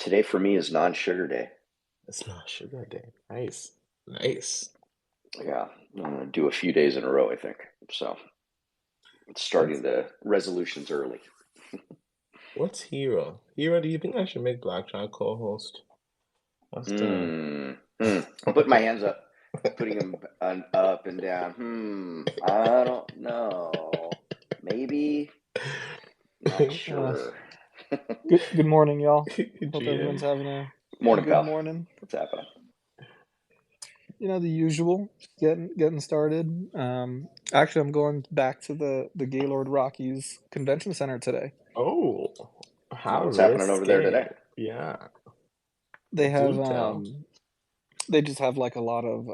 Today for me is non-sugar day. It's not sugar day. Nice. Nice. Yeah, I'm gonna do a few days in a row, I think. So it's starting What's the resolutions early. what's Hero? Hero, do you think I should make BlockJock co-host? What's the I'm putting my hands up, putting them up and down. I don't know. Maybe, not Uh, sure. good morning, y'all. Hope everyone's GM? having a Morning, good pal. morning. What's happening? The usual, getting started. Actually, I'm going back to the Gaylord Rockies Convention Center today. Oh, how What's happening over there today? risque. Yeah, They have do tell. they just have like a lot of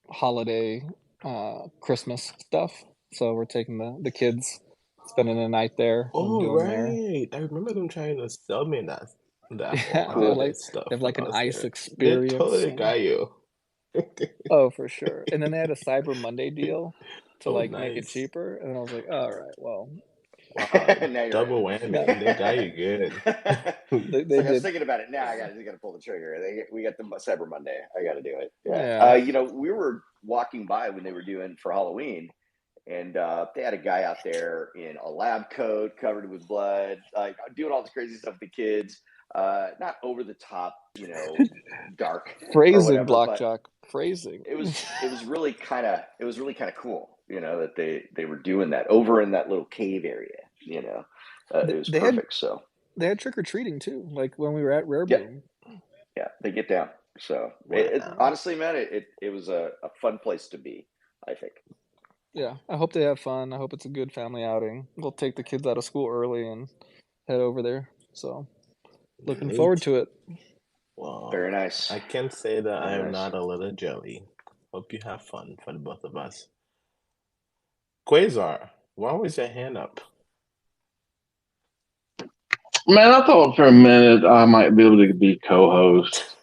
holiday Christmas stuff. So we're taking the kids, spending the night there and Oh, doing their right. I remember them trying to sell me that whole yeah, they're holiday like stuff they have when like I an was ice there. They experience totally and got you. oh, for sure. And then they had a Cyber Monday deal to Oh, like make it nice. cheaper, and I was like, all right, well, Wow, Now you're double in. got whammy. They got you good. It's they like I was did, thinking about it now. I got to pull the trigger. We got the Cyber Monday. I got to do it. Yeah. yeah. We were walking by when they were doing for Halloween, and they had a guy out there in a lab coat covered with blood, like doing all this crazy stuff with the kids. Not over the top, dark or Phrasing, whatever, but BlockJock, phrasing. it was really kind of cool, that they were doing that over in that little cave area. It was They had perfect. So trick or treating too, like when we were at Rare yeah, Boom. yeah, they get down. So Wow. honestly, man, it was a fun place to be, I think. Yeah, I hope they have fun. I hope it's a good family outing. We'll take the kids out of school early and head over there. So looking forward Neat. to it. Well, Very nice. I can say that I Very am nice. not a little jelly. Hope you have fun for the both of us. Quasar, why was your hand up? Man, I thought for a minute I might be able to be co-host.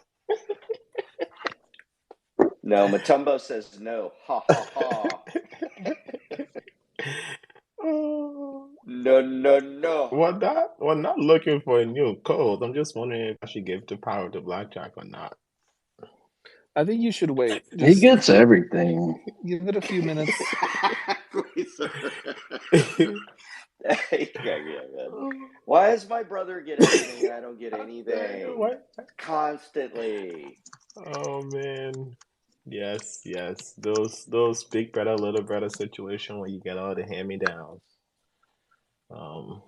No, Matumbo says no. Ha ha ha. Oh, No, no, no. we're not looking for a new code. I'm just wondering if I should give the power to Blackjack or not. I think you should wait. He Just gets everything. give it a few minutes. Yeah, man. Why does my brother get everything and I don't get anything? What? Constantly. Oh man. Yes, yes. Those big brother, little brother situation where you get all the hand-me-downs. Um,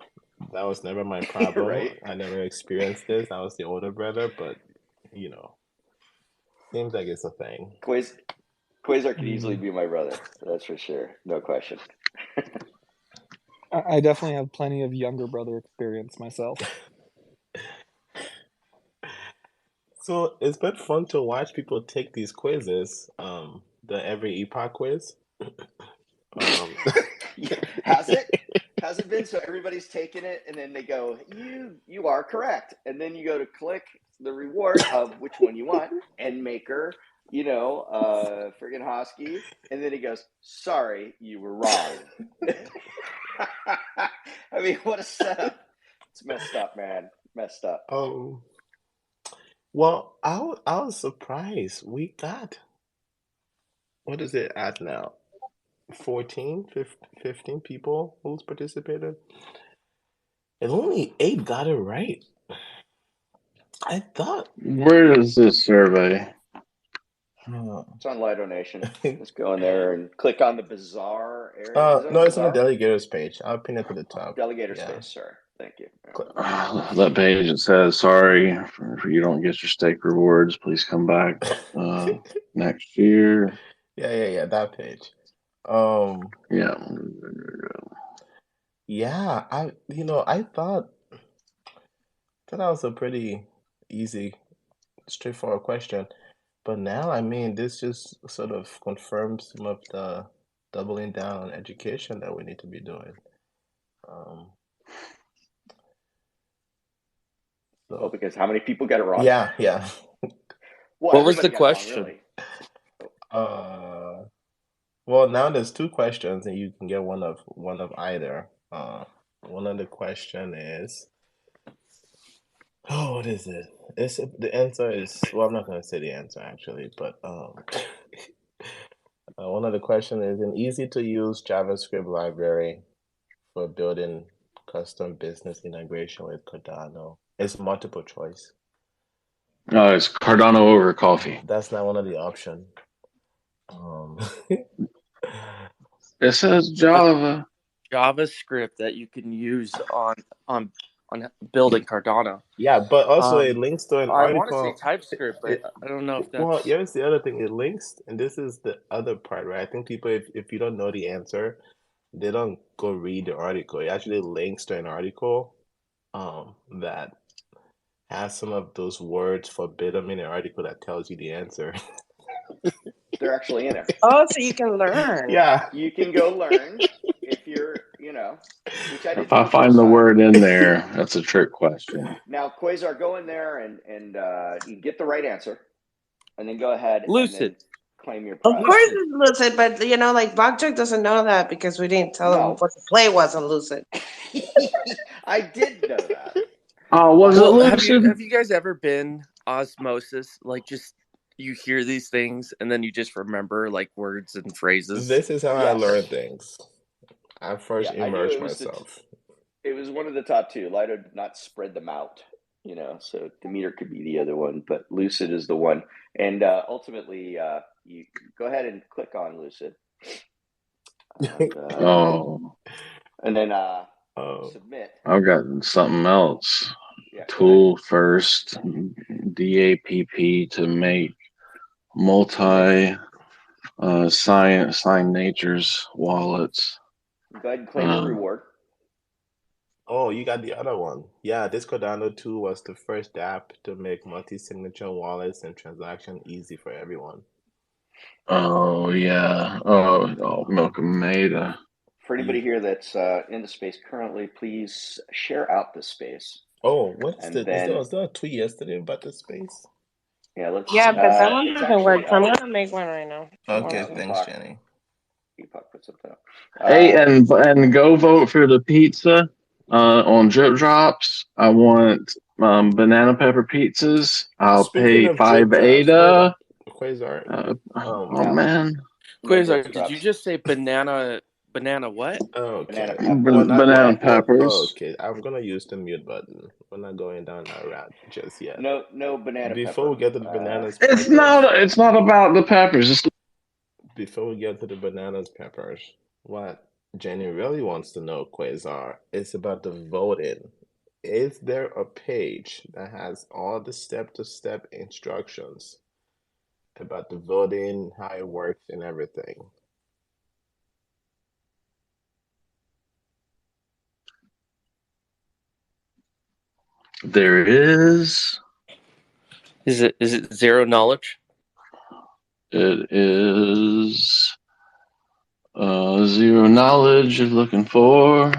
that was never my problem. Right? I never experienced this. I was the older brother, but you know, seems like it's a thing. Quasar could easily Mm. be my brother. That's for sure. No question. I definitely have plenty of younger brother experience myself. So it's been fun to watch people take these quizzes, the every epoch quiz. Um, Yeah. Has it? Has it been? So everybody's taking it and then they go, you are correct. And then you go to click the reward of which one you want, end maker, friggin' Hosky. And then he goes, sorry, you were wrong. I mean, what a setup. It's messed up, man. Messed up. um, well, I was surprised. We got, what is it at now? 14, 15 people who's participated, and only 8 got it right. I thought, Where is this survey? It's on Lido Nation. Just go in there and click on the Bazaar area. Is it on no, the it's on the Bazaar? delegators page. I'll pin it to the top. Delegator Yeah. space, sir. Thank you. That page that says, sorry, if you don't get your stake rewards, please come back next year. Yeah, that page. Yeah. Yeah, I thought that was a pretty easy, straightforward question. But now, I mean, this just sort of confirms some of the doubling down on education that we need to be doing. Um, Oh, so because how many people got it wrong? yeah. Well, What was the everybody got it wrong, question? really. Well, now there's 2 questions, and you can get one of either. One of the question is, Oh, what is it? The answer is, well, I'm not going to say the answer actually, but one of the questions is an easy to use JavaScript library for building custom business integration with Cardano. It's multiple choice. It's Cardano over coffee. That's not one of the options. It says Java. JavaScript that you can use on building Cardano. Yeah, but also it links to an I want to article. say TypeScript, but I don't know if that's... Well, here's the other thing. It links, and this is the other part, right? I think people, if you don't know the answer, they don't go read the article. It actually links to an article that has some of those words forbidden in an article that tells you the answer. They're actually in it. Oh, so you can learn. Yeah. You can go learn if you're, which I did. If I find the word in there, that's a trick question. Now, Quasar, go in there and you get the right answer, and then go ahead Lucid. and then claim your prize. Of course it's Lucid, but like BlockJock doesn't know that because we didn't tell him what the play was on Lucid. I did know that. Oh, was it Lucid? Have you guys ever been osmosis? Like, just you hear these things and then you just remember like words and phrases. This is how I learn things. I first immerse myself. It was one of the top two. Lido did not spread them out, so Demeter could be the other one, but Lucid is the one. And ultimately, you go ahead and click on Lucid. And then submit. I've got something else. Yeah, Tool first, DAPP to make sign natures wallets. Go ahead and claim your reward. Oh, you got the other one. Yeah, this Cardano 2 was the first app to make multi-signature wallets and transaction easy for everyone. Oh, yeah. Oh, Malcolm made a... For anybody here that's in the space currently, please share out the space. Oh, was there a tweet yesterday about the space? Yeah, let's. Yeah, but that one doesn't work. So I'm gonna make one right now. Okay, thanks, Jenny. Epoch put something up. Hey, and go vote for the pizza on Drip Drops. I want banana pepper pizzas. I'll pay $5 ADA. Quasar. Oh man, Quasar, did you just say banana? Banana what? Oh, okay. Banana peppers. Oh, okay, I'm gonna use the mute button. We're not going down that route just yet. No banana. Before we get to the bananas, it's not about the peppers. Before we get to the bananas peppers, what Jenny really wants to know, Quasar, is about the voting. Is there a page that has all the step-to-step instructions about the voting, how it works, and everything? There is. Is it zero knowledge? It is zero knowledge you're looking for.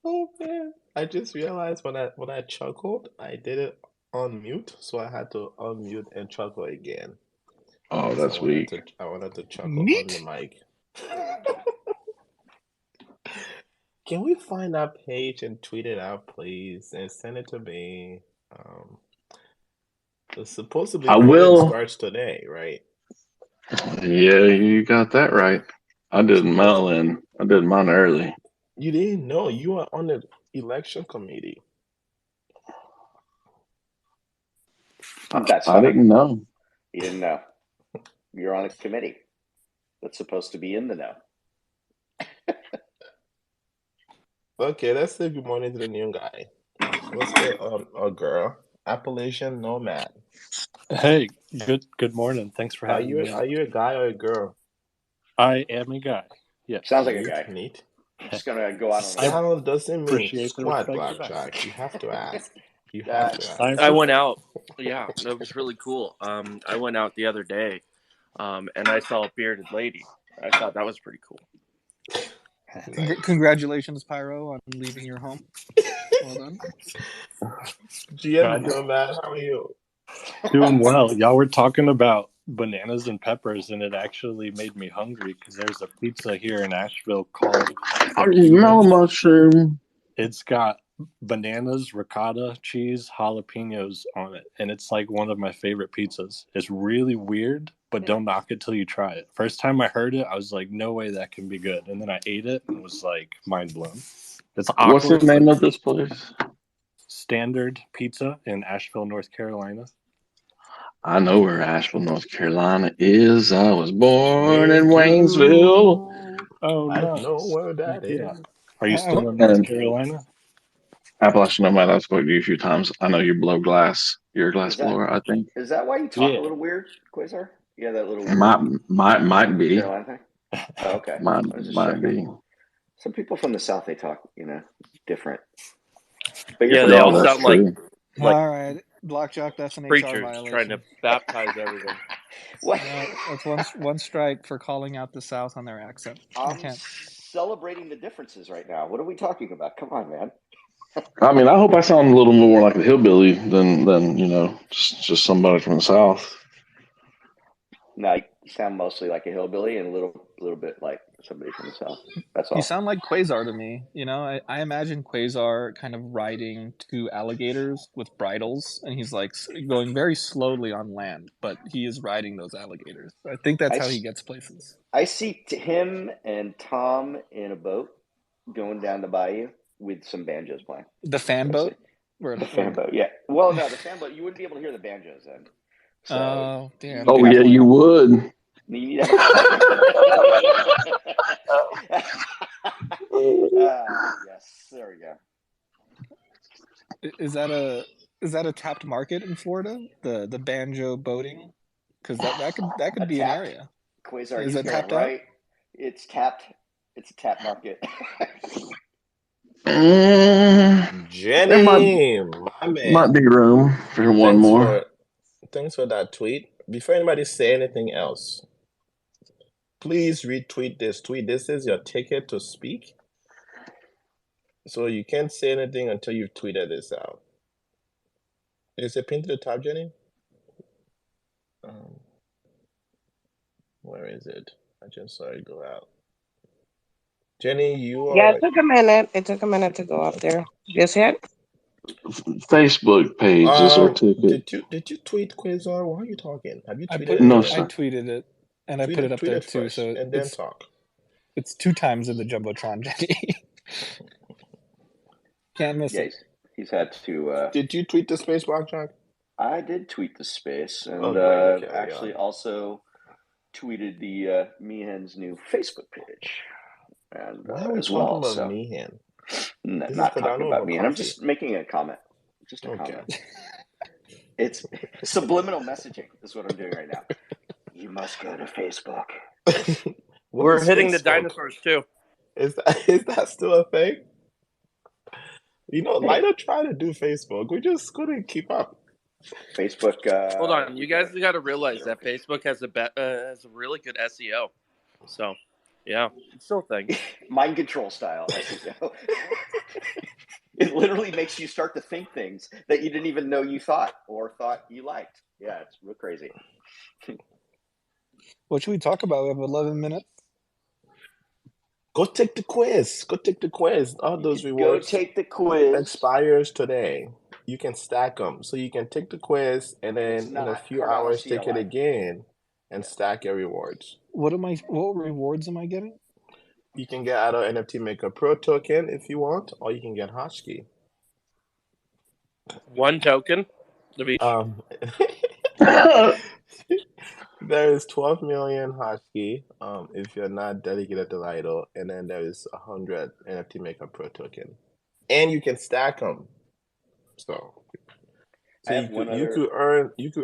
Oh man, I just realized when I chuckled, I did it on mute, so I had to unmute and chuckle again. Oh, that's weak. I wanted to chuckle on the mic. Can we find that page and tweet it out, please, and send it to me? It's supposedly starts today, right? Yeah, you got that right. I did mine early. You didn't know you are on the election committee. I didn't know. You didn't know. You're on a committee that's supposed to be in the know. Okay, let's say good morning to the new guy. Let's get a girl. Appalachian Nomad. Hey, good morning. Thanks for having me. Are you a guy or a girl? I am a guy. Yes. Sounds like a guy. Neat. I'm just gonna go out on a Sound doesn't mean squat, BlockJock. You have to ask. You have to ask. I went out. Yeah, that was really cool. I went out the other day, and I saw a bearded lady. I thought that was pretty cool. Congratulations, Pyro, on leaving your home. Well done. GM Nomad, how are you? Doing well. Y'all were talking about bananas and peppers, and it actually made me hungry because there's a pizza here in Asheville called Mellow mushroom. It's got bananas, ricotta, cheese, jalapenos on it, and it's like one of my favorite pizzas. It's really weird, but don't knock it till you try it. First time I heard it, I was like, no way that can be good. And then I ate it and was like mind blown. It's awkward. What's the name of this place? Standard Pizza in Asheville, North Carolina. I know where Asheville, North Carolina is. I was born in Waynesville. Oh, I nice. know where that is. Yeah. Are you still in North Carolina? Appalachian Nomad, I've spoken to you a few times. I know you blow glass. You're a glass blower, I think. Is that why you talk a little weird, Quasar? Yeah, that little might be. Carolina thing? Oh, okay. Might be. Some people from the South, they talk, different. But yeah, they all sound like all right, BlockJock. That's an preachers HR violation. trying to baptize everything. What? No, that's one strike for calling out the South on their accent. I'm celebrating the differences right now. What are we talking about? Come on, man. I mean, I hope I sound a little more like a hillbilly than just somebody from the South. No, you sound mostly like a hillbilly and a little bit like somebody from the South. That's all. You sound like Quasar to me. I imagine Quasar kind of riding two alligators with bridles, and he's like going very slowly on land, but he is riding those alligators. I think that's how he gets places. I see him and Tom in a boat going down the bayou with some banjos playing. The fan boat? The fan boat, yeah. Well, no, the fan boat, you wouldn't be able to hear the banjos then. So oh, damn. Oh, yeah, you would. Yes, there we go. Is that a tapped market in Florida? The banjo boating? Because that could be an area. Quasar, is it tapped right? Out? It's tapped. It's a tap market. Jenny, my man. Might be room for one more. Thanks for that tweet. Before anybody say anything else, please retweet this tweet. This is your ticket to speak. So you can't say anything until you've tweeted this out. Is it pinned to the top, Jenny? Where is it? I just saw it go out. Jenny, you are... Yeah, it took a minute. It took a minute to go up there. You see it? Facebook page is our ticket. Did you tweet Quasar? Why are you talking? Have you tweeted it? No, sir. I tweeted it, and I put it up there too. So and then talk. It's 2 times in the Jumbotron, Jenny. Can't miss it. He's had to... Did you tweet the space, BlockJock? I did tweet the space, and actually also tweeted the Meehan's new Facebook page. And why are we talking about Meehan? Not talking about Meehan. I'm just making a comment. Just a comment. It's subliminal messaging is what I'm doing right now. You must go to Facebook. We're hitting the dinosaurs too. Is that still a thing? Lida tried to do Facebook. We just couldn't keep up. Facebook. Hold on, you guys got to realize that Facebook has a really good SEO. So, yeah, it's still a thing. Mind control style SEO. It literally makes you start to think things that you didn't even know you thought you liked. Yeah, it's real crazy. What should we talk about? We have 11 minutes. Go take the quiz. All those rewards. Go take the quiz. Expires today. You can stack them. So you can take the quiz and then in a few hours take it again and stack your rewards. What rewards am I getting? You can get out of NFT Maker Pro token if you want, or you can get Hashkey. 1 token. There is 12 million Hashkey if you're not dedicated to Lido, and then there is 100 NFT Maker Pro token, and you can stack them. So you could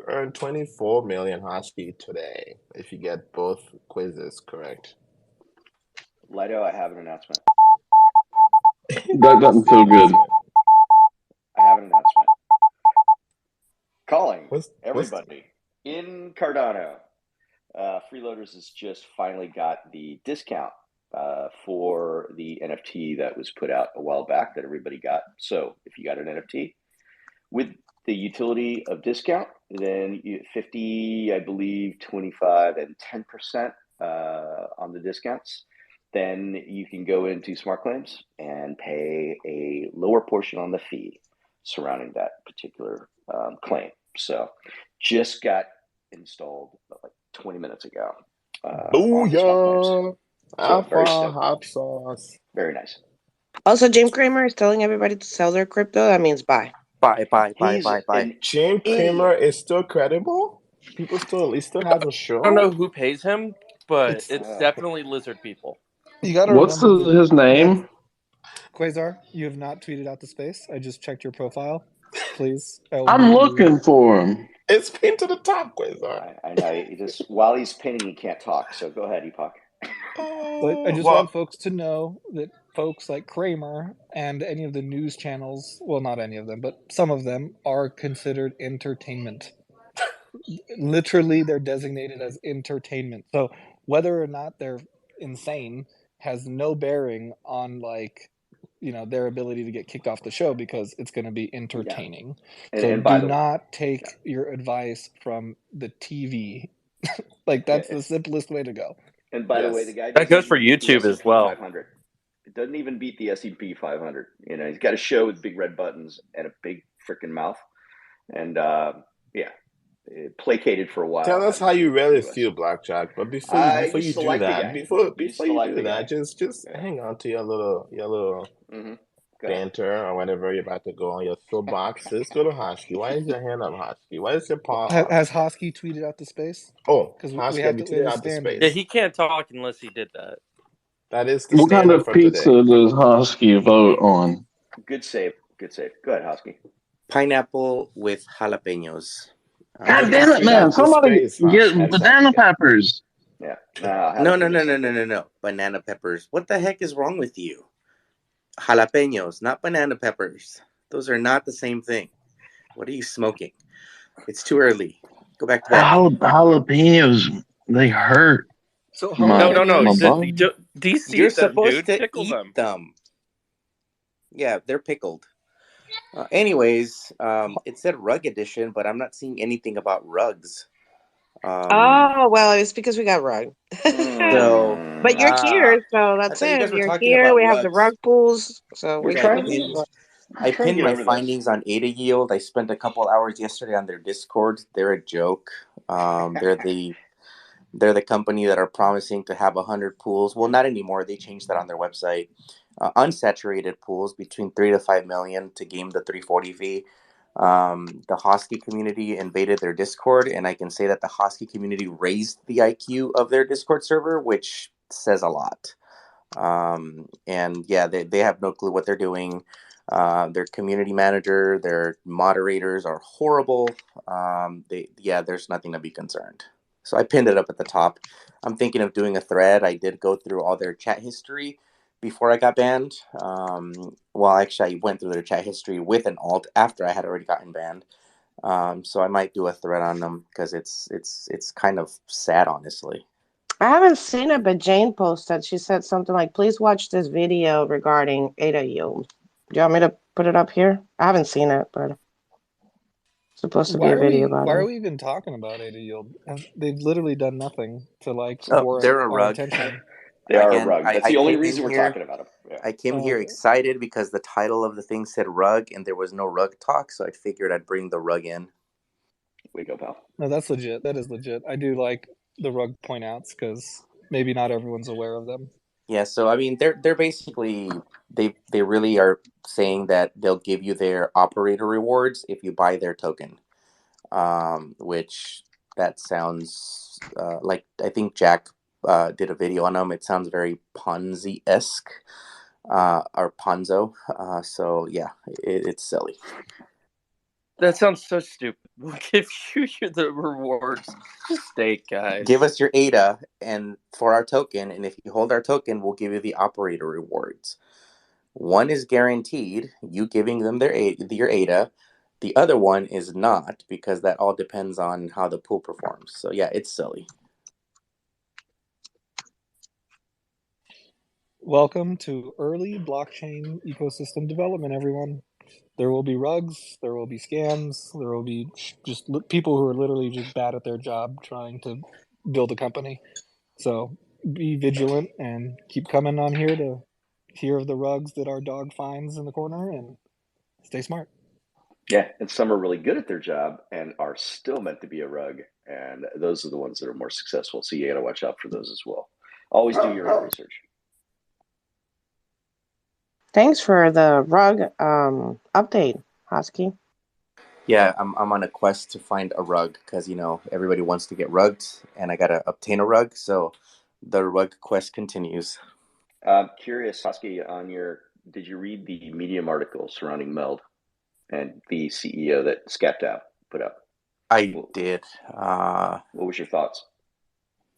earn 24 million Hashkey today if you get both quizzes correct. Lido, I have an announcement. That doesn't feel good. I have an announcement. Calling everybody in Cardano. Freeloaders has just finally got the discount for the NFT that was put out a while back that everybody got. So if you got an NFT with the utility of discount, then 50, I believe, 25, and 10% on the discounts. then you can go into smart claims and pay a lower portion on the fee surrounding that particular claim. So just got installed like 20 minutes ago on the smart claims. Booyah! So very Alpha stoked. hot sauce. Very nice. Also, Jim Cramer is telling everybody to sell their crypto. That means buy. Buy. He's an Jim Cramer idiot. is still credible? He still has a show? I don't know who pays him, but it's It's- definitely lizard people. You got to What's remember his name? Quasar, you have not tweeted out to space. I just checked your profile. Please. I'm looking for him. It's pinned to the top, Quasar. I know. He just while he's pinning, he can't talk. So go ahead, Epoch. But I just want folks to know that folks like Kramer and any of the news channels, well, not any of them, but some of them are considered entertainment. Literally, they're designated as entertainment. So whether or not they're insane has no bearing on their ability to get kicked off the show, because it's going to be entertaining. Yeah. So and by do the not take your advice from the TV. That's the simplest way to go. And by the way, the guy that goes for YouTube as well. 500. It doesn't even beat the S&P 500. He's got a show with big red buttons and a big freaking mouth, and placated for a while. Tell us how you really feel, BlockJock. But before you do that, just hang on to your little banter or whatever you're about to go on your soapbox. Let's go to Hosky. Why is your hand up, Hosky? Why is your paw up? Has Hosky tweeted out to space? Oh, because Hosky have tweeted out to space. Yeah, he can't talk unless he did that. That is the what kind standard of for pizza today. does Hosky vote on? Good save. Go ahead, Hosky. Pineapple with jalapenos. God damn it, man! Somebody get banana peppers. Yeah. No. Banana peppers. What the heck is wrong with you? Jalapenos, not banana peppers. Those are not the same thing. What are you smoking? It's too early. Go back to bed. Jalapenos, they hurt. So no. DC You're them, supposed dude. to Pickle eat them. Yeah, they're pickled. Anyways, it said rug edition, but I'm not seeing anything about rugs. Well, it's because we got rug. But you're here, so that's it. If you're here, we have the rug pools. So I pinned my findings on Ada Yield. I spent a couple hours yesterday on their Discord. They're a joke. They're the company that are promising to have 100 pools. Well, not anymore. They changed that on their website. Unsaturated pools between 3 to 5 million to game the 340 fee. The Hosky community invaded their Discord, and I can say that the Hosky community raised the IQ of their Discord server, which says a lot. And yeah, they have no clue what they're doing. Their community manager, their moderators are horrible. There's nothing to be concerned. So I pinned it up at the top. I'm thinking of doing a thread. I did go through all their chat history before I got banned. Actually, I went through their chat history with an alt after I had already gotten banned. So I might do a thread on them because it's kind of sad, honestly. I haven't seen it, but Jane posted. She said something like, "Please watch this video regarding Ada Yield." Do you want me to put it up here? I haven't seen it, but it's supposed to be a video about it. Why are we even talking about Ada Yield? They've literally done nothing to they're a rug. Attention. They are a rug. That's the only reason we're talking about them. Yeah. I came here excited because the title of the thing said rug, and there was no rug talk, so I figured I'd bring the rug in. We go, pal. No, that's legit. That is legit. I do like the rug point outs because maybe not everyone's aware of them. Yeah, so I mean, they're basically they really are saying that they'll give you their operator rewards if you buy their token, which that sounds like I think Jack did a video on them. It sounds very Ponzi-esque or Ponzo. So yeah, it's silly. That sounds so stupid. We'll give you the rewards. Just stay, guys. Give us your ADA and for our token, and if you hold our token, we'll give you the operator rewards. One is guaranteed, you giving them your ADA. The other one is not, because that all depends on how the pool performs. So yeah, it's silly. Welcome to early blockchain ecosystem development, everyone. There will be rugs, there will be scams, there will be just people who are literally just bad at their job trying to build a company. So be vigilant and keep coming on here to hear of the rugs that our dog finds in the corner, and stay smart. Yeah, and some are really good at their job and are still meant to be a rug, and those are the ones that are more successful. So you got to watch out for those as well. Always do your own research. Thanks for the rug update, Husky. Yeah, I'm on a quest to find a rug because, everybody wants to get rugged and I got to obtain a rug. So the rug quest continues. Curious, Husky, did you read the Medium article surrounding Meld and the CEO that Skepta put up? I did. What was your thoughts?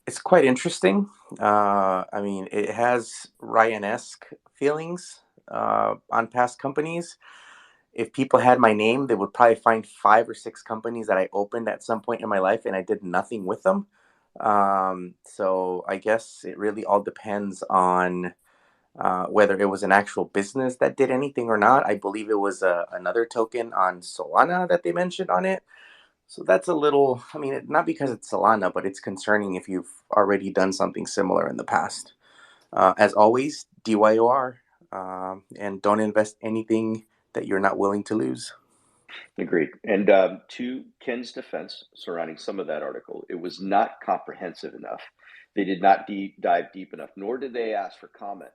It's quite interesting. It has Ryan-esque feelings on past companies. If people had my name, they would probably find 5 or 6 companies that I opened at some point in my life and I did nothing with them. So I guess it really all depends on whether it was an actual business that did anything or not. I believe it was another token on Solana that they mentioned on it. So that's a little, not because it's Solana, but it's concerning if you've already done something similar in the past. As always, DYOR, and don't invest anything that you're not willing to lose. Agreed. And to Ken's defense surrounding some of that article, it was not comprehensive enough. They did not dive deep enough, nor did they ask for comment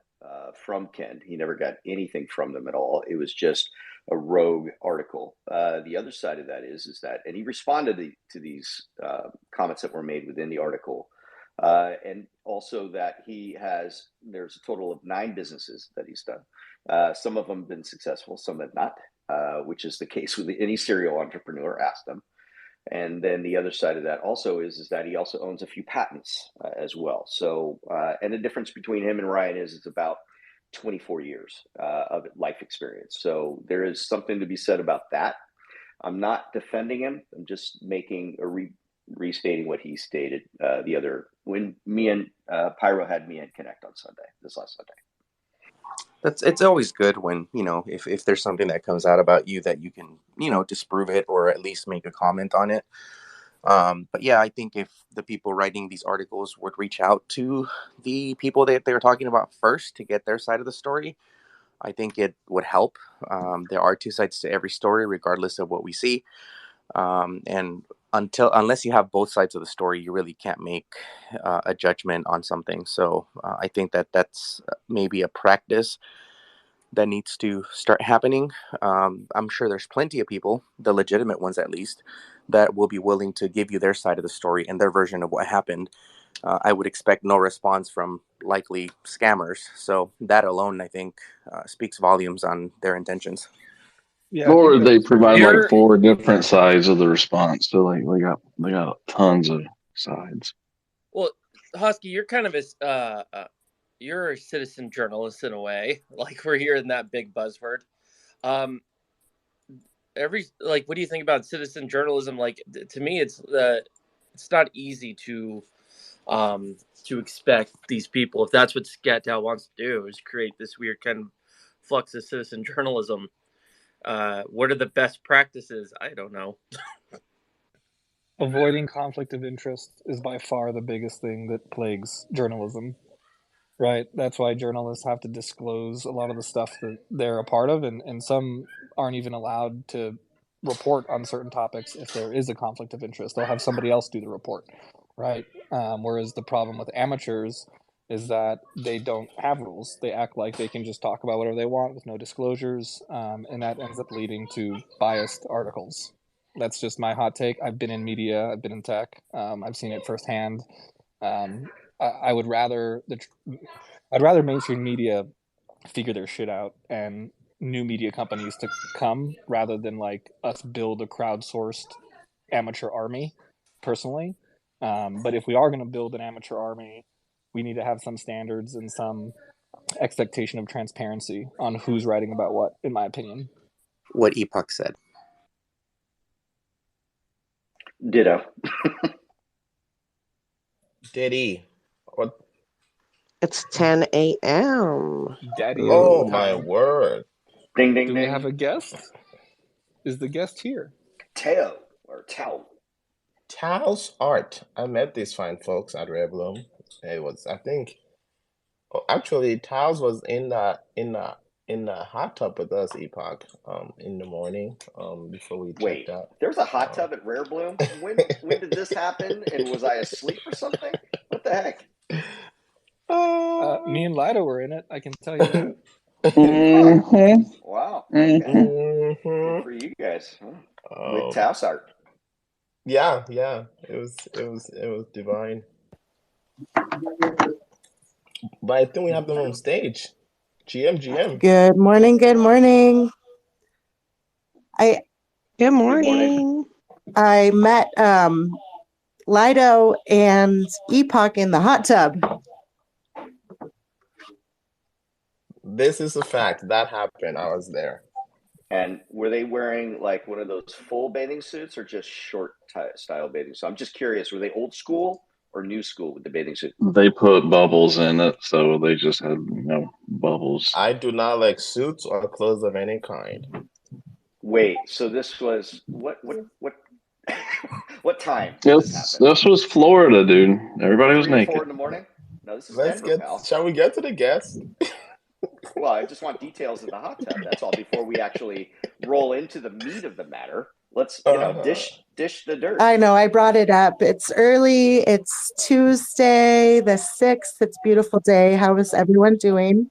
from Ken. He never got anything from them at all. It was just a rogue article. The other side of that is that, and he responded to these comments that were made within the article. And also that there's a total of 9 businesses that he's done. Some of them have been successful, some have not. Which is the case with any serial entrepreneur, ask them. And then the other side of that also is that he also owns a few patents as well. So, and the difference between him and Ryan is it's about 24 years of life experience. So there is something to be said about that. I'm not defending him. I'm just restating what he stated when me and Pyro had me and Connect on this last Sunday. It's always good when, if there's something that comes out about you that you can, disprove it or at least make a comment on it. But yeah, I think if the people writing these articles would reach out to the people that they were talking about first to get their side of the story, I think it would help. There are 2 sides to every story, regardless of what we see. And unless you have both sides of the story, you really can't make a judgment on something. So I think that's maybe a practice that needs to start happening. I'm sure there's plenty of people, the legitimate ones at least, that will be willing to give you their side of the story and their version of what happened. I would expect no response from likely scammers. So that alone, I think, speaks volumes on their intentions. Yeah, or they provide like 4 different sides of the response. So like they got tons of sides. Well, Husky, you're kind of you're a citizen journalist in a way. Like we're hearing that big buzzword. What do you think about citizen journalism? Like to me, it's not easy to expect these people, if that's what Skepta wants to do, is create this weird kind of flux of citizen journalism. What are the best practices? I don't know. Avoiding conflict of interest is by far the biggest thing that plagues journalism, right? That's why journalists have to disclose a lot of the stuff that they're a part of, and some aren't even allowed to report on certain topics if there is a conflict of interest. They'll have somebody else do the report, right? Whereas the problem with amateurs is that they don't have rules. They act like they can just talk about whatever they want with no disclosures, and that ends up leading to biased articles. That's just my hot take. I've been in media. I've been in tech. I've seen it firsthand. I would rather mainstream media figure their shit out and new media companies to come rather than like us build a crowdsourced amateur army. Personally, but if we are going to build an amateur army, we need to have some standards and some expectation of transparency on who's writing about what. In my opinion, what Epoch said. Ditto. Diddy. What? It's 10 a.m. Daddy. Oh my word! Ding ding Do ding. we have a guest? Is the guest here? Tao or Tao. Taos Art. I met these fine folks at Rare Bloom. It was, I think, actually, Taos was in the hot tub with us, Epoch, in the morning, before we checked Wait, out. there's a hot tub at Rare Bloom. When did this happen? And was I asleep or something? What the heck? Me and Lida were in it. I can tell you that. Mm-hmm. Wow. Okay. Good Mhm. for you guys. With Um, Taos Art. yeah, it was divine. But I think we have them on stage. GM. Good morning. Good morning. Good Good morning. morning. I met Lido and Epoch in the hot tub. This is a fact. That happened. I was there. And were they wearing like one of those full bathing suits or just short style bathing suits? I'm just curious. Were they old school or new school with the bathing suit? They put bubbles in it, so they just had bubbles. I do not like suits or clothes of any kind. Wait, so this was what what time did this happen? This was Florida, dude. Everybody was 3 or 4 naked. in the morning? No, this is Denver, pal. Shall we get to the guests? Well, I just want details of the hot tub. That's all. Before we actually roll into the meat of the matter, let's dish the dirt. I know, I brought it up. It's early. It's Tuesday, the 6th. It's a beautiful day. How is everyone doing?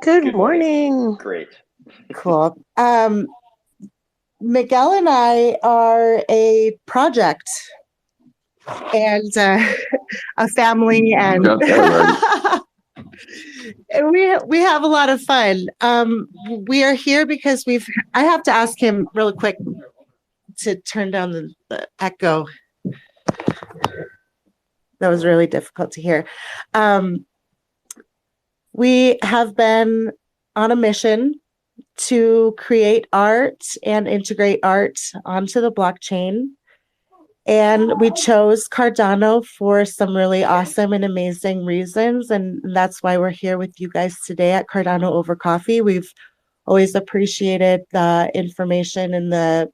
Good morning. Great. Cool. Miguel and I are a project and a family, and Got that right. and we have a lot of fun. We are here because I have to ask him really quick to turn down the echo. That was really difficult to hear. We have been on a mission to create art and integrate art onto the blockchain. And we chose Cardano for some really awesome and amazing reasons. And that's why we're here with you guys today at Cardano Over Coffee. We've always appreciated the information and the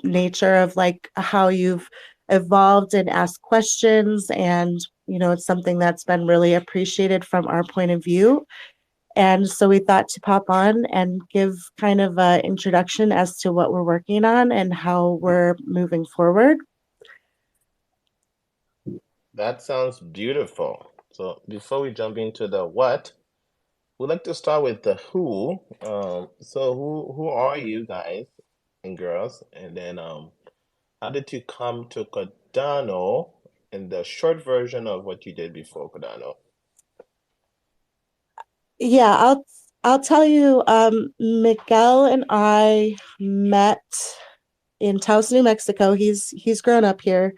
nature of like how you've evolved and asked questions. And, it's something that's been really appreciated from our point of view. And so we thought to pop on and give kind of an introduction as to what we're working on and how we're moving forward. That sounds beautiful. So before we jump into the what, we'd like to start with the who. So who are you guys and girls? And then how did you come to Cardano in the short version of what you did before Cardano? Yeah, I'll tell you, Miguel and I met in Taos, New Mexico. He's grown up here.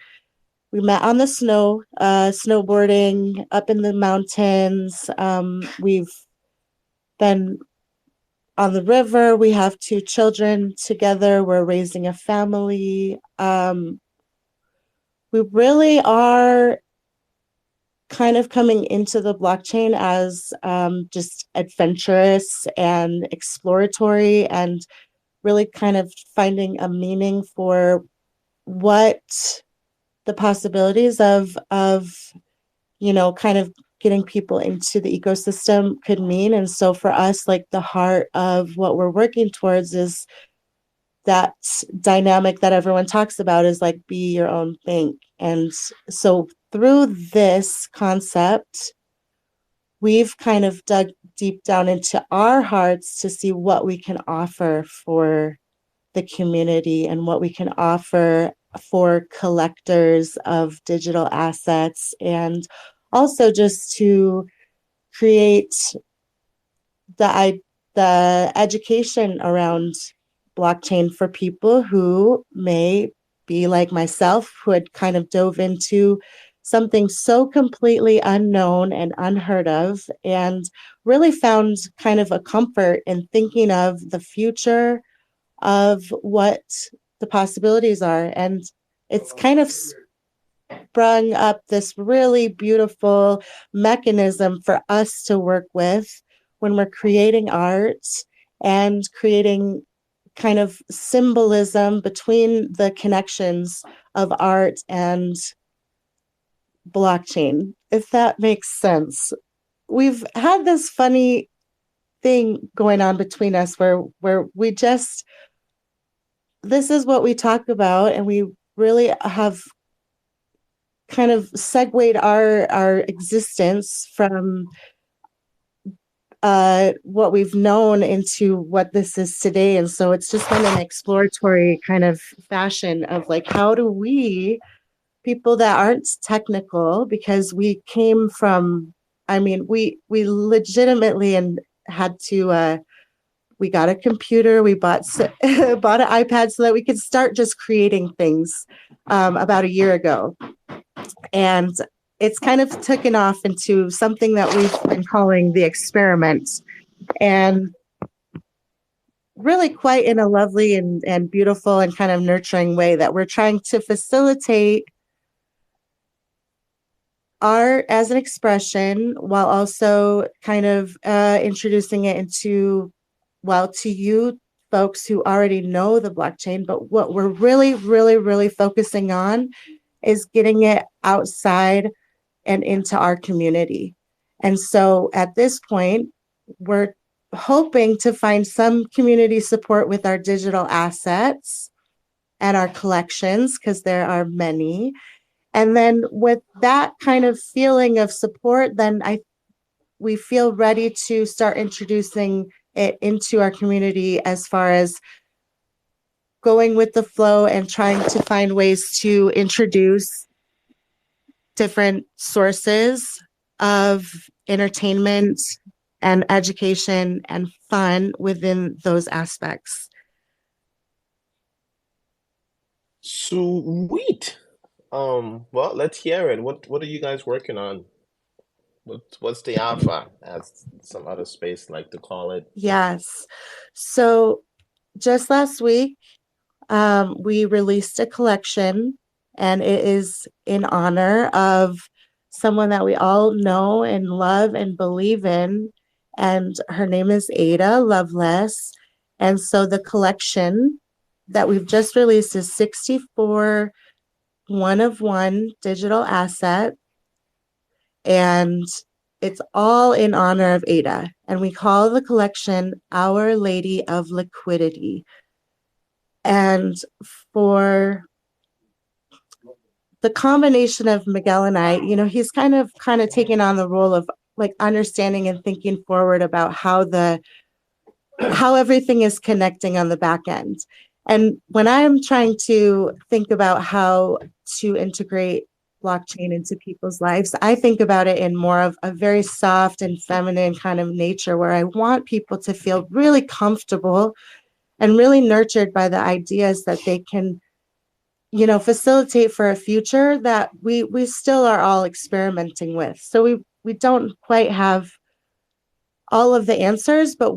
We met on the snow, snowboarding up in the mountains. We've been on the river. We have 2 children together. We're raising a family. We really are kind of coming into the blockchain as just adventurous and exploratory, and really kind of finding a meaning for what the possibilities of kind of getting people into the ecosystem could mean. And so for us, like the heart of what we're working towards is that dynamic that everyone talks about, is like be your own bank. And so through this concept, we've kind of dug deep down into our hearts to see what we can offer for the community and what we can offer for collectors of digital assets, and also just to create the education around blockchain for people who may be like myself, who had kind of dove into something so completely unknown and unheard of, and really found kind of a comfort in thinking of the future of what the possibilities are. And it's kind of sprung up this really beautiful mechanism for us to work with when we're creating art and creating kind of symbolism between the connections of art and blockchain, if that makes sense. We've had this funny thing going on between us where we just, this is what we talk about, and we really have kind of segued our existence from what we've known into what this is today. And so it's just been an exploratory kind of fashion of like, how do we, people that aren't technical, because we came from, I mean, we legitimately and had to, we got a computer, we bought bought an iPad so that we could start just creating things about a year ago. And it's kind of taken off into something that we've been calling the experiment. And really quite in a lovely and beautiful and kind of nurturing way that we're trying to facilitate art as an expression while also kind of introducing it into, well, to you folks who already know the blockchain, but what we're really, really, really focusing on is getting it outside and into our community. And so at this point, we're hoping to find some community support with our digital assets and our collections, because there are many. And then with that kind of feeling of support, then we feel ready to start introducing it into our community as far as going with the flow and trying to find ways to introduce different sources of entertainment and education and fun within those aspects. Sweet. Well, let's hear it. What are you guys working on? What's the alpha, as some other space like to call it? Yes. So just last week, we released a collection, and it is in honor of someone that we all know and love and believe in. And her name is Ada Lovelace. And so the collection that we've just released is 64 one-of-one digital asset. And it's all in honor of Ada. And we call the collection Our Lady of Liquidity. And for the combination of Miguel and I, you know, he's kind of taken on the role of like understanding and thinking forward about how everything is connecting on the back end. And when I'm trying to think about how to integrate blockchain into people's lives, I think about it in more of a very soft and feminine kind of nature, where I want people to feel really comfortable and really nurtured by the ideas that they can, you know, facilitate for a future that we still are all experimenting with. So we don't quite have all of the answers, but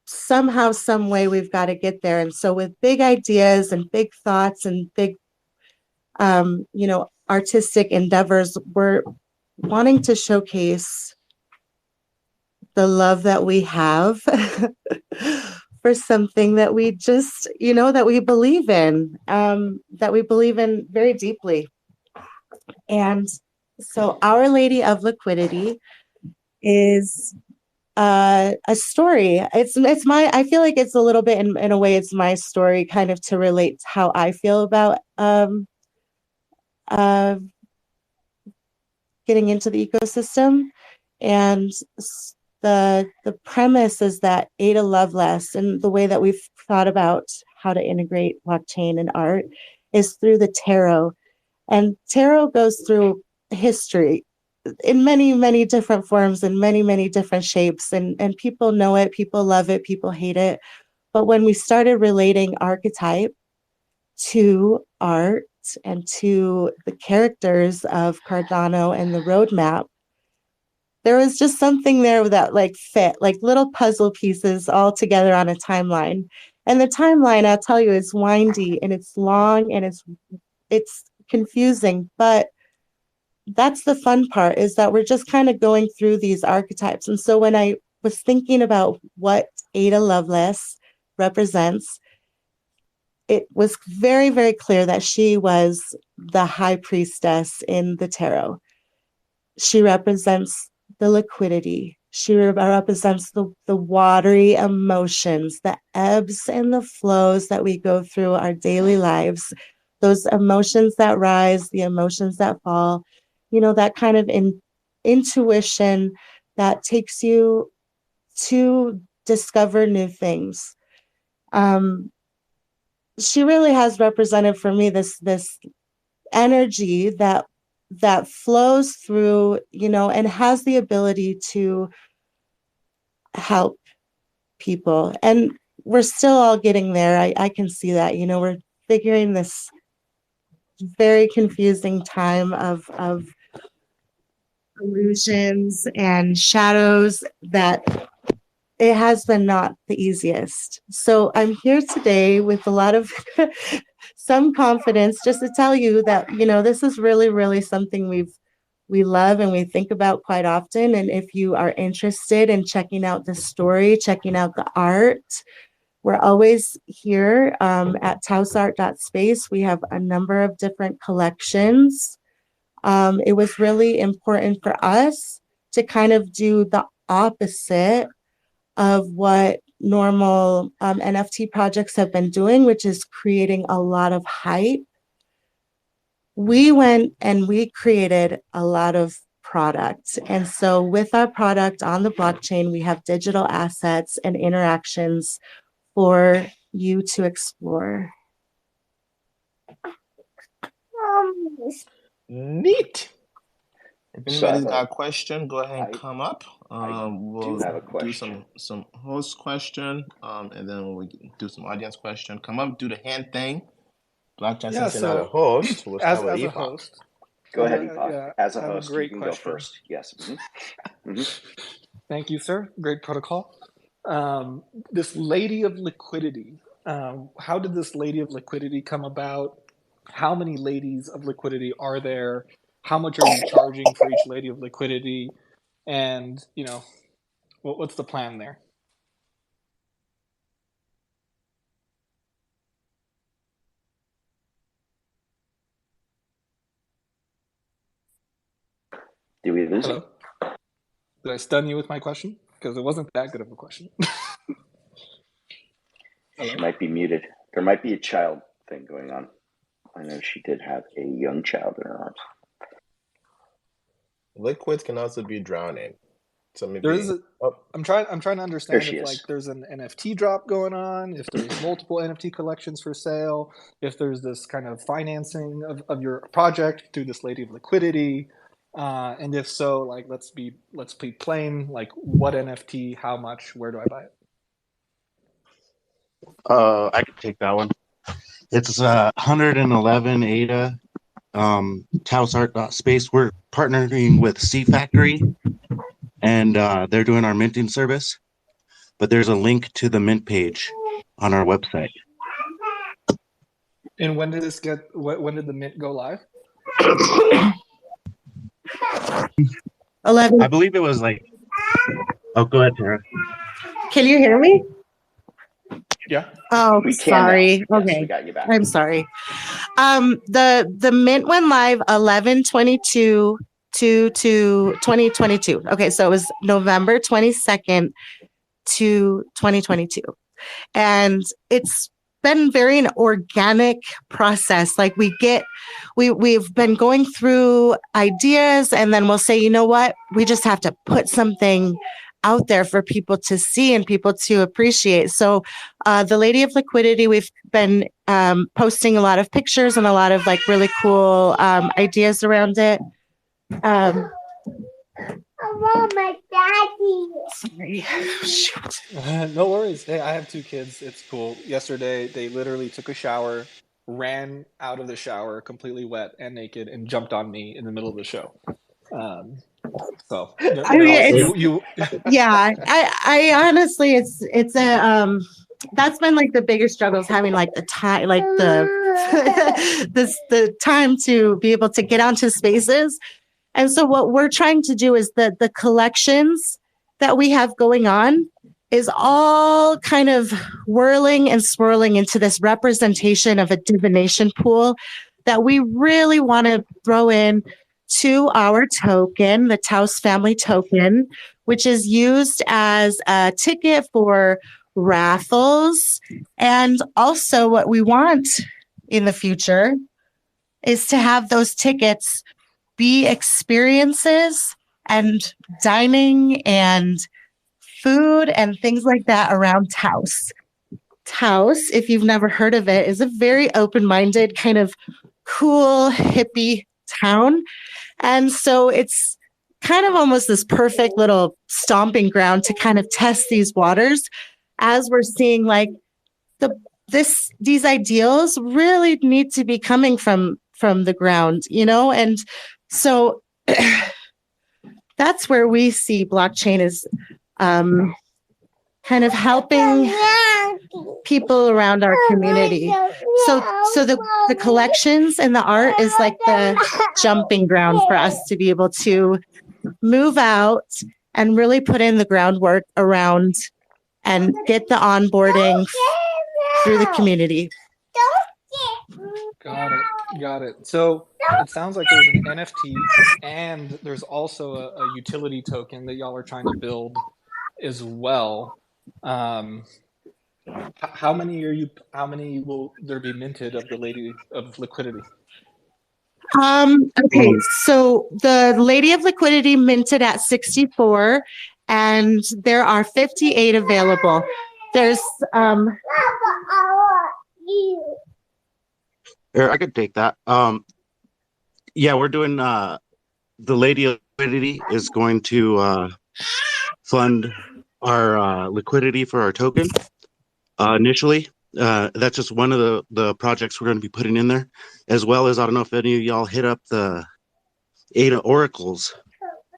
somehow, some way, we've got to get there. And so with big ideas and big thoughts and big, you know, artistic endeavors, we're wanting to showcase the love that we have for something that we just, you know, that we believe in very deeply. And so Our Lady of Liquidity is a story. It's my, I feel like it's a little bit in a way, it's my story kind of to relate to how I feel about getting into the ecosystem. And the premise is that Ada Lovelace, and the way that we've thought about how to integrate blockchain and art, is through the tarot. And tarot goes through history in many, many different forms and many, many different shapes. And people know it, people love it, people hate it. But when we started relating archetype to art and to the characters of Cardano and the roadmap, there was just something there that like fit, like little puzzle pieces all together on a timeline. And the timeline, I'll tell you, is windy and it's long and it's confusing, but that's the fun part, is that we're just kind of going through these archetypes. And so when I was thinking about what Ada Lovelace represents, it was very, very clear that she was the high priestess in the tarot. She represents the liquidity. She represents the watery emotions, the ebbs and the flows that we go through our daily lives, those emotions that rise, the emotions that fall, that kind of intuition that takes you to discover new things. She really has represented for me this energy that flows through, and has the ability to help people. And we're still all getting there. I can see that, we're figuring this very confusing time of illusions and shadows that it has been not the easiest. So I'm here today with a lot of some confidence just to tell you that, this is really, really something we love and we think about quite often. And if you are interested in checking out the story, checking out the art, we're always here at taosart.space. We have a number of different collections. It was really important for us to kind of do the opposite of what normal NFT projects have been doing, which is creating a lot of hype. We went and we created a lot of product. And so with our product on the blockchain, we have digital assets and interactions for you to explore. Neat. If anybody's got a question, go ahead and come up. We'll do some host question, and then we'll do some audience question. Come up, do the hand thing. BlockJock, since you're not a host, we'll start with Epoch. Host, go ahead, Epoch. As a I have host, a great you can question. go first. Yes. Thank you, sir. Great protocol. This Lady of Liquidity. How did this Lady of Liquidity come about? How many ladies of liquidity are there? How much are you charging for each Lady of Liquidity? And, what's the plan there? Do we lose him? Did I stun you with my question? Because it wasn't that good of a question. She might be muted. There might be a child thing going on. I know she did have a young child in her arms. Liquids can also be drowning. So maybe I'm trying to understand if there's an NFT drop going on, if there's multiple NFT collections for sale, if there's this kind of financing of your project through this Lady of Liquidity, and if so, like let's be plain, like what NFT, how much, where do I buy it? I can take that one. It's 111 ADA, Taos Art Space. We're partnering with C Factory, and they're doing our minting service. But there's a link to the mint page on our website. And when did when did the mint go live? 11. I believe it was like. Oh, go ahead, Tara. Can you hear me? Yeah. Oh, sorry. Yes, okay. we got you back. I'm sorry. The mint went live 11/22 to 2022. Okay, so it was November 22nd to 2022. And it's been very an organic process. Like we've been going through ideas, and then we'll say, you know what, we just have to put something out there for people to see and people to appreciate. So the Lady of Liquidity, we've been posting a lot of pictures and a lot of like really cool ideas around it. My daddy. Sorry. Shoot. No worries. Hey, I have 2 kids. It's cool. Yesterday, they literally took a shower, ran out of the shower completely wet and naked, and jumped on me in the middle of the show. So I mean, yeah. I honestly, it's a that's been like the biggest struggle is having like the time, like the the time to be able to get onto spaces. And so what we're trying to do is the collections that we have going on is all kind of whirling and swirling into this representation of a divination pool that we really want to throw in to our token, the Taos family token, which is used as a ticket for raffles. And also what we want in the future is to have those tickets be experiences and dining and food and things like that around Taos. Taos, if you've never heard of it, is a very open-minded, kind of cool, hippie town. And so it's kind of almost this perfect little stomping ground to kind of test these waters as we're seeing like these ideals really need to be coming from the ground, you know? And so that's where we see blockchain is kind of helping people around our community. So the collections and the art is like the jumping ground for us to be able to move out and really put in the groundwork around and get the onboarding through the community. Got it. So it sounds like there's an NFT and there's also a utility token that y'all are trying to build as well. How many will there be minted of the Lady of Liquidity? Okay, so the Lady of Liquidity minted at 64, and there are 58 available. There's Here, I could take that. Yeah, we're doing the Lady of Liquidity is going to fund our liquidity for our token initially. That's just one of the projects we're going to be putting in there, as well as I don't know if any of y'all hit up the ADA oracles.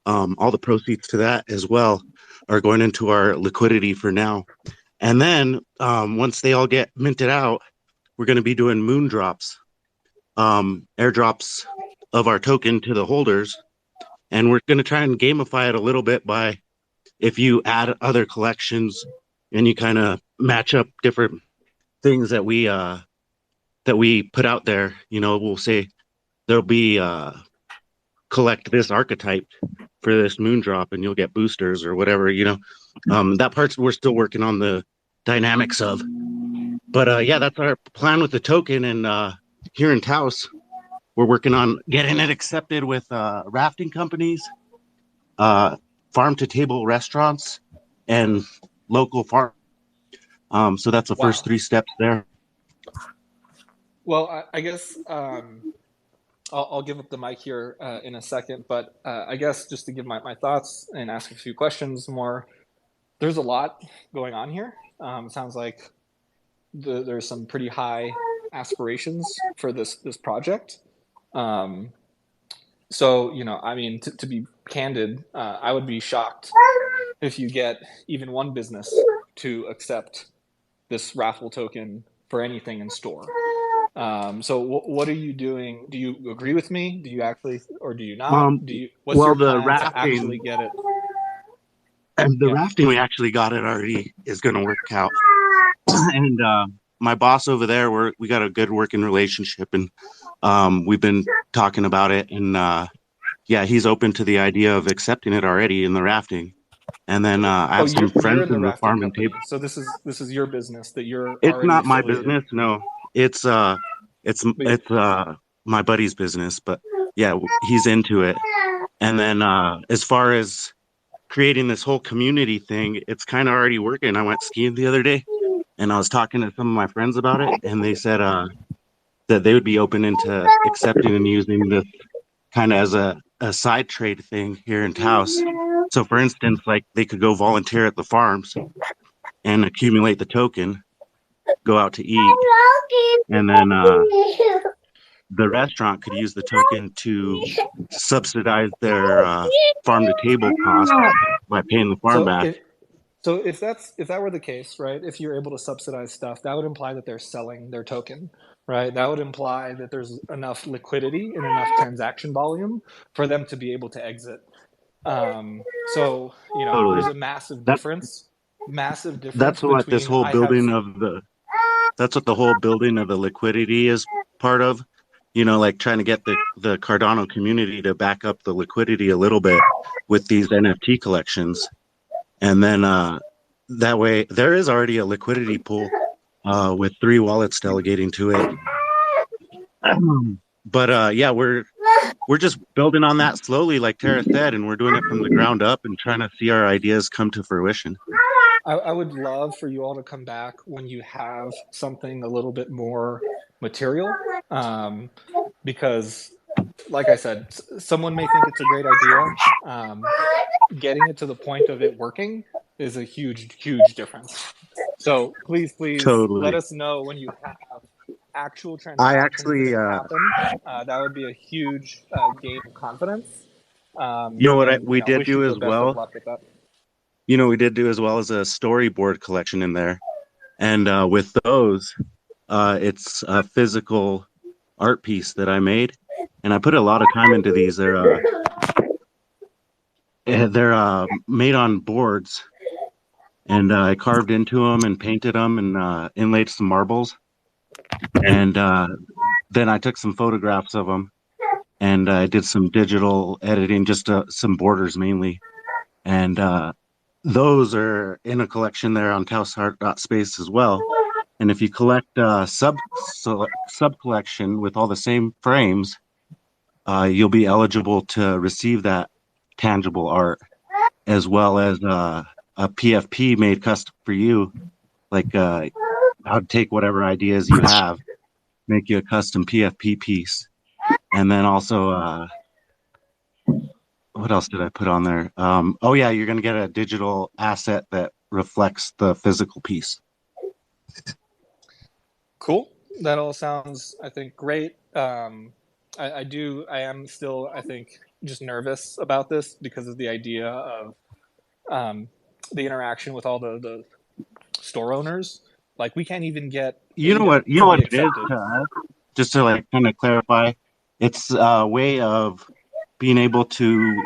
All the proceeds to that as well are going into our liquidity for now. And then once they all get minted out, we're going to be doing moon drops, airdrops of our token to the holders. And we're going to try and gamify it a little bit by if you add other collections and you kind of match up different things that we put out there, you know, we'll say there'll be collect this archetype for this moon drop and you'll get boosters or whatever, you know. That part's we're still working on the dynamics of. But yeah, that's our plan with the token. And here in Taos, we're working on getting it accepted with rafting companies, farm to table restaurants, and local farm. So that's the first 3 steps there. Well, I guess I'll give up the mic here in a second, but I guess just to give my thoughts and ask a few questions more, there's a lot going on here. It sounds like there's some pretty high aspirations for this project. So, you know, I mean, to be candid, I would be shocked if you get even one business to accept this raffle token for anything in store. So what are you doing? Do you agree with me? Do you actually, or do you not? What's your plan to actually get it? And the rafting, we actually got it already is going to work out. And my boss over there, we got a good working relationship, and we've been talking about it. And yeah, he's open to the idea of accepting it already in the rafting. And then I have some friends in the farm and table. So this is your business that you're. It's not my business. No, it's my buddy's business. But yeah, he's into it. And then as far as creating this whole community thing, it's kind of already working. I went skiing the other day, and I was talking to some of my friends about it, and they said that they would be open into accepting and using this kind of as a side trade thing here in Taos. So for instance, like they could go volunteer at the farms and accumulate the token, go out to eat, and then the restaurant could use the token to subsidize their farm to table cost by paying the farm back. So if that were the case, right? If you're able to subsidize stuff, that would imply that they're selling their token, right? That would imply that there's enough liquidity and enough transaction volume for them to be able to exit. So, you know, there's a massive difference massive difference That's what this between whole I have. building of the that's what the whole building of the liquidity is part of. Like trying to get the Cardano community to back up the liquidity a little bit with these NFT collections. And then that way there is already a liquidity pool with 3 wallets delegating to it. But yeah, we're just building on that slowly, like Tara said, and we're doing it from the ground up and trying to see our ideas come to fruition. I would love for you all to come back when you have something a little bit more material, because, like I said, someone may think it's a great idea. Getting it to the point of it working is a huge, huge difference. So please Totally. let us know when you have actual I transactions actually, that have happened. That would be a huge gain of confidence. we did Wish you do the as best of well. luck with that. We did do as well as a storyboard collection in there. And with those, it's a physical art piece that I made. And I put a lot of time into these. They're made on boards. And I carved into them and painted them and inlaid some marbles. And then I took some photographs of them. And I did some digital editing, just some borders mainly. And those are in a collection there on Taos Art Space as well. And if you collect sub collection with all the same frames, you'll be eligible to receive that tangible art, as well as a PFP made custom for you. Like I'd take whatever ideas you have, make you a custom PFP piece, and then also what else did I put on there? Oh yeah, you're gonna get a digital asset that reflects the physical piece. Cool. That all sounds, I think, great. I am still, I think, just nervous about this because of the idea of the interaction with all the store owners. Like, we can't even get You know ADA what? You to know be what it is accepted. to us? Just to like kind of clarify, it's a way of being able to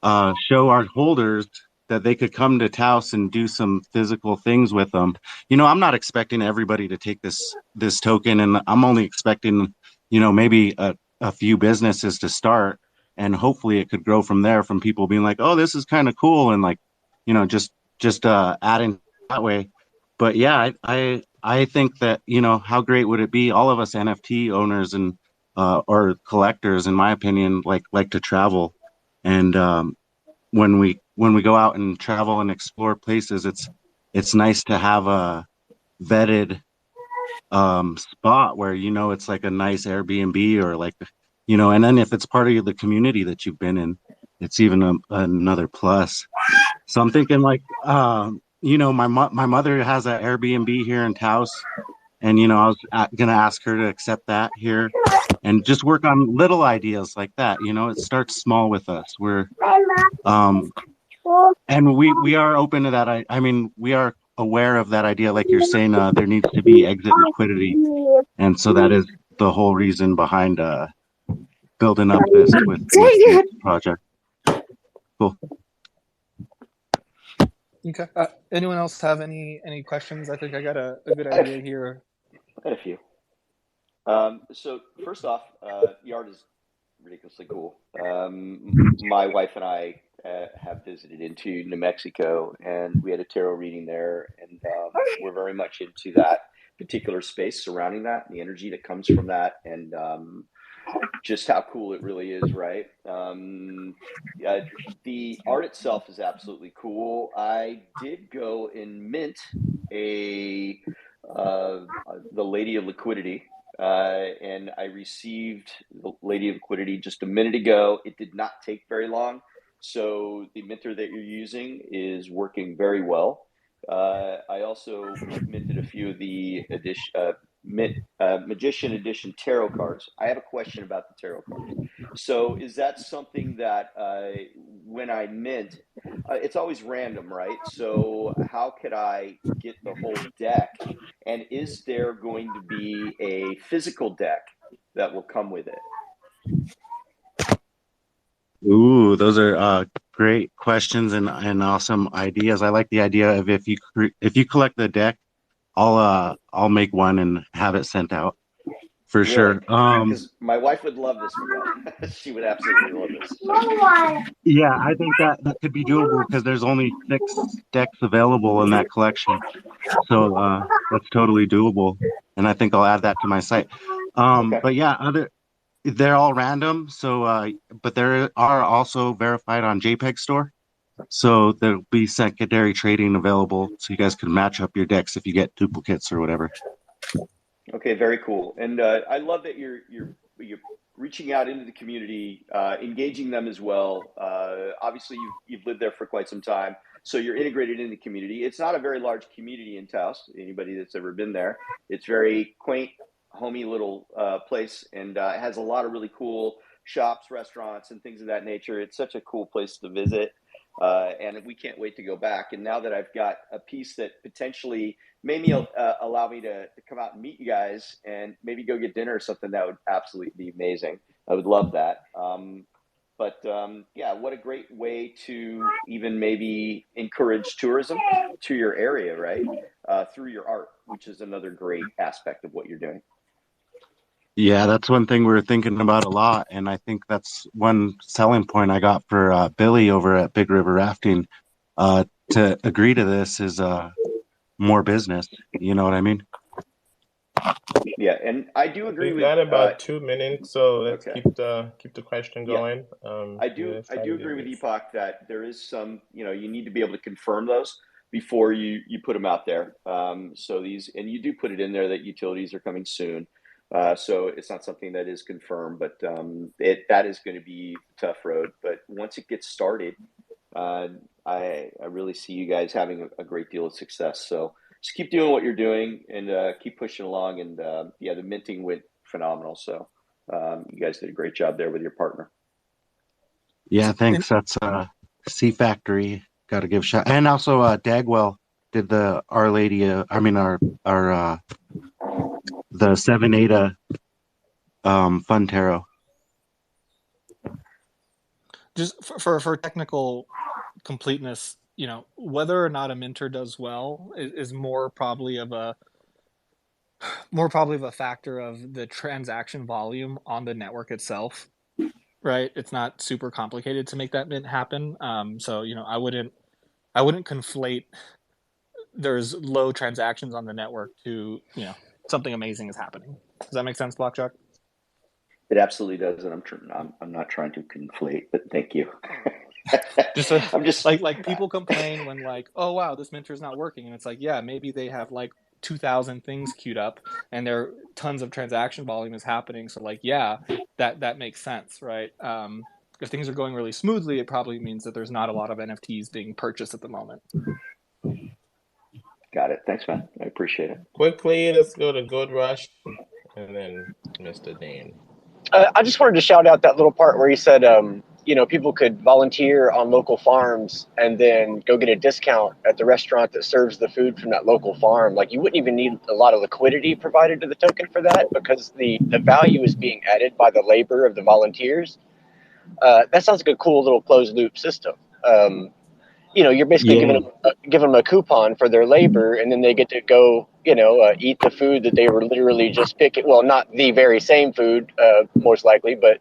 show our holders that they could come to Taos and do some physical things with them. I'm not expecting everybody to take this token, and I'm only expecting, maybe a few businesses to start, and hopefully it could grow from there. From people being like, "Oh, this is kind of cool," and like, just adding that way. But yeah, I think that how great would it be? All of us NFT owners and or collectors, in my opinion, like to travel, and when we go out and travel and explore places, it's nice to have a vetted spot where it's like a nice Airbnb or like and then if it's part of the community that you've been in, it's even another plus. So I'm thinking like my mother has an Airbnb here in Taos, and I was gonna ask her to accept that here and just work on little ideas like that. It starts small with us. And we are open to that. I mean, we are aware of that idea. Like you're saying, there needs to be exit liquidity. And so that is the whole reason behind building up this with this project. Cool. Okay. Anyone else have any questions? I think I got a good idea here. I had a few. So first off, the art is ridiculously cool. My wife and I have visited into New Mexico, and we had a tarot reading there, and we're very much into that particular space surrounding that, and the energy that comes from that, and just how cool it really is, right? The art itself is absolutely cool. I did go and mint the Lady of Liquidity. And I received the Lady of Liquidity just a minute ago. It did not take very long. So the minter that you're using is working very well. I also minted a few of the Magician Edition tarot cards. I have a question about the tarot cards. So is that something that when I mint, it's always random, right? So how could I get the whole deck? And is there going to be a physical deck that will come with it? Ooh, those are great questions and awesome ideas. I like the idea of if you collect the deck, I'll make one and have it sent out for Really? sure. Because my wife would love this, Miguel. She would absolutely love this. So. Yeah, I think that could be doable because there's only 6 decks available in that collection. So that's totally doable. And I think I'll add that to my site. Okay. But yeah, they're all random. So but there are also verified on JPEG Store. So there'll be secondary trading available so you guys can match up your decks if you get duplicates or whatever. Okay, very cool. And I love that you're reaching out into the community, engaging them as well. Obviously, you've lived there for quite some time, so you're integrated in the community. It's not a very large community in Taos. Anybody that's ever been there, it's very quaint, homey little place, and it has a lot of really cool shops, restaurants, and things of that nature. It's such a cool place to visit. And we can't wait to go back. And now that I've got a piece that potentially maybe allow me to come out and meet you guys and maybe go get dinner or something, that would absolutely be amazing. I would love that. Yeah, what a great way to even maybe encourage tourism to your area, right? Through your art, which is another great aspect of what you're doing. Yeah, that's one thing we're thinking about a lot. And I think that's one selling point I got for Billy over at Big River Rafting to agree to this is more business. You know what I mean? Yeah, and I do agree We've with. got about 2 minutes, so let's Okay. keep the question going. I do agree with Epoch that there is some, you need to be able to confirm those before you put them out there. So and you do put it in there that utilities are coming soon. So it's not something that is confirmed, but that is going to be a tough road. But once it gets started, I really see you guys having a great deal of success. So just keep doing what you're doing and keep pushing along. And yeah, the minting went phenomenal. So you guys did a great job there with your partner. Yeah, thanks. That's C Factory. Got to give shout. And also Dagwell did the Our Lady. Our the 7 Ada Fun Tarot. Just for technical completeness, whether or not a minter does well is more probably of a factor of the transaction volume on the network itself, right? It's not super complicated to make that mint happen. So I wouldn't conflate there's low transactions on the network to something amazing is happening. Does that make sense, BlockJock? It absolutely does, and I'm not trying to conflate, but thank you. I'm just like people complain when oh wow, this minter is not working, and it's yeah, maybe they have 2,000 things queued up and there are tons of transaction volume is happening. So yeah, that makes sense, right? If things are going really smoothly, it probably means that there's not a lot of NFTs being purchased at the moment. Got it. Thanks, man. I appreciate it. Quickly, let's go to Gold Rush and then Mr. Dane. I just wanted to shout out that little part where you said, people could volunteer on local farms and then go get a discount at the restaurant that serves the food from that local farm. You wouldn't even need a lot of liquidity provided to the token for that because the value is being added by the labor of the volunteers. That sounds like a cool little closed loop system. You're basically giving them a coupon for their labor, and then they get to go, eat the food that they were literally just picking. Well, not the very same food, most likely, but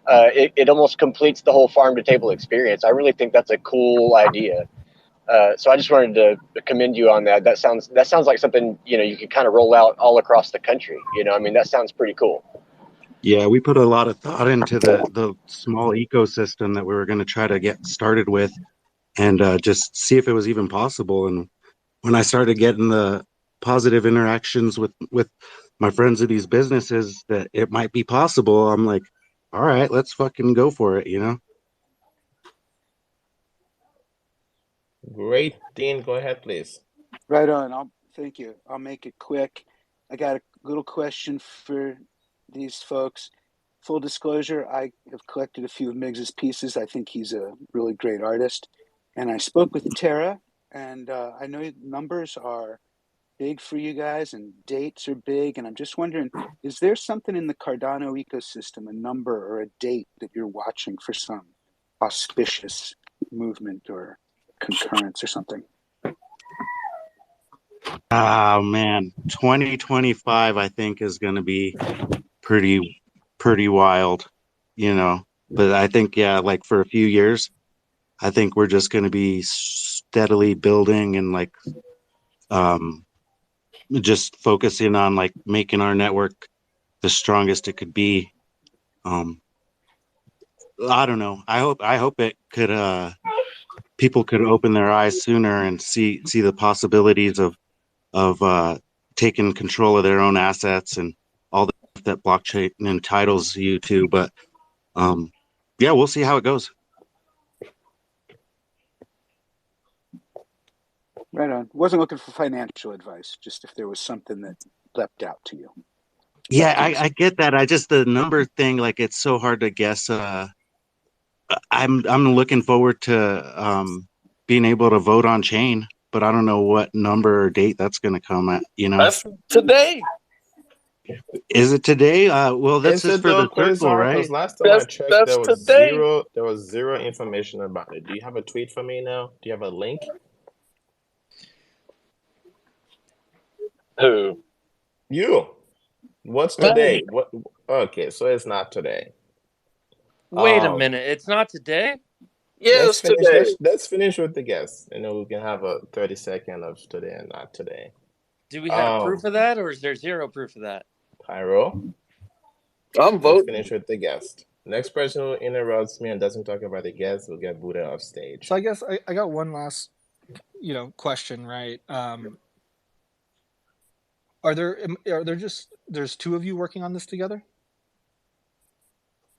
it almost completes the whole farm to table experience. I really think that's a cool idea. So I just wanted to commend you on that. That sounds like something you could kind of roll out all across the country. That sounds pretty cool. Yeah, we put a lot of thought into the small ecosystem that we were going to try to get started with and just see if it was even possible. And when I started getting the positive interactions with my friends of these businesses that it might be possible, I'm like, all right, let's fucking go for it, Great. Dean, go ahead, please. Right on. Thank you. I'll make it quick. I got a little question for these folks. Full disclosure, I have collected a few of Miggs's pieces. I think he's a really great artist. And I spoke with Tara, and I know numbers are big for you guys and dates are big. And I'm just wondering, is there something in the Cardano ecosystem, a number or a date that you're watching for some auspicious movement or concurrence or something? Oh man, 2025 I think is going to be pretty wild, you know. But I think like for a few years, I think we're just going to be steadily building and like just focusing on like making our network the strongest it could be. I don't know. I hope it could people could open their eyes sooner and see the possibilities of taking control of their own assets and all that blockchain entitles you to. But yeah, we'll see how it goes. Right on. Wasn't looking for financial advice, just if there was something that leapt out to you. Yeah, I get that. I just the number thing, like it's so hard to guess. I'm looking forward to being able to vote on chain, but I don't know what number or date that's going to come at. You know, That's today. Is it today? Well, that's Is just it for though, the circle, Quasar? right? Because last time I checked, That's today. there was zero information about it. Do you have a tweet for me now? Do you have a link? Who? You. What's today? What? Okay, so it's not today. Wait a minute, it's not today? Yes, today. Let's finish with the guess, and then we can have a 30-second of today and not today. Do we have proof of that, or is there zero proof of that? Pyro, I'm voting. let's finish with the guest. Next person who interrupts me and doesn't talk about the guest will get booted off stage. So I guess I got one last, question, right? Are there just there's two of you working on this together?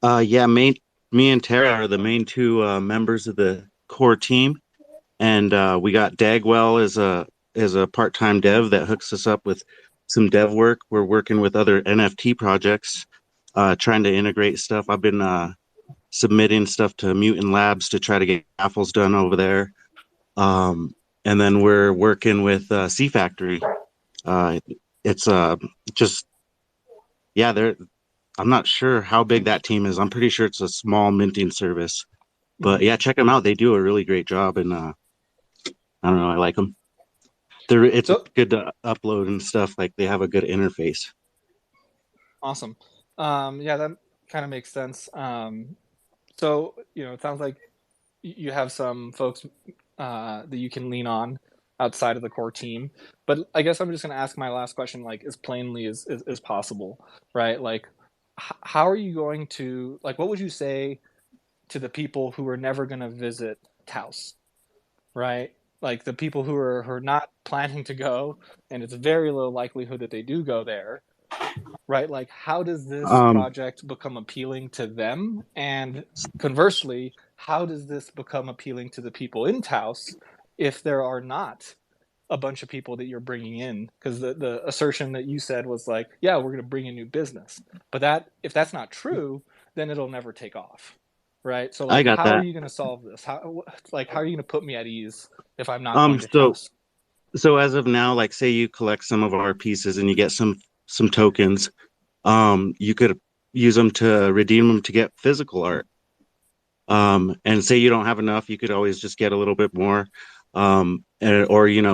Yeah, me and Tara are the main two members of the core team, and we got Dagwell as a part-time dev that hooks us up with some dev work. We're working with other NFT projects, trying to integrate stuff. I've been submitting stuff to Mutant Labs to try to get raffles done over there, and then we're working with C Factory. It's just they're. I'm not sure how big that team is. I'm pretty sure it's a small minting service, but yeah, check them out. They do a really great job, and I don't know, I like them. It's good to upload and stuff. Like they have a good interface. Awesome. Yeah, that kind of makes sense. So it sounds like you have some folks that you can lean on outside of the core team. But I guess I'm just going to ask my last question, like as plainly as possible, right? Like, how are you going to, like, what would you say to the people who are never going to visit Taos, right? Like the people who are not planning to go, and it's very low likelihood that they do go there, right? Like, how does this project become appealing to them? And conversely, how does this become appealing to the people in Taos if there are not a bunch of people that you're bringing in? Because the assertion that you said was like, yeah, we're going to bring in new business. But if that's not true, then it'll never take off, right? So like, how are you going to solve this? How are you going to put me at ease if I'm not going to Taos? So as of now, like say you collect some of our pieces and you get some tokens, you could use them to redeem them to get physical art. And say you don't have enough, you could always just get a little bit more. Or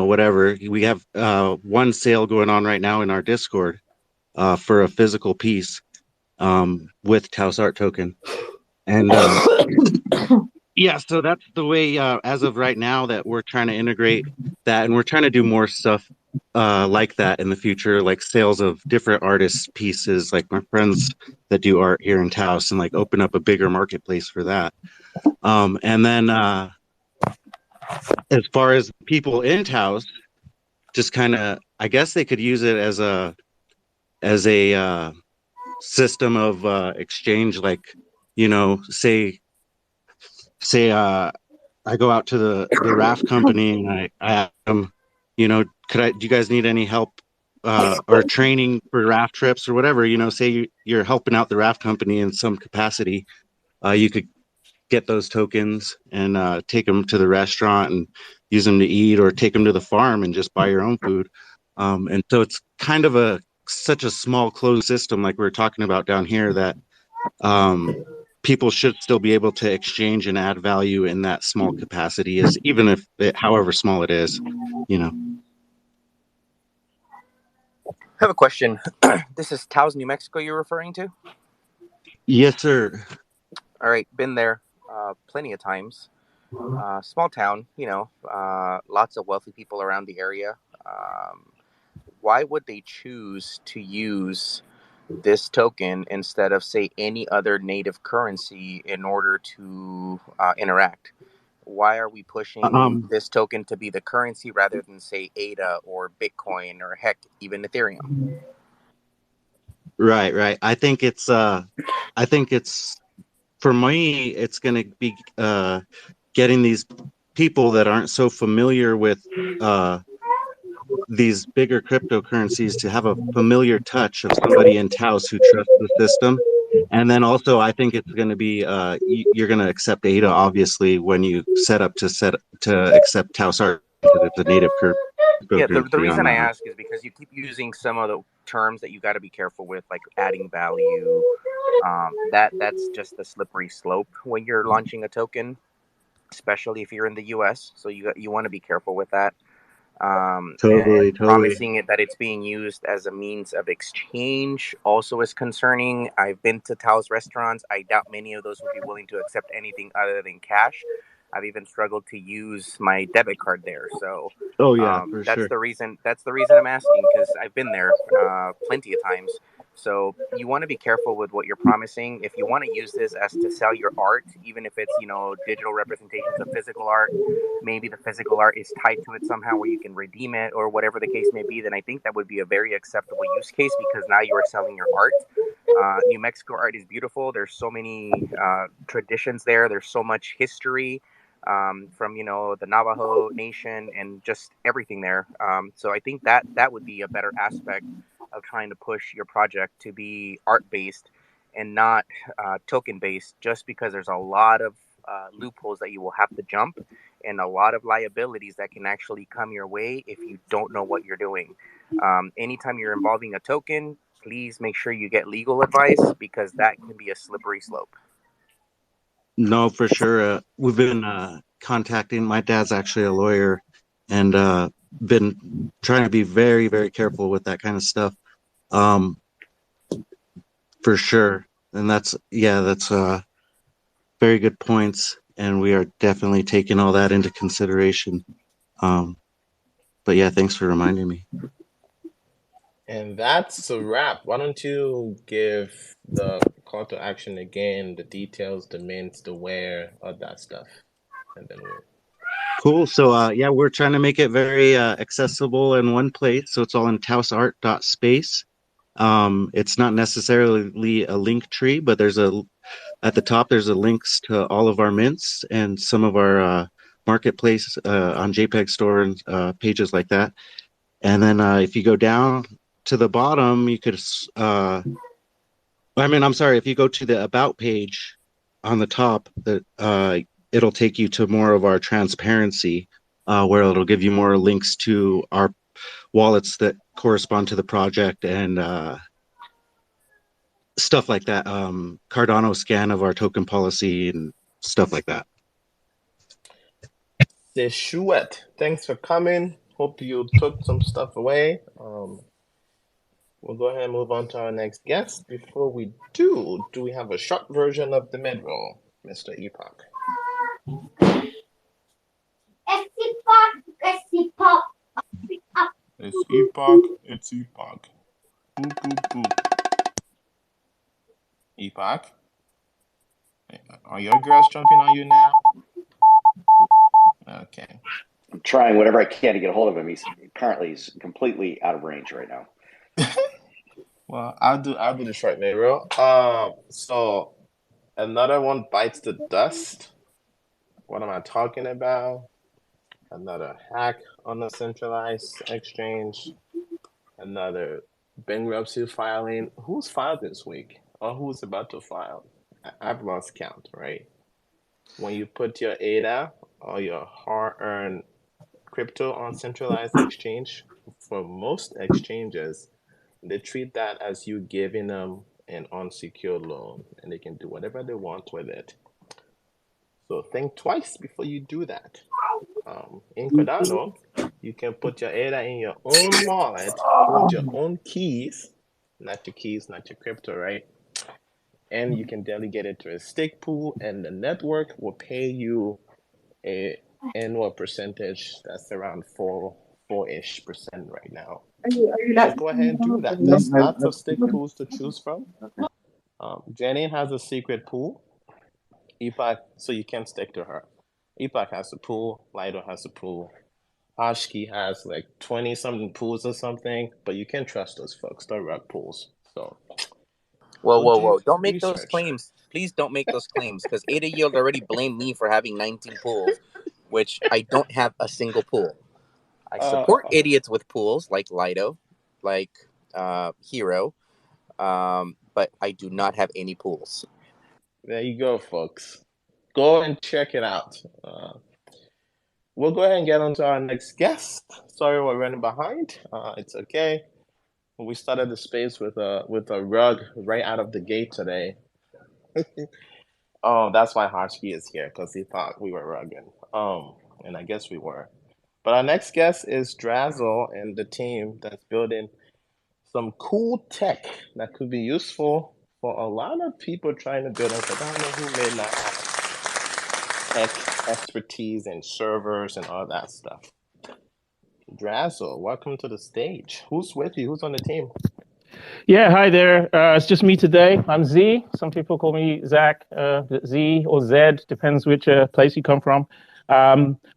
whatever. We have one sale going on right now in our Discord for a physical piece with Taos Art token. And yeah, so that's the way as of right now that we're trying to integrate that, and we're trying to do more stuff like that in the future, like sales of different artists' pieces, like my friends that do art here in Taos, and like open up a bigger marketplace for that. And then as far as people in Taos, just kind of, I guess they could use it as a system of exchange. Like, say I go out to the raft company and I ask them, do you guys need any help or training for raft trips or whatever? Say you're helping out the raft company in some capacity, you could get those tokens and take them to the restaurant and use them to eat, or take them to the farm and just buy your own food. And so it's kind of such a small closed system, like we were talking about down here, that people should still be able to exchange and add value in that small capacity, is even if however small it is, you know. I have a question. This is Taos, New Mexico you're referring to? Yes, sir. All right, been there plenty of times. Small town, lots of wealthy people around the area. Why would they choose to use this token instead of, say, any other native currency in order to interact? Why are we pushing this token to be the currency rather than, say, ADA or Bitcoin or heck, even Ethereum? Right. I think it's for me, it's going to be getting these people that aren't so familiar with these bigger cryptocurrencies to have a familiar touch of somebody in Taos who trusts the system. And then also, I think it's going to be you're going to accept ADA obviously when you set up to accept Taos Art, because it's a native Yeah, the cryptocurrency reason on I ask is because you keep using some of the terms that you got to be careful with, like adding value. That's just the slippery slope when you're launching a token, especially if you're in the U.S. So you want to be careful with that. Totally. Promising it that it's being used as a means of exchange also is concerning. I've been to Taos restaurants. I doubt many of those would be willing to accept anything other than cash. I've even struggled to use my debit card there. So Oh yeah, for that's sure. the reason. That's the reason I'm asking, because I've been there plenty of times. So you want to be careful with what you're promising. If you want to use this as to sell your art, even if it's digital representations of physical art, maybe the physical art is tied to it somehow where you can redeem it or whatever the case may be, then I think that would be a very acceptable use case, because now you are selling your art. New Mexico art is beautiful. There's so many traditions there. There's so much history from the Navajo Nation and just everything there. So I think that would be a better aspect of trying to push your project to be art based and not token based, just because there's a lot of loopholes that you will have to jump, and a lot of liabilities that can actually come your way if you don't know what you're doing. Anytime you're involving a token, please make sure you get legal advice, because that can be a slippery slope. No, for sure. We've been contacting. My dad's actually a lawyer, and been trying to be very, very careful with that kind of stuff. For sure. And that's very good points, and we are definitely taking all that into consideration. But yeah, thanks for reminding me. And that's a wrap. Why don't you give the call to action again, the details, the mints, the where, all that stuff, and then we'll. Cool. So yeah, we're trying to make it very accessible in one place. So it's all in taosart.space. It's not necessarily a link tree, but at the top there's a links to all of our mints and some of our marketplace on JPEG store and pages like that. And then if you go down to the bottom, you could I'm sorry, if you go to the about page on the top, it'll take you to more of our transparency, where it'll give you more links to our wallets that correspond to the project and stuff like that. Cardano scan of our token policy and stuff like that. Seshuet, thanks for coming. Hope you took some stuff away. We'll go ahead and move on to our next guest. Before we do we have a short version of the mid-roll, Mr. Epoch? It's Epoch. It's Epoch. Boop, boop, boop. Epoch? Are your girls jumping on you now? Okay. I'm trying whatever I can to get a hold of him. He's completely out of range right now. Well, I'll do the short mid-roll. So another one bites the dust. What am I talking about? Another hack on a centralized exchange. Another bankruptcy filing. Who's filed this week? Or who's about to file? I've lost count, right? When you put your ADA or your hard-earned crypto on centralized exchange, for most exchanges, they treat that as you giving them an unsecured loan, and they can do whatever they want with it. So think twice before you do that. In Cardano, you can put your ADA in your own wallet, hold your own keys, not your crypto, right? And you can delegate it to a stake pool, and the network will pay you a annual percentage that's around 4-ish% right now. So go ahead and do that. There's lots of stake pools to choose from. Jenny has a secret pool. Epoch, so you can stick to her. Epoch has a pool. Lido has a pool. Hashki has like 20 something pools or something, but you can trust those folks. They're rug pools. So Whoa. Don't make those research. claims. Please don't make those claims, because Ada Yield already blamed me for having 19 pools, which I don't have a single pool. I support idiots with pools like Lido, like Hero, but I do not have any pools. There you go, folks. Go and check it out. We'll go ahead and get on to our next guest. Sorry we're running behind. It's okay. We started the space with a rug right out of the gate today. Oh, that's why Hashki is here, because he thought we were rugging. And I guess we were. But our next guest is Drazzle and the team that's building some cool tech that could be useful for a lot of people trying to build on Cardano who may not have tech expertise in servers and all that stuff. Drazzle, welcome to the stage. Who's with you? Who's on the team? Yeah, hi there. It's just me today. I'm Z. Some people call me Zach, Z or Z, depends which place you come from.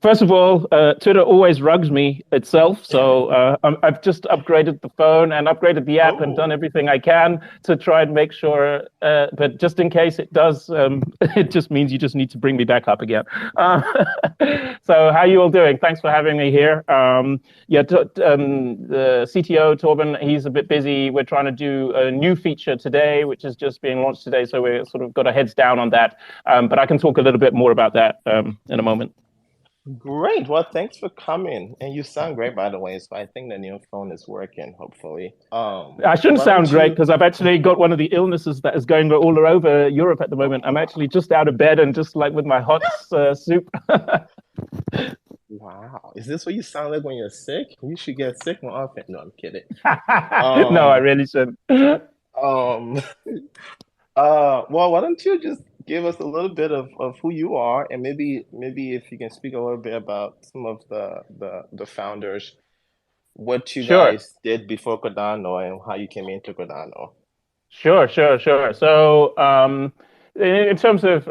First of all, Twitter always rugs me itself, so I've just upgraded the phone and upgraded the app and done everything I can to try and make sure, but just in case it does, it just means you just need to bring me back up again. So how you all doing? Thanks for having me here. The CTO, Torben, he's a bit busy. We're trying to do a new feature today, which is just being launched today, so we're sort of got our heads down on that, but I can talk a little bit more about that in a moment. Great. Well, thanks for coming. And you sound great, by the way. So I think the new phone is working, hopefully. I shouldn't sound great because I've actually got one of the illnesses that is going all over Europe at the moment. I'm actually just out of bed and just like with my hot soup. Wow. Is this what you sound like when you're sick? You should get sick more often. No, I'm kidding. No, I really shouldn't. Well, why don't you just give us a little bit of who you are, and maybe if you can speak a little bit about some of the founders, what you guys did before Cardano and how you came into Cardano. Sure. So in terms of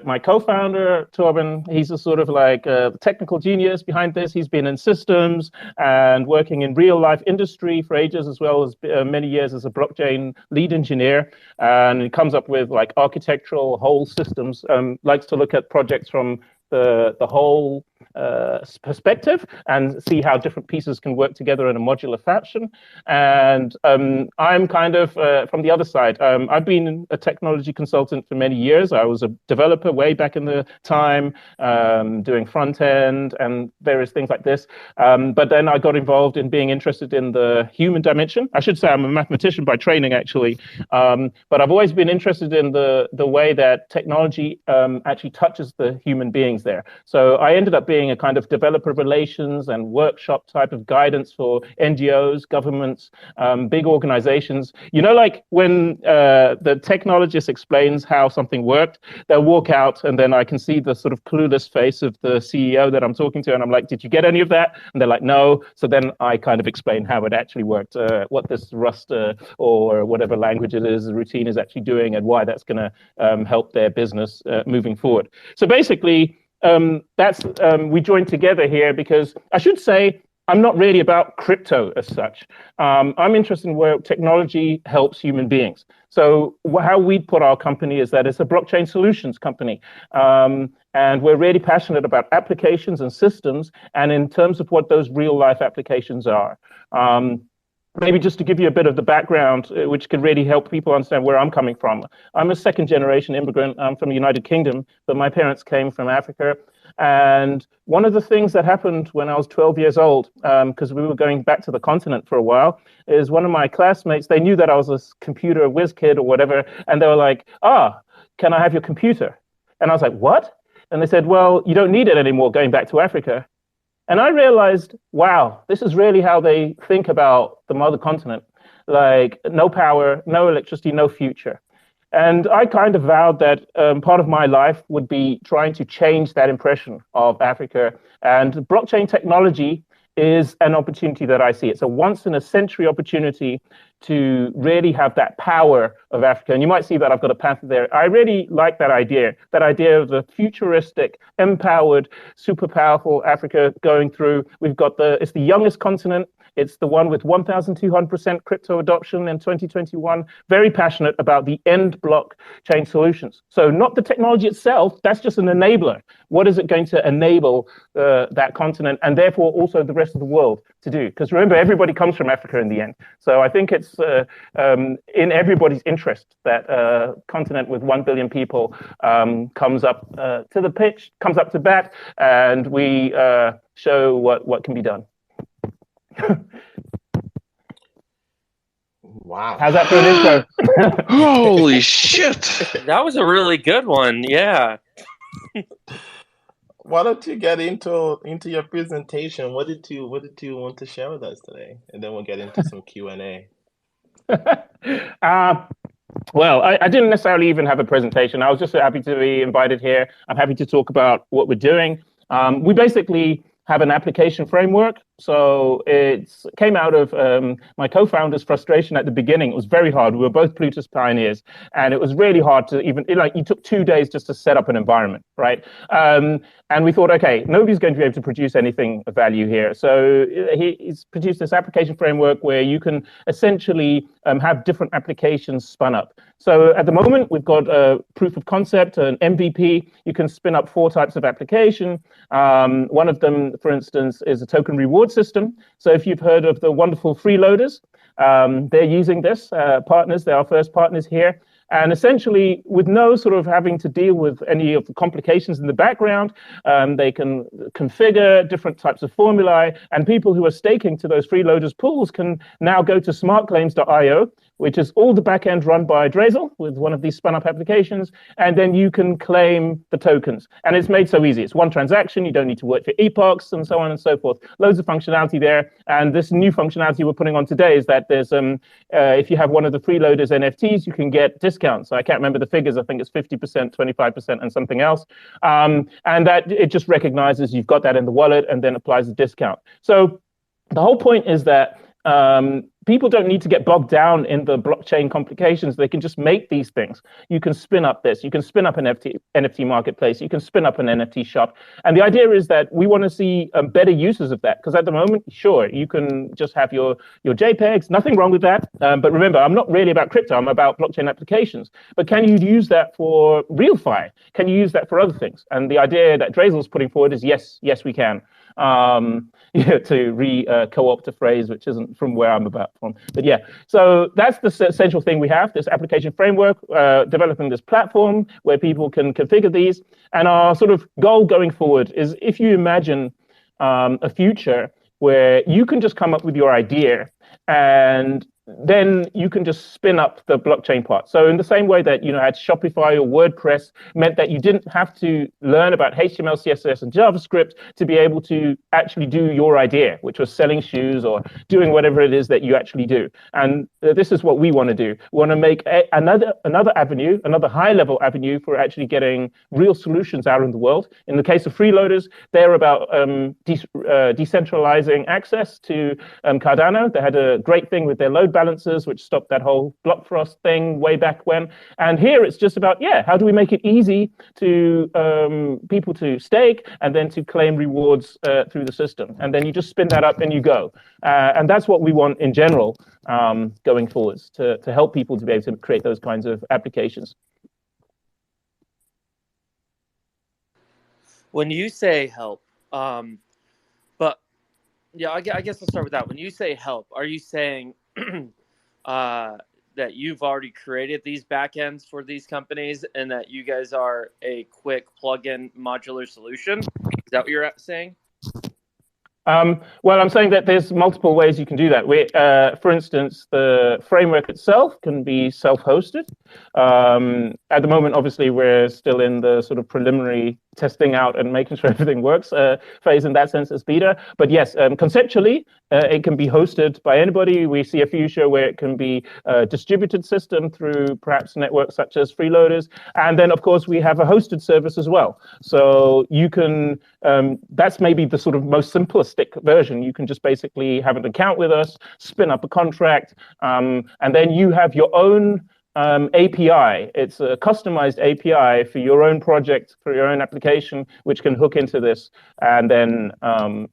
my co-founder, Torben, he's a sort of like a technical genius behind this. He's been in systems and working in real life industry for ages, as well as many years as a blockchain lead engineer. And he comes up with like architectural whole systems, likes to look at projects from the whole perspective and see how different pieces can work together in a modular fashion. And I'm kind of from the other side. I've been a technology consultant for many years. I was a developer way back in the time, doing front end and various things like this. But then I got involved in being interested in the human dimension. I should say I'm a mathematician by training, actually. But I've always been interested in the way that technology actually touches the human beings there. So I ended up being a kind of developer relations and workshop type of guidance for NGOs, governments, big organizations. You know, like when the technologist explains how something worked, they'll walk out and then I can see the sort of clueless face of the CEO that I'm talking to. And I'm like, did you get any of that? And they're like, no. So then I kind of explain how it actually worked, what this Rust or whatever language it is, the routine is actually doing and why that's going to help their business moving forward. So basically, we joined together here because I should say I'm not really about crypto as such. I'm interested in where technology helps human beings. So how we put our company is that it's a blockchain solutions company. And we're really passionate about applications and systems and in terms of what those real life applications are. Maybe just to give you a bit of the background, which can really help people understand where I'm coming from. I'm a second generation immigrant. I'm from the United Kingdom, but my parents came from Africa. And one of the things that happened when I was 12 years old, because we were going back to the continent for a while, is one of my classmates, they knew that I was a computer whiz kid or whatever, and they were like, can I have your computer? And I was like, what? And they said, well, you don't need it anymore going back to Africa. And I realized, wow, this is really how they think about the mother continent. Like, no power, no electricity, no future. And I kind of vowed that part of my life would be trying to change that impression of Africa. And blockchain technology is an opportunity that I see. It's a once-in-a-century opportunity to really have that power of Africa. And you might see that I've got a panther there. I really like that idea of the futuristic, empowered, super powerful Africa going through. It's the youngest continent. It's the one with 1,200% crypto adoption in 2021. Very passionate about the end blockchain solutions. So not the technology itself, that's just an enabler. What is it going to enable that continent and therefore also the rest of the world to do? Because remember, everybody comes from Africa in the end. So I think it's in everybody's interest that a continent with 1 billion people comes up to the pitch, comes up to bat, and we show what can be done. Wow. How's that for an intro? Holy shit. That was a really good one. Yeah. Why don't you get into your presentation? What did you want to share with us today? And then we'll get into some Q&A. Well, I didn't necessarily even have a presentation. I was just happy to be invited here. I'm happy to talk about what we're doing. We basically have an application framework. So it came out of my co-founder's frustration at the beginning. It was very hard. We were both Plutus pioneers, and it was really hard to even, it took 2 days just to set up an environment, right? And we thought, okay, nobody's going to be able to produce anything of value here. So he's produced this application framework where you can essentially have different applications spun up. So at the moment, we've got a proof of concept, an MVP. You can spin up 4 types of application. One of them, for instance, is a token reward system. So if you've heard of the wonderful freeloaders, they're using this, partners, they're our first partners here. And essentially, with no sort of having to deal with any of the complications in the background, they can configure different types of formulae, and people who are staking to those freeloaders pools can now go to smartclaims.io, which is all the backend run by Drazel with one of these spun up applications, and then you can claim the tokens. And it's made so easy. It's one transaction. You don't need to work for epochs and so on and so forth. Loads of functionality there. And this new functionality we're putting on today is that there's, if you have one of the freeloaders NFTs, you can get discounts. So I can't remember the figures. I think it's 50%, 25%, and something else. And that it just recognizes you've got that in the wallet and then applies a discount. So the whole point is that people don't need to get bogged down in the blockchain complications. They can just make these things. You can spin up this. You can spin up an NFT marketplace. You can spin up an NFT shop. And the idea is that we want to see better uses of that. Because at the moment, sure, you can just have your JPEGs. Nothing wrong with that. But remember, I'm not really about crypto. I'm about blockchain applications. But can you use that for RealFi? Can you use that for other things? And the idea that Drazel's putting forward is yes, we can. To co-opt a phrase which isn't from where I'm about from. But yeah, so that's the essential thing we have, this application framework, developing this platform where people can configure these. And our sort of goal going forward is if you imagine a future where you can just come up with your idea and then you can just spin up the blockchain part. So in the same way that, had Shopify or WordPress meant that you didn't have to learn about HTML, CSS, and JavaScript to be able to actually do your idea, which was selling shoes or doing whatever it is that you actually do. And this is what we want to do. We want to make another avenue, another high-level avenue for actually getting real solutions out in the world. In the case of freeloaders, they're about decentralizing access to Cardano. They had a great thing with their load balancers, which stopped that whole block frost thing way back when. And here it's just about, how do we make it easy to people to stake and then to claim rewards through the system? And then you just spin that up and you go. And that's what we want in general going forwards, to help people to be able to create those kinds of applications. When you say help, but yeah, I guess I'll start with that. When you say help, are you saying that you've already created these backends for these companies and that you guys are a quick plug-in modular solution? that what you're saying? Well, I'm saying that there's multiple ways you can do that. For instance, the framework itself can be self-hosted. At the moment, obviously, we're still in the sort of preliminary testing out and making sure everything works phase in that sense as beta. But yes, conceptually, it can be hosted by anybody. We see a future where it can be a distributed system through perhaps networks such as freeloaders. And then, of course, we have a hosted service as well. So you can, that's maybe the sort of most simplistic version. You can just basically have an account with us, spin up a contract, and then you have your own API. It's a customized API for your own project, for your own application, which can hook into this and then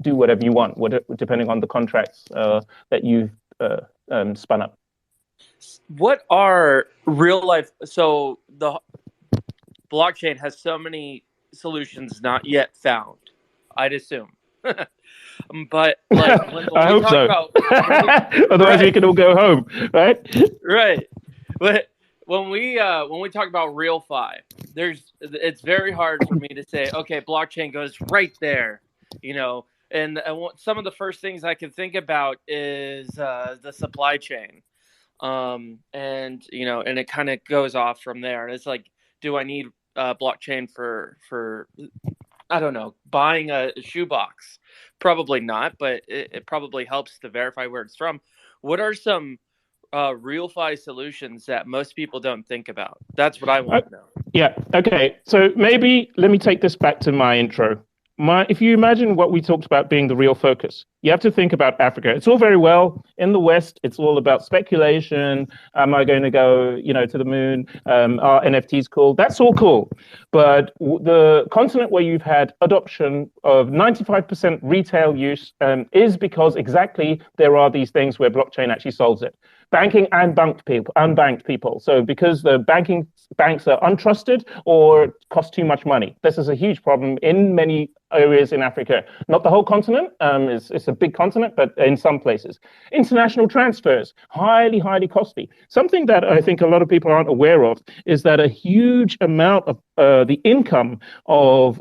do whatever you want, depending on the contracts that you've spun up. What are real life? So the blockchain has so many solutions not yet found, I'd assume. But like when I hope so. Otherwise, we can all go home, right? Right. But when we talk about RealFi, it's very hard for me to say, okay, blockchain goes right there, you know. And some of the first things I can think about is the supply chain, and you know, and it kind of goes off from there. And it's like, do I need blockchain for I don't know, buying a shoebox? Probably not, but it probably helps to verify where it's from. What are some RealFi solutions that most people don't think about? That's what I want to know. Yeah, okay. So maybe let me take this back to my intro. If you imagine what we talked about being the real focus, you have to think about Africa. It's all very well in the West. It's all about speculation. Am I going to go, to the moon? Are NFTs cool? That's all cool. But the continent where you've had adoption of 95% retail use is because exactly there are these things where blockchain actually solves it. Banking and unbanked people. So because the banks are untrusted or cost too much money. This is a huge problem in many areas in Africa. Not the whole continent. It's a big continent, but in some places. International transfers, highly, highly costly. Something that I think a lot of people aren't aware of is that a huge amount of the income of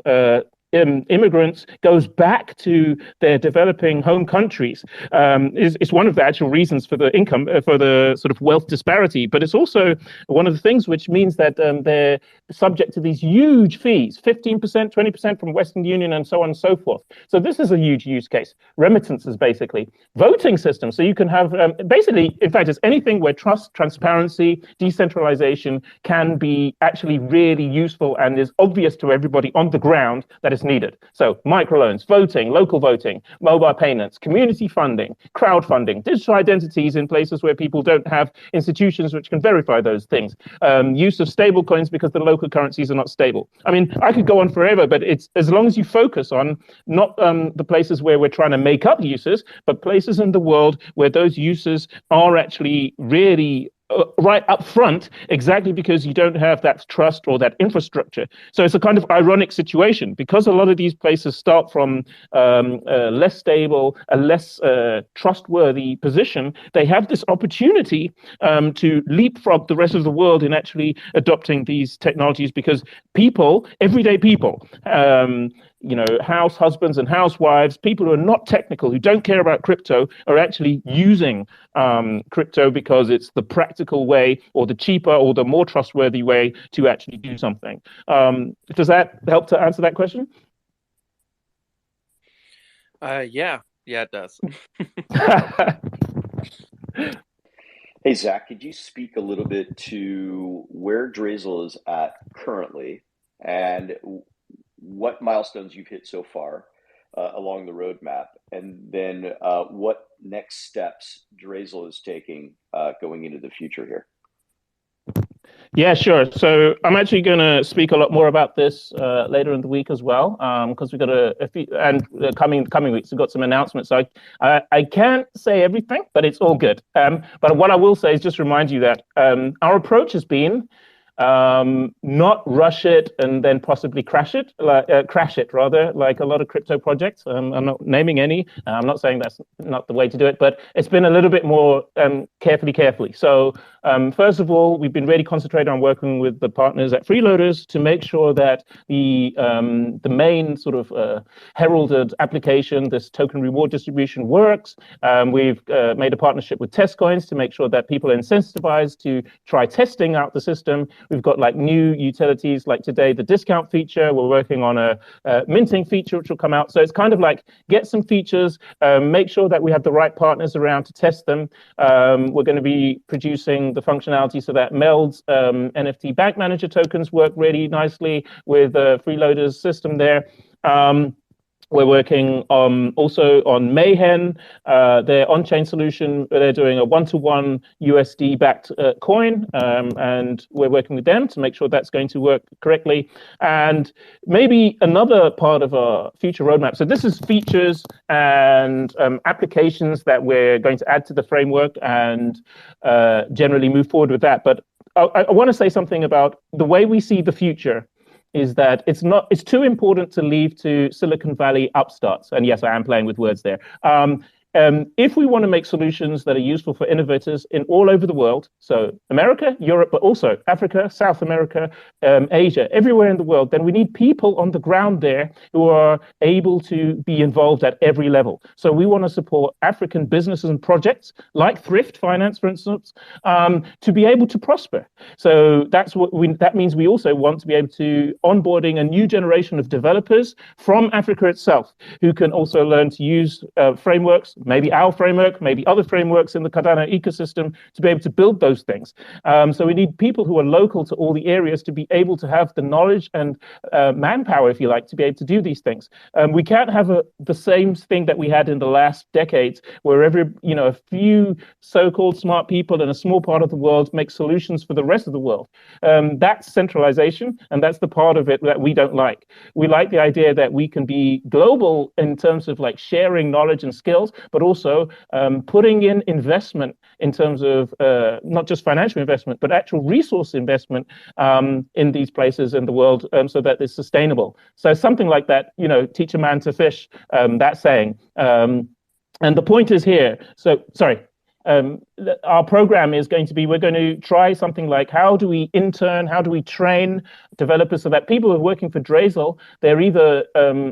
immigrants goes back to their developing home countries. Is one of the actual reasons for the income, for the sort of wealth disparity, but it's also one of the things which means that they're subject to these huge fees, 15%, 20% from Western Union and so on and so forth. So this is a huge use case. Remittances, basically. Voting systems, so you can have, basically, in fact, it's anything where trust, transparency, decentralization can be actually really useful and is obvious to everybody on the ground that is needed. So microloans, voting, local voting, mobile payments, community funding, crowdfunding, digital identities in places where people don't have institutions which can verify those things, use of stable coins because the local currencies are not stable. I mean, I could go on forever, but it's as long as you focus on not the places where we're trying to make up uses, but places in the world where those uses are actually really right up front, exactly because you don't have that trust or that infrastructure. So it's a kind of ironic situation because a lot of these places start from a less stable, a less trustworthy position. They have this opportunity to leapfrog the rest of the world in actually adopting these technologies because people, everyday people, house husbands and housewives, people who are not technical, who don't care about crypto, are actually using crypto because it's the practical way or the cheaper or the more trustworthy way to actually do something. Does that help to answer that question? Yeah, it does. Hey, Zach, could you speak a little bit to where Drazel is at currently and what milestones you've hit so far along the roadmap, and then what next steps Drazel is taking going into the future here? Yeah, sure. So I'm actually going to speak a lot more about this later in the week as well, because we've got a few, and coming weeks, we've got some announcements. So I can't say everything, but it's all good. But what I will say is just remind you that our approach has been not rush it and then possibly crash it, like a lot of crypto projects. I'm not naming any. I'm not saying that's not the way to do it, but it's been a little bit more carefully. So first of all, we've been really concentrated on working with the partners at Freeloaders to make sure that the main sort of heralded application, this token reward distribution, works. We've made a partnership with Testcoins to make sure that people are incentivized to try testing out the system. We've got like new utilities, like today, the discount feature. We're working on a minting feature, which will come out. So it's kind of like get some features, make sure that we have the right partners around to test them. We're going to be producing the functionality so that Meld's NFT bank manager tokens work really nicely with Freeloaders system there. We're working also on Mayhem, their on-chain solution. They're doing a one-to-one USD-backed coin, and we're working with them to make sure that's going to work correctly. And maybe another part of our future roadmap. So this is features and applications that we're going to add to the framework and generally move forward with that. But I want to say something about the way we see the future is that it's too important to leave to Silicon Valley upstarts. And yes, I am playing with words there. If we want to make solutions that are useful for innovators in all over the world, so America, Europe, but also Africa, South America, Asia, everywhere in the world, then we need people on the ground there who are able to be involved at every level. So we want to support African businesses and projects like thrift finance, for instance, to be able to prosper. So that means we also want to be able to onboarding a new generation of developers from Africa itself who can also learn to use frameworks, maybe our framework, maybe other frameworks in the Cardano ecosystem, to be able to build those things. So we need people who are local to all the areas to be able to have the knowledge and manpower, if you like, to be able to do these things. We can't have the same thing that we had in the last decades, where a few so-called smart people in a small part of the world make solutions for the rest of the world. That's centralization, and that's the part of it that we don't like. We like the idea that we can be global in terms of like sharing knowledge and skills, but also putting in investment in terms of not just financial investment, but actual resource investment in these places in the world so that it's sustainable. So something like that, teach a man to fish, that saying. And the point is here, our program is going to be, we're going to try something like how do we train developers so that people who are working for Drazel, they're either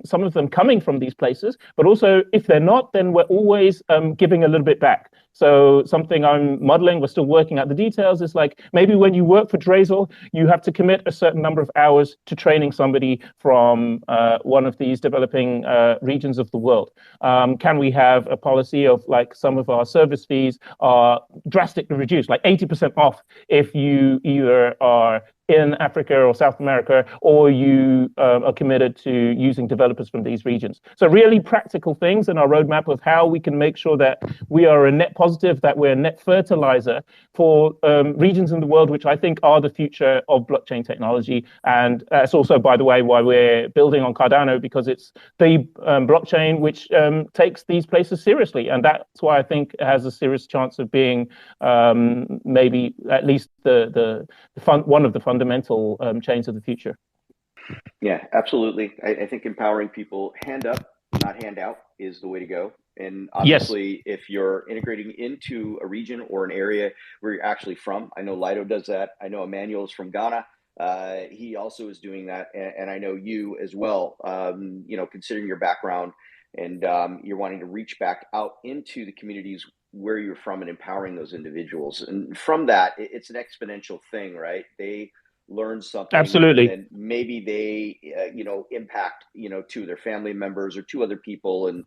some of them coming from these places, but also if they're not, then we're always giving a little bit back. So something I'm modeling, we're still working out the details, is like maybe when you work for Drazel, you have to commit a certain number of hours to training somebody from one of these developing regions of the world. Can we have a policy of like some of our service fees are drastically reduced, like 80% off if you either are in Africa or South America, or you are committed to using developers from these regions. So really practical things in our roadmap of how we can make sure that we are a net positive, that we're a net fertilizer for regions in the world, which I think are the future of blockchain technology. And that's also, by the way, why we're building on Cardano, because it's the blockchain which takes these places seriously. And that's why I think it has a serious chance of being maybe at least one of the fundamental chains of the future. Yeah, absolutely. I think empowering people hand up, not hand out, is the way to go. And obviously, if you're integrating into a region or an area where you're actually from, I know Lido does that. I know Emmanuel's from Ghana. He also is doing that. And I know you as well, considering your background and you're wanting to reach back out into the communities where you're from and empowering those individuals. And from that, it's an exponential thing, right? They learn something. Absolutely. And maybe they, impact, two of their family members or two other people. And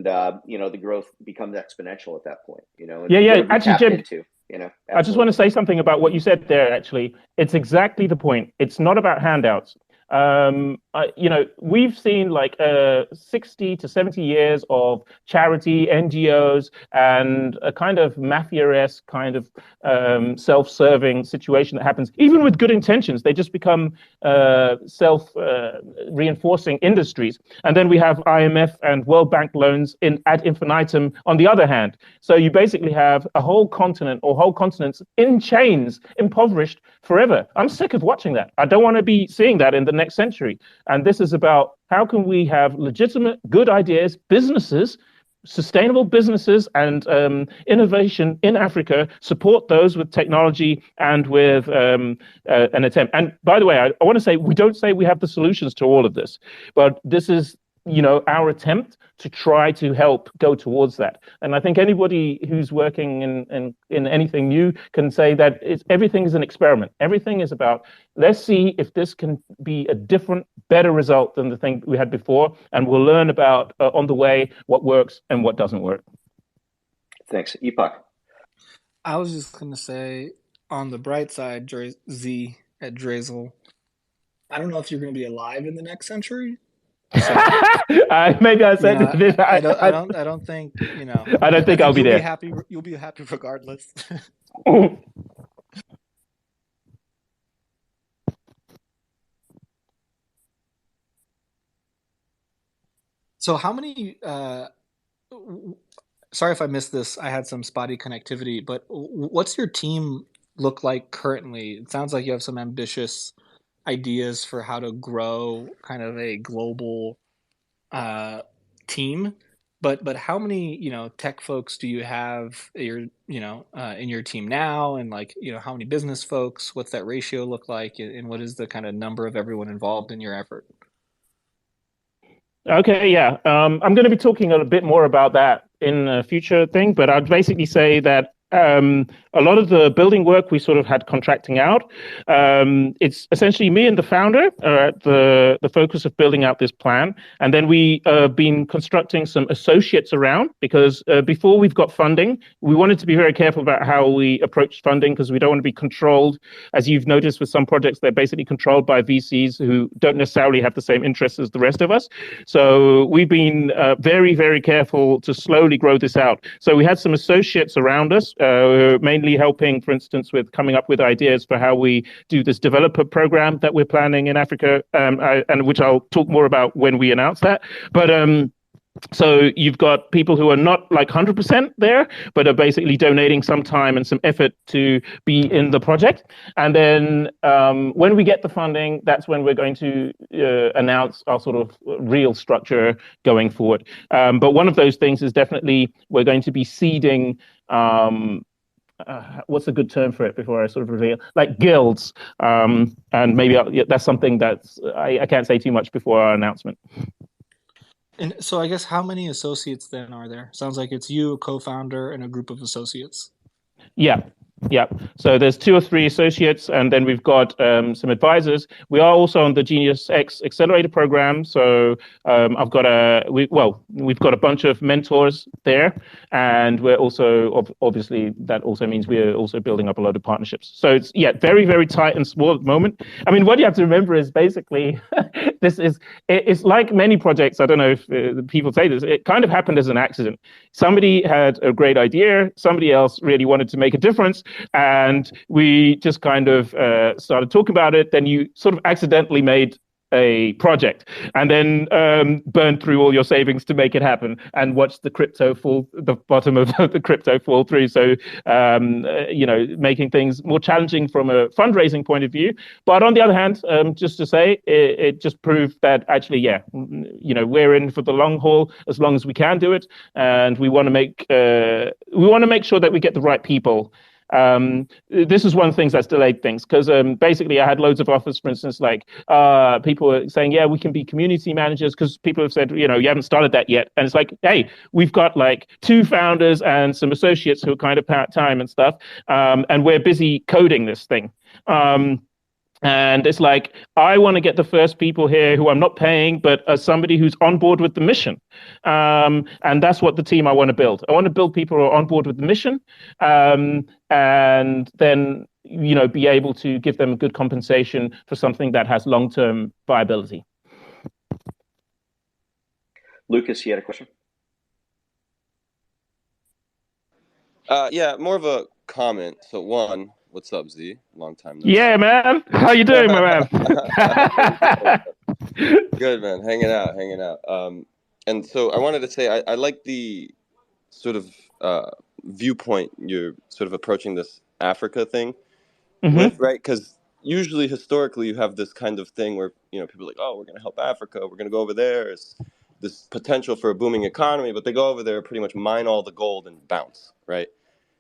the growth becomes exponential at that point, And Actually, Jim, I just want to say something about what you said there, actually. It's exactly the point. It's not about handouts. we've seen like 60 to 70 years of charity, NGOs, and a kind of mafia-esque kind of self-serving situation that happens, even with good intentions. They just become self-reinforcing industries. And then we have IMF and World Bank loans ad infinitum on the other hand. So you basically have a whole continent or whole continents in chains, impoverished forever. I'm sick of watching that. I don't want to be seeing that in the next century. And this is about how can we have legitimate, good ideas, businesses, sustainable businesses and innovation in Africa, support those with technology and with an attempt. And by the way, I want to say, we don't say we have the solutions to all of this, but this is our attempt to try to help go towards that. And I think anybody who's working in anything new can say that everything is an experiment. Everything is about, let's see if this can be a different, better result than the thing we had before. And we'll learn about on the way what works and what doesn't work. Thanks. Epoch. I was just going to say, on the bright side, Z at Drazel, I don't know if you're going to be alive in the next century. So, maybe I said this. I don't think I don't think I'll be there. You'll be happy regardless. So how many? Sorry if I missed this. I had some spotty connectivity. But what's your team look like currently? It sounds like you have some ambitious ideas for how to grow kind of a global team, but how many tech folks do you have in your team now, and how many business folks? What's that ratio look like, and what is the kind of number of everyone involved in your effort? Okay, yeah, I'm going to be talking a bit more about that in a future thing, but I'd basically say that a lot of the building work we sort of had contracting out. It's essentially me and the founder are at the focus of building out this plan. And then we been constructing some associates around, because before we've got funding, we wanted to be very careful about how we approach funding, because we don't want to be controlled. As you've noticed with some projects, they're basically controlled by VCs who don't necessarily have the same interests as the rest of us. So we've been very, very careful to slowly grow this out. So we had some associates around us, mainly helping, for instance, with coming up with ideas for how we do this developer program that we're planning in Africa, and which I'll talk more about when we announce that. But so you've got people who are not like 100% there, but are basically donating some time and some effort to be in the project. And then when we get the funding, that's when we're going to announce our sort of real structure going forward. But one of those things is definitely we're going to be seeding what's a good term for it before I sort of reveal, like guilds, and maybe that's something that's I can't say too much before our announcement. And so I guess how many associates then are there? Sounds like it's you, a co-founder, and a group of associates. Yeah. So there's 2 or 3 associates, and then we've got some advisors. We are also on the Genius X Accelerator program. So we've got a bunch of mentors there, and we're also obviously that also means we're also building up a lot of partnerships. So it's very, very tight and small at the moment. I mean, what you have to remember is basically it's like many projects. I don't know if people say this. It kind of happened as an accident. Somebody had a great idea. Somebody else really wanted to make a difference. And we just kind of started talking about it. Then you sort of accidentally made a project, and then burn through all your savings to make it happen, and watch the bottom of the crypto fall through. So making things more challenging from a fundraising point of view. But on the other hand, just to say, it just proved that actually, we're in for the long haul as long as we can do it, and we want to make sure that we get the right people. This is one of the things that's delayed things, because basically I had loads of offers, for instance, like people were saying, we can be community managers, because people have said, you haven't started that yet. And it's like, hey, we've got like 2 founders and some associates who are kind of part-time and stuff, and we're busy coding this thing. And it's like, I want to get the first people here who I'm not paying, but as somebody who's on board with the mission. And that's what the team I want to build. I want to build people who are on board with the mission, and then, be able to give them a good compensation for something that has long-term viability. Lucas, you had a question? Yeah, more of a comment. So one, what's up, Z? Long time. Yeah, man. How you doing, my man? Good, man. Hanging out. And so I wanted to say I like the sort of viewpoint you're sort of approaching this Africa thing with, right? Because usually, historically, you have this kind of thing where people are like, oh, we're going to help Africa. We're going to go over there. It's this potential for a booming economy, but they go over there, pretty much mine all the gold and bounce, right?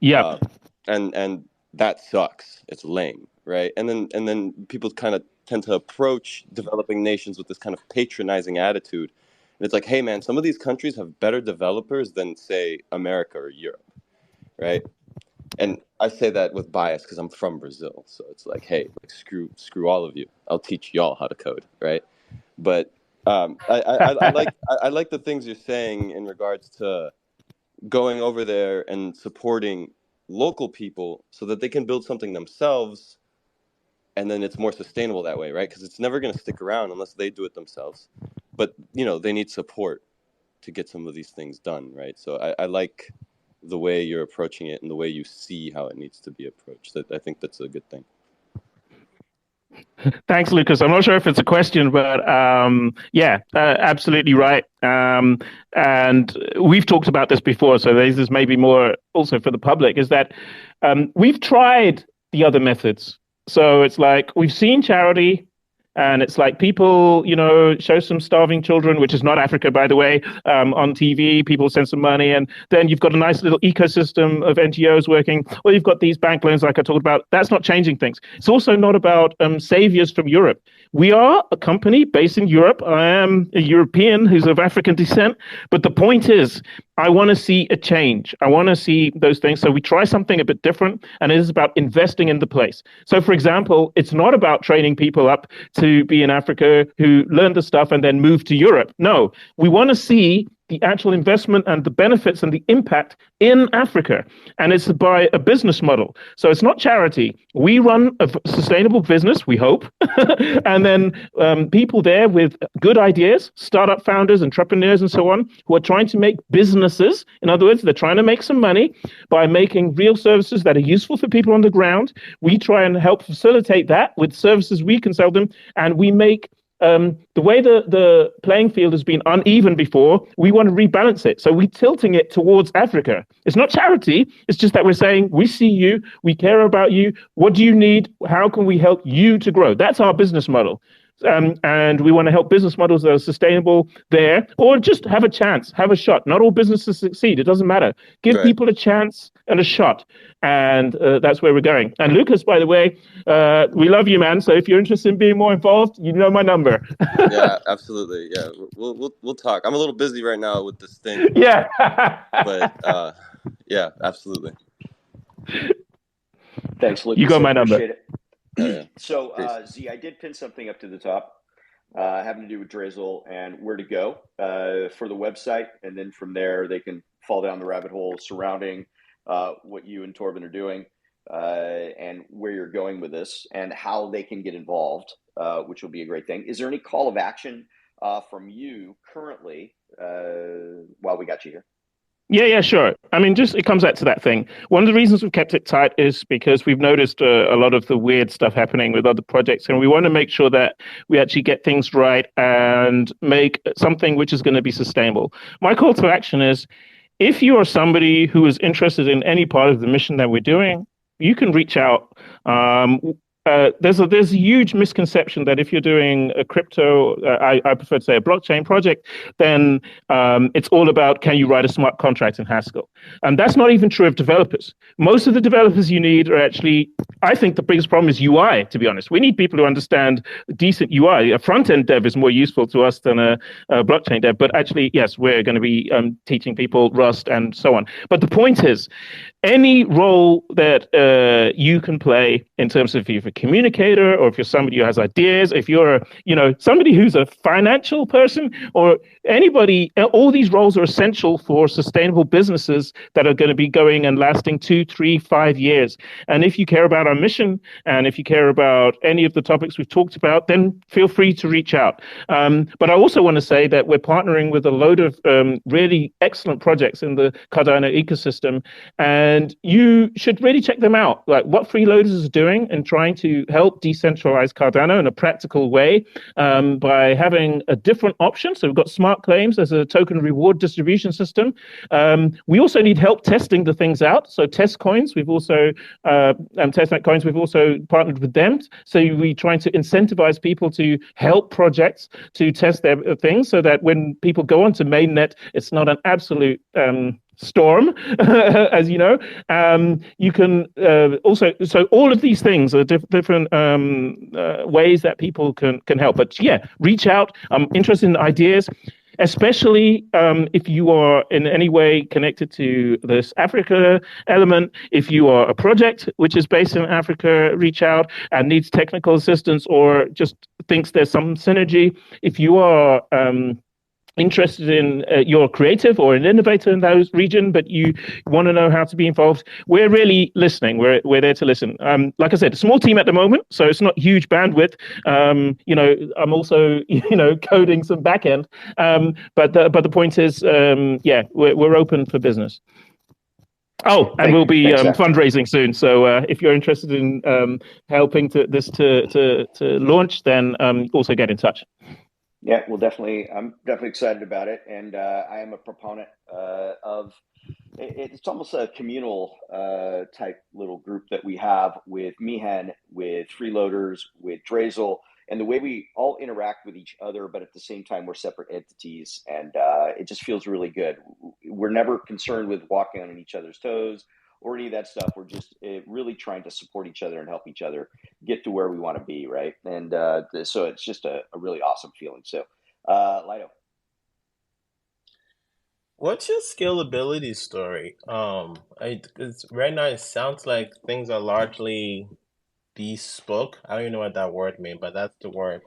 Yeah. And that sucks. It's lame, right? And then people kind of tend to approach developing nations with this kind of patronizing attitude. And it's like, hey, man, some of these countries have better developers than, say, America or Europe, right? And I say that with bias because I'm from Brazil. So it's like, hey, screw all of you. I'll teach y'all how to code, right? But I like the things you're saying in regards to going over there and supporting local people so that they can build something themselves, and then it's more sustainable that way, right? Because it's never going to stick around unless they do it themselves. But they need support to get some of these things done, right? So I like the way you're approaching it and the way you see how it needs to be approached. I think that's a good thing. Thanks, Lucas. I'm not sure if it's a question, but absolutely right. And we've talked about this before, so this is maybe more also for the public, is that we've tried the other methods. So it's like we've seen charity, and it's like people, show some starving children, which is not Africa, by the way, on TV. People send some money, and then you've got a nice little ecosystem of NGOs working. Well, you've got these bank loans, like I talked about. That's not changing things. It's also not about saviors from Europe. We are a company based in Europe. I am a European who's of African descent. But the point is, I want to see a change. I want to see those things. So we try something a bit different, and it is about investing in the place. So, for example, it's not about training people up to be in Africa who learn the stuff and then move to Europe. No, we want to see the actual investment and the benefits and the impact in Africa. And it's by a business model. So it's not charity. We run a sustainable business, we hope. And then people there with good ideas, startup founders, entrepreneurs, and so on, who are trying to make businesses. In other words, they're trying to make some money by making real services that are useful for people on the ground. We try and help facilitate that with services we can sell them. And we make the way the playing field has been uneven before, we want to rebalance it. So we're tilting it towards Africa. It's not charity. It's just that we're saying, we see you, we care about you. What do you need? How can we help you to grow? That's our business model. And we want to help business models that are sustainable there, or just have a chance, have a shot. Not all businesses succeed. It doesn't matter. Give people a chance and a shot. And that's where we're going. And Lucas, by the way, we love you, man. So if you're interested in being more involved, you know my number. Yeah, absolutely. Yeah, we'll talk. I'm a little busy right now with this thing. Yeah. But yeah, absolutely. Thanks, Lucas. You got my number. Appreciate it. So, Z, I did pin something up to the top having to do with Drizzle and where to go for the website. And then from there, they can fall down the rabbit hole surrounding what you and Torben are doing and where you're going with this and how they can get involved, which will be a great thing. Is there any call of action from you currently while we got you here? Yeah, sure. I mean, just it comes back to that thing. One of the reasons we've kept it tight is because we've noticed a lot of the weird stuff happening with other projects, and we want to make sure that we actually get things right and make something which is going to be sustainable. My call to action is, if you are somebody who is interested in any part of the mission that we're doing, you can reach out. There's a huge misconception that if you're doing a crypto, I prefer to say a blockchain project, then it's all about, can you write a smart contract in Haskell? And that's not even true of developers. Most of the developers you need are actually, I think the biggest problem is UI, to be honest. We need people who understand decent UI. A front-end dev is more useful to us than a blockchain dev. But actually, yes, we're going to be teaching people Rust and so on. But the point is, any role that you can play in terms of if you're a communicator, or if you're somebody who has ideas, if you're somebody who's a financial person, or anybody, all these roles are essential for sustainable businesses that are going to be going and lasting 2, 3, 5 years. And if you care about our mission, and if you care about any of the topics we've talked about, then feel free to reach out. But I also want to say that we're partnering with a load of really excellent projects in the Cardano ecosystem, and you should really check them out. Like what Freeloaders is doing and trying to help decentralize Cardano in a practical way by having a different option. So we've got smart claims as a token reward distribution system. We also need help testing the things out. So Test Coins, we've also Testnet Coins, we've also partnered with them. So we're trying to incentivize people to help projects to test their things, so that when people go onto mainnet, it's not an absolute storm, as you know. You can also, so all of these things are different ways that people can help. But yeah, reach out. I'm interested in ideas, especially if you are in any way connected to this Africa element. If you are a project which is based in Africa, reach out and needs technical assistance, or just thinks there's some synergy. If you are interested in, you're creative or an innovator in those region, but you want to know how to be involved, we're really listening. We're there to listen. Like I said, a small team at the moment, so it's not huge bandwidth. I'm also coding some backend, but the point is, we're open for business. Oh, and we'll be fundraising soon. So if you're interested in helping to launch, then also get in touch. Yeah, I'm definitely excited about it, and I am a proponent of. It's almost a communal type little group that we have with Mihan, with Freeloaders, with Drazel, and the way we all interact with each other, but at the same time we're separate entities, and it just feels really good. We're never concerned with walking on each other's toes or any of that stuff. We're just really trying to support each other and help each other get to where we want to be, right? And so it's just a really awesome feeling. So, Lido. What's your scalability story? It's right now it sounds like things are largely bespoke. I don't even know what that word means, but that's the word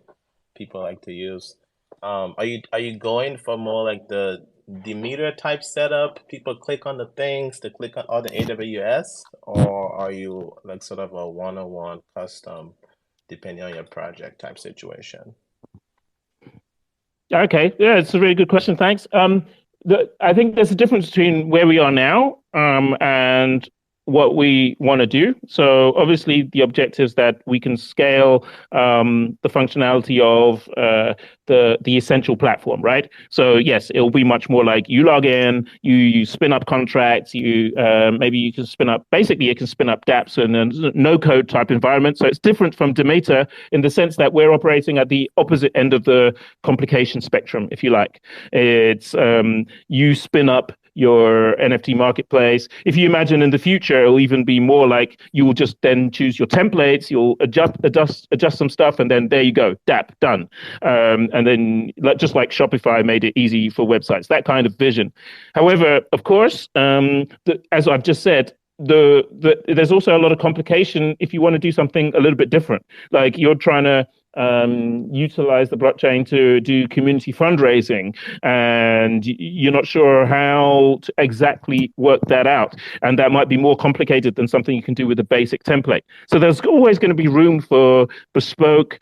people like to use. Are you going for more like the Demeter type setup? People click on the things to click on all the AWS, or are you like sort of a one-on-one custom, depending on your project type situation? Okay, yeah, it's a really good question. Thanks. I think there's a difference between where we are now and what we want to do. So obviously the objective is that we can scale the functionality of the essential platform, right? So yes, it'll be much more like you log in, you spin up contracts, maybe you can spin up, basically you can spin up dApps in a no code type environment. So it's different from Demeter in the sense that we're operating at the opposite end of the complication spectrum, if you like. It's you spin up your NFT marketplace. If you imagine in the future, it'll even be more like you will just then choose your templates, you'll adjust some stuff, and then there you go, dApp, done. And then just like Shopify made it easy for websites, that kind of vision. However, of course, as I've just said, there's also a lot of complication if you want to do something a little bit different. Like you're trying to utilize the blockchain to do community fundraising, and you're not sure how to exactly work that out, and that might be more complicated than something you can do with a basic template. So there's always going to be room for bespoke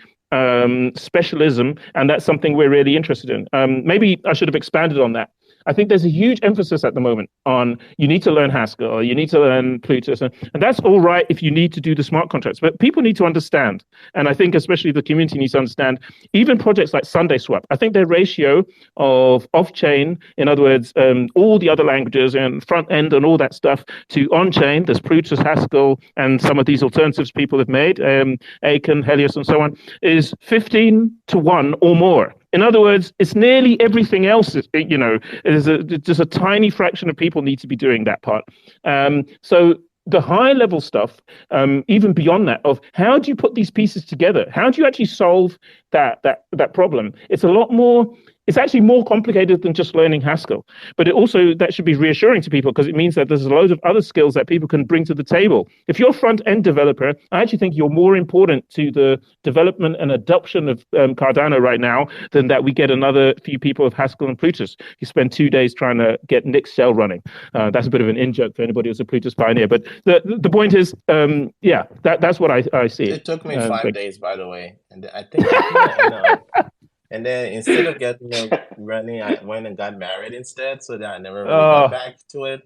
specialism, and that's something we're really interested in. Maybe I should have expanded on that. I think there's a huge emphasis at the moment on you need to learn Haskell, you need to learn Plutus, and that's all right if you need to do the smart contracts, but people need to understand, and I think especially the community needs to understand, even projects like SundaySwap, I think their ratio of off-chain, in other words, all the other languages and front end and all that stuff, to on-chain, there's Plutus, Haskell, and some of these alternatives people have made, Aiken, Helios, and so on, is 15-1 or more. In other words, it's nearly everything else, just a tiny fraction of people need to be doing that part. So the high level stuff, even beyond that, of how do you put these pieces together? How do you actually solve that problem? It's a lot more It's actually more complicated than just learning Haskell. But it also, that should be reassuring to people because it means that there's a load of other skills that people can bring to the table. If you're a front-end developer, I actually think you're more important to the development and adoption of Cardano right now than that we get another few people of Haskell and Plutus. You spend 2 days trying to get Nick's shell running. That's a bit of an in-joke for anybody who's a Plutus pioneer. But the point is, that's what I see. It took me 5 days, by the way. And I think I and then instead of getting running, I went and got married instead, so that I never really got back to it.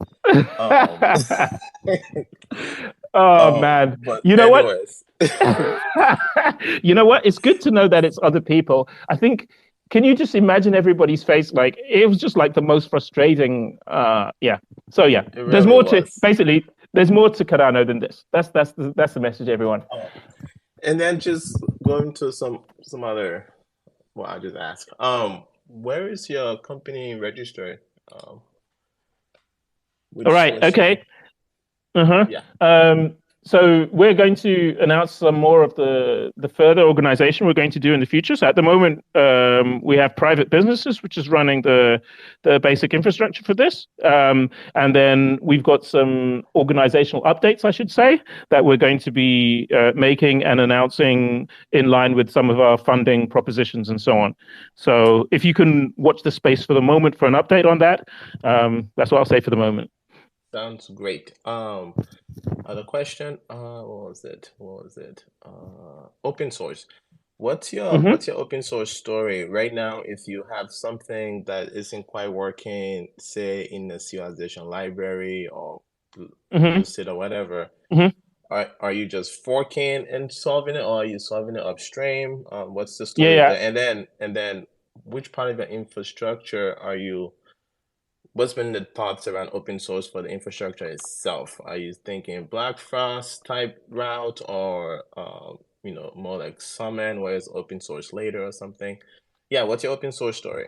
Man, but you know anyways. what? You know what? It's good to know that it's other people. I think. Can you just imagine everybody's face? Like it was just like the most frustrating. So yeah, really there's more to basically. There's more to Cardano than this. That's the message, everyone. And then just going to some other. Well, I'll just ask. Where is your company registered? All right. Okay. Yeah. So we're going to announce some more of the further organization we're going to do in the future. So at the moment, we have private businesses, which is running the basic infrastructure for this. And then we've got some organizational updates, I should say, that we're going to be making and announcing in line with some of our funding propositions and so on. So if you can watch the space for the moment for an update on that, that's what I'll say for the moment. Sounds great. Other question. What was it? Open source. What's your open source story right now? If you have something that isn't quite working, say in the serialization library or Lucid or whatever, are you just forking and solving it, or are you solving it upstream? What's the story there? And then which part of the infrastructure are you? What's been the thoughts around open source for the infrastructure itself? Are you thinking Black Frost type route, or more like Summon, where it's open source later or something? Yeah, what's your open source story?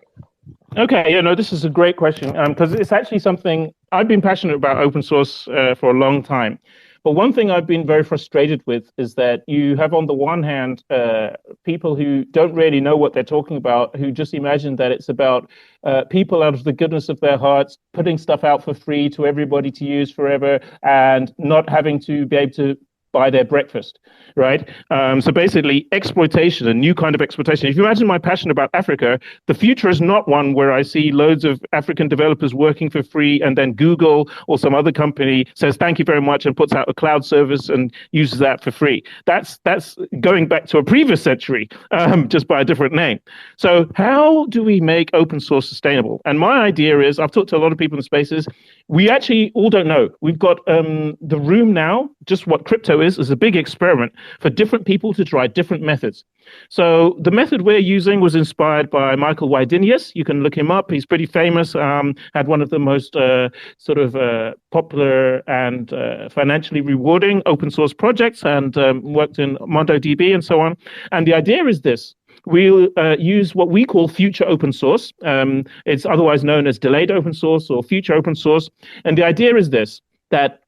Okay, this is a great question because it's actually something I've been passionate about open source for a long time. But one thing I've been very frustrated with is that you have, on the one hand, people who don't really know what they're talking about, who just imagine that it's about people out of the goodness of their hearts putting stuff out for free to everybody to use forever and not having to be able to buy their breakfast, right? So basically, exploitation, a new kind of exploitation. If you imagine my passion about Africa, the future is not one where I see loads of African developers working for free and then Google or some other company says, thank you very much, and puts out a cloud service and uses that for free. That's going back to a previous century, just by a different name. So how do we make open source sustainable? And my idea is, I've talked to a lot of people in spaces, we actually all don't know. We've got the room now, just what crypto is a big experiment for different people to try different methods. So the method we're using was inspired by Michael Wydinius. You can look him up. He's pretty famous, had one of the most popular and financially rewarding open source projects, and worked in MongoDB and so on. And the idea is this. We'll use what we call future open source. It's otherwise known as delayed open source or future open source. And the idea is this, that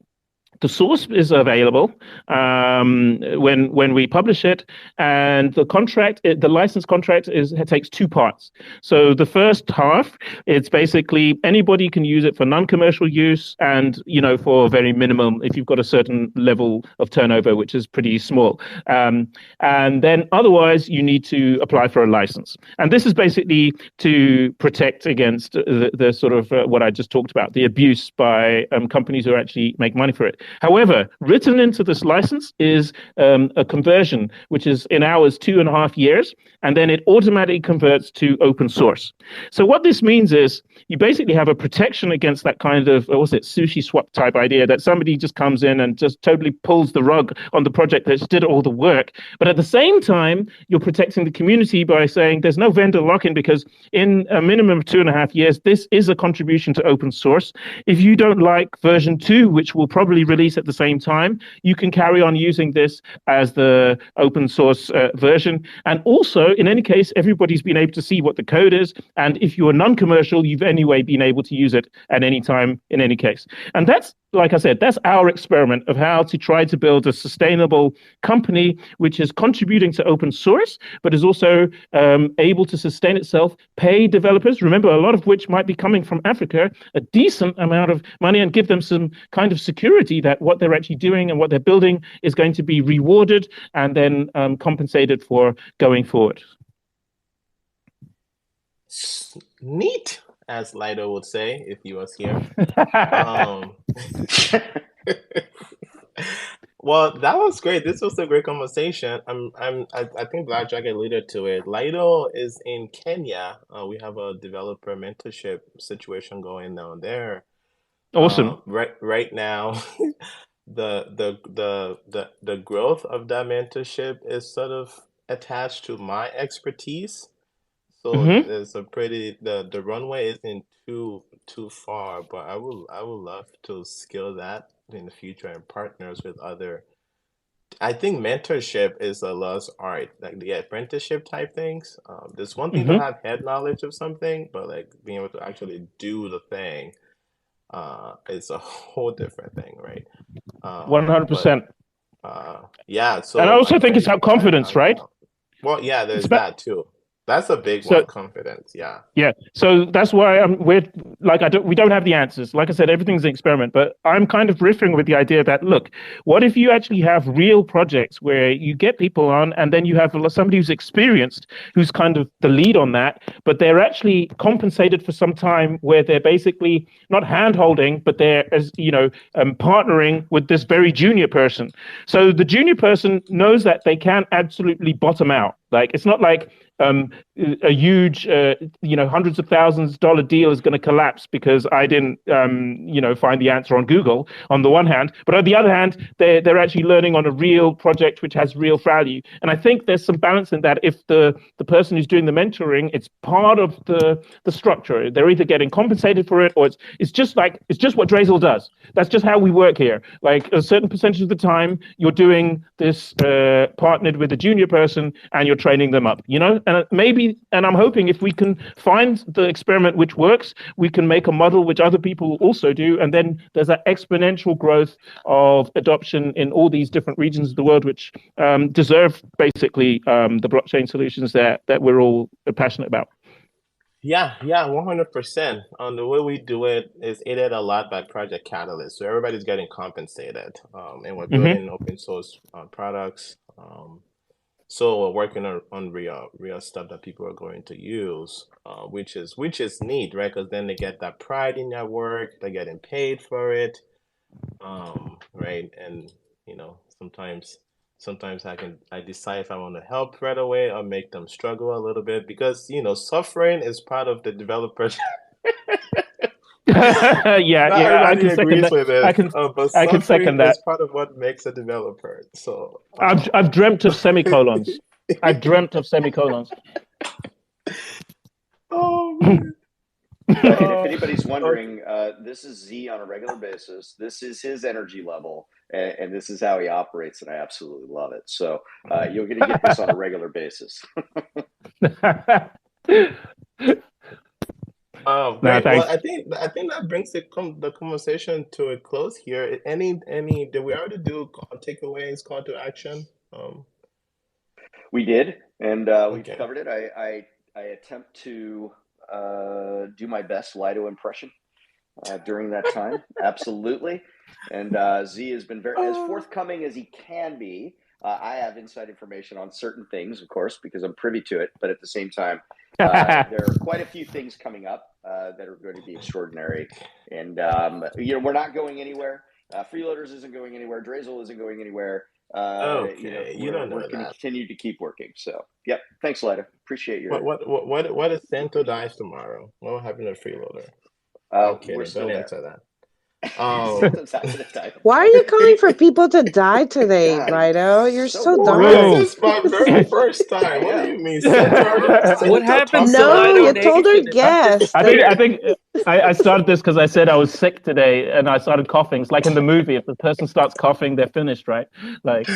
the source is available when we publish it, and the contract, the license contract takes two parts. So the first half, it's basically anybody can use it for non-commercial use, and for very minimum if you've got a certain level of turnover, which is pretty small. And then otherwise you need to apply for a license. And this is basically to protect against the sort of what I just talked about, the abuse by companies who actually make money for it. However, written into this license is a conversion, which is in ours 2.5 years, and then it automatically converts to open source. So what this means is you basically have a protection against that kind of, sushi swap type idea that somebody just comes in and just totally pulls the rug on the project that did all the work. But at the same time, you're protecting the community by saying there's no vendor lock-in, because in a minimum of 2.5 years, this is a contribution to open source. If you don't like version 2, which will probably release release at the same time, you can carry on using this as the open source version. And also, in any case, everybody's been able to see what the code is. And if you're non-commercial, you've anyway been able to use it at any time in any case. And that's, like I said, that's our experiment of how to try to build a sustainable company which is contributing to open source, but is also able to sustain itself, pay developers, remember, a lot of which might be coming from Africa, a decent amount of money, and give them some kind of security that what they're actually doing and what they're building is going to be rewarded and then compensated for going forward. Neat, as Lido would say if he was here. Well, that was great. This was a great conversation. I think BlockJock alluded to it. Lido is in Kenya. We have a developer mentorship situation going down there. Awesome. Right now, the growth of that mentorship is sort of attached to my expertise. So there's a pretty the runway isn't too far, but I would love to scale that in the future and partners with other. I think mentorship is a lost art, like the apprenticeship type things. There's one thing to have head knowledge of something, but like being able to actually do the thing, is a whole different thing, right? 100%. Yeah. So and I also think it's our confidence, right? Well, yeah, there's that too. That's a big one, confidence. Yeah. Yeah. So that's why we don't have the answers. Like I said, everything's an experiment, but I'm kind of riffing with the idea that, look, what if you actually have real projects where you get people on and then you have somebody who's experienced, who's kind of the lead on that, but they're actually compensated for some time where they're basically not hand holding, but they're, partnering with this very junior person. So the junior person knows that they can absolutely bottom out. Like, it's not like a huge, hundreds of thousands dollar deal is going to collapse because I didn't, find the answer on Google, on the one hand. But on the other hand, they're actually learning on a real project which has real value. And I think there's some balance in that. If the person who's doing the mentoring, it's part of the structure. They're either getting compensated for it, or it's just what Drazel does. That's just how we work here. Like, a certain percentage of the time, you're doing this partnered with a junior person, and you're training them up. And I'm hoping if we can find the experiment which works, we can make a model which other people also do, and then there's that exponential growth of adoption in all these different regions of the world, which deserve basically the blockchain solutions that we're all passionate about. Yeah, 100%. The way we do it is aided a lot by Project Catalyst, so everybody's getting compensated, and we're building open source products. So we're working on real stuff that people are going to use, which is neat, right? Because then they get that pride in their work, they're getting paid for it, right? And sometimes I decide if I want to help right away or make them struggle a little bit, because suffering is part of the developer. I can second that. I can second that. It's part of what makes a developer. So I've dreamt of semicolons. I've dreamt of semicolons. Oh man. If anybody's wondering, this is Z on a regular basis. This is his energy level, and this is how he operates, and I absolutely love it. So you're going to get this on a regular basis. Great. Well, I think that brings the conversation to a close here. Any did we already do takeaways, call to action? We did, and we've covered it. I attempt to do my best Lido impression during that time. Absolutely. And Z has been very as forthcoming as he can be. I have inside information on certain things, of course, because I'm privy to it. But at the same time, there are quite a few things coming up that are going to be extraordinary. And, we're not going anywhere. Freeloaders isn't going anywhere. Drazel isn't going anywhere. We're going to continue to keep working. So, yep. Thanks, Lido. Appreciate your. What if Santo dies tomorrow? What will happen to Freeloader? We're still there. Answer that. Sometimes happen at times. Why are you calling for people to die today, God, Brido? You're so Well, dark. this is my very first time. What do you mean? What happens to No, Lido you told our Nation? guest. I think I started this because I said I was sick today and I started coughing. It's like in the movie, if the person starts coughing, they're finished, right? Like,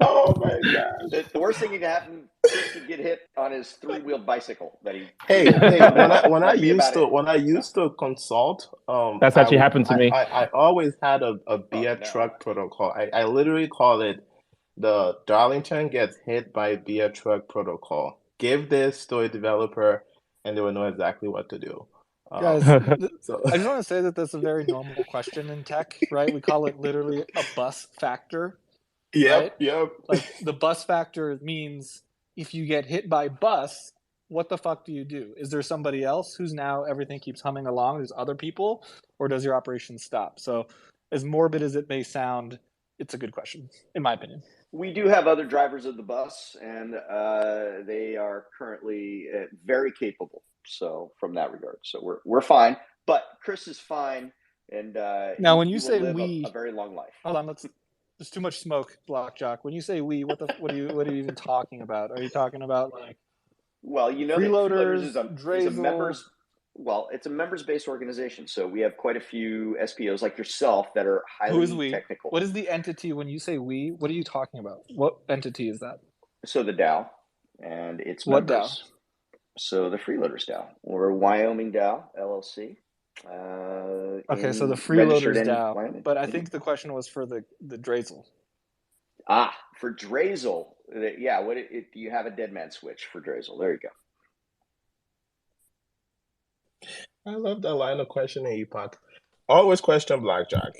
Oh my God. The worst thing that can happen, Chris could get hit on his 3-wheeled bicycle that he. Hey, when I That'd be about it. when I used to consult, that's actually happened to me. I always had a beer truck protocol. I literally call it the Darlington gets hit by beer truck protocol. Give this to a developer, and they will know exactly what to do. Guys, So I just want to say that that's a very normal question in tech, right? We call it literally a bus factor. Yep, right? Like the bus factor means if you get hit by bus, what the fuck do you do? Is there somebody else who's now everything keeps humming along? There's other people, or does your operation stop? So, as morbid as it may sound, it's a good question, in my opinion. We do have other drivers of the bus, and they are currently very capable. So, from that regard, so we're fine. But Chris is fine, and now when you will say live we, a very long life. Hold on, there's too much smoke, BlockJock. When you say we, what are you even talking about? Are you talking about like? Well, you know, freeloaders is a members. Well, it's a members-based organization, so we have quite a few SPOs like yourself that are highly technical. What is the entity when you say we? What are you talking about? What entity is that? So the DAO and its what members. DAO? So the Freeloaders DAO or Wyoming DAO LLC. Okay, so the Freeloaders DAO. But I think the question was for the Drazel. For Drazel, yeah. Do you have a dead man switch for Drazel? There you go. I love that line of questioning, Epoch. Always question BlockJock.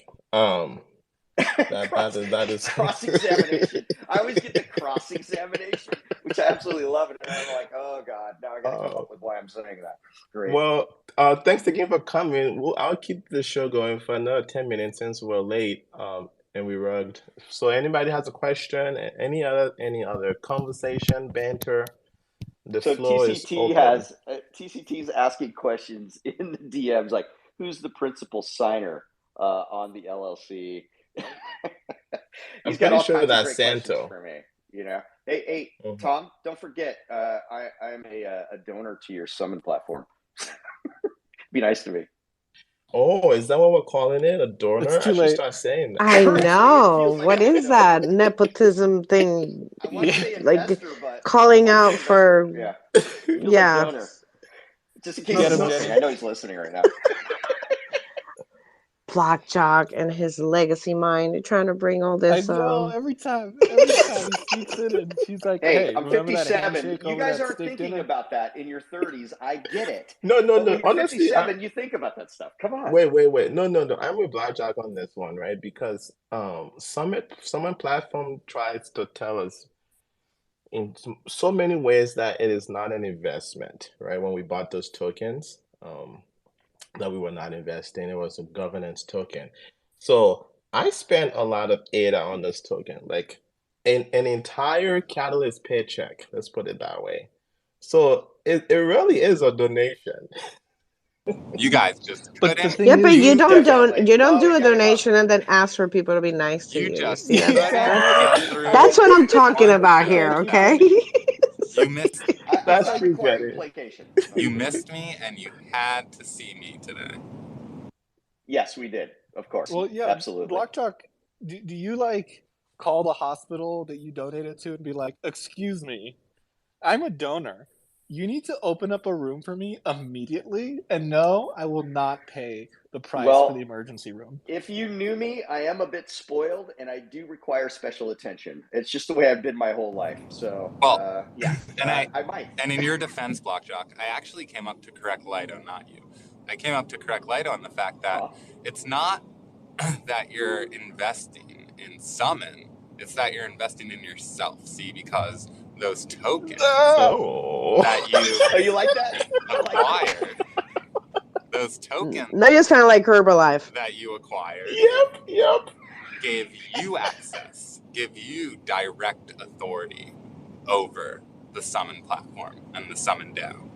That is cross-examination. I always get the cross-examination, which I absolutely love, and I'm like, oh god, now I got to come up with why I'm saying that. Great. Well, thanks again for coming. I'll keep the show going for another 10 minutes since we're late. And we rugged. So anybody has a question, any other conversation, banter, the floor is open. TCT's asking questions in the DMs like, who's the principal signer on the LLC? I'm got all sure kinds that's of great questions Santo. for me. You know, hey, Tom, don't forget, I'm a donor to your Summon platform. Be nice to me. Oh, is that what we're calling it? A donor? It's too I should late. start saying that. I know. What is that nepotism thing? I want to say investor, but calling out for yeah. Like donor. Just in case he's listening. I know he's listening right now. BlockJock and his legacy mind. You're trying to bring all this. I know. Every time he sneaks in and she's like, "Hey, I'm 57. You guys aren't thinking about that in your 30s. I get it. No. When you're Honestly, 57, you think about that stuff. Come on. Wait. No. I'm with BlockJock on this one, right? Because Summon platform tries to tell us in so many ways that it is not an investment, right? When we bought those tokens, that we were not investing, it was a governance token. So I spent a lot of ADA on this token, like an entire Catalyst paycheck, let's put it that way. So it really is a donation. You guys just couldn't. Yeah, but you don't do a donation and then ask for people to be nice to you. See, that's what I'm talking about here, okay? You missed. That's true, You missed me, and you had to see me today. Yes, we did. Of course. Well, yeah, absolutely. BlockJock, do you like call the hospital that you donated to and be like, "Excuse me, I'm a donor. You need to open up a room for me immediately, and no, I will not pay the price for the emergency room." If you knew me, I am a bit spoiled, and I do require special attention. It's just the way I've been my whole life. So, yeah, and I might. And in your defense, BlockJock, I actually came up to correct Lido, not you. I came up to correct Lido on the fact that it's not that you're investing in Summon, it's that you're investing in yourself. See, because those tokens that you like that? acquired, those tokens No, you sound like Herbalife. that you acquired, yep, gave you access, give you direct authority over the Summon platform and the Summon DAO.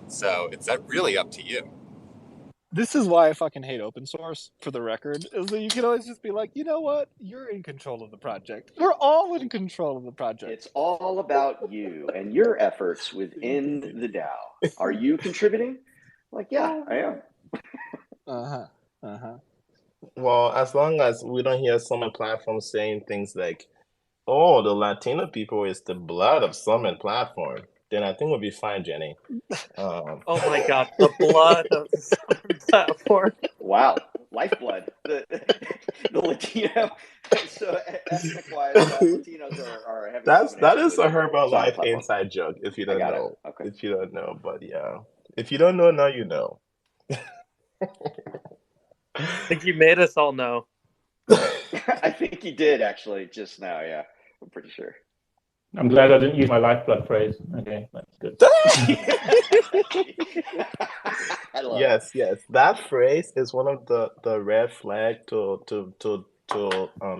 So it's really up to you. This is why I fucking hate open source, for the record, is that you can always just be like, you know what? You're in control of the project. We're all in control of the project. It's all about you and your efforts within the DAO. Are you contributing? Like, yeah, I am. Well, as long as we don't hear some platforms saying things like, "Oh, the Latino people is the blood of Summit platform," then I think we'll be fine, Jenny. Oh my God, the blood of the Summit platform. Wow, lifeblood. The Latino. So ethnic-wise, Latinos are heavy. That is a Summit Herbalife platform. inside joke. If you don't know, Okay. if you don't know, but yeah, if you don't know now, you know. I think you made us all know. I think you did actually just now. Yeah, I'm pretty sure. I'm glad I didn't use my lifeblood phrase. Okay, that's good. Yes, that phrase is one of the red flag to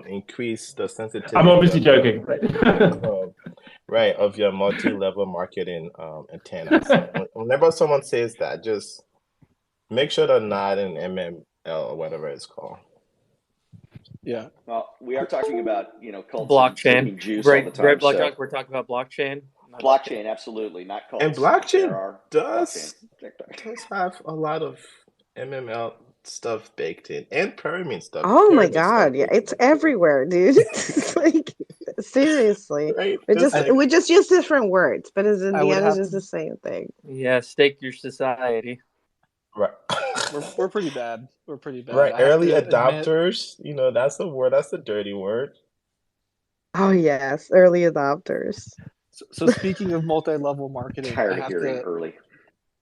increase the sensitivity. I'm obviously joking. Right, of your multi-level marketing antennas. Whenever someone says that, just make sure they're not an MML or whatever it's called. Yeah. Well, we are talking about cults blockchain. Juice all the time. Right, BlockJock. We're talking about blockchain. Blockchain, absolutely, not cults. And blockchain does have a lot of MML stuff baked in and pyramid stuff. Oh my God, yeah, it's everywhere, dude. It's like seriously, right? we just use different words, but in the end, it's just the same thing. Yeah, stake your society. Right. We're pretty bad. We're pretty bad. Right, early adopters. That's a word. That's a dirty word. Oh yes, early adopters. So speaking of multi-level marketing, tired of hearing early.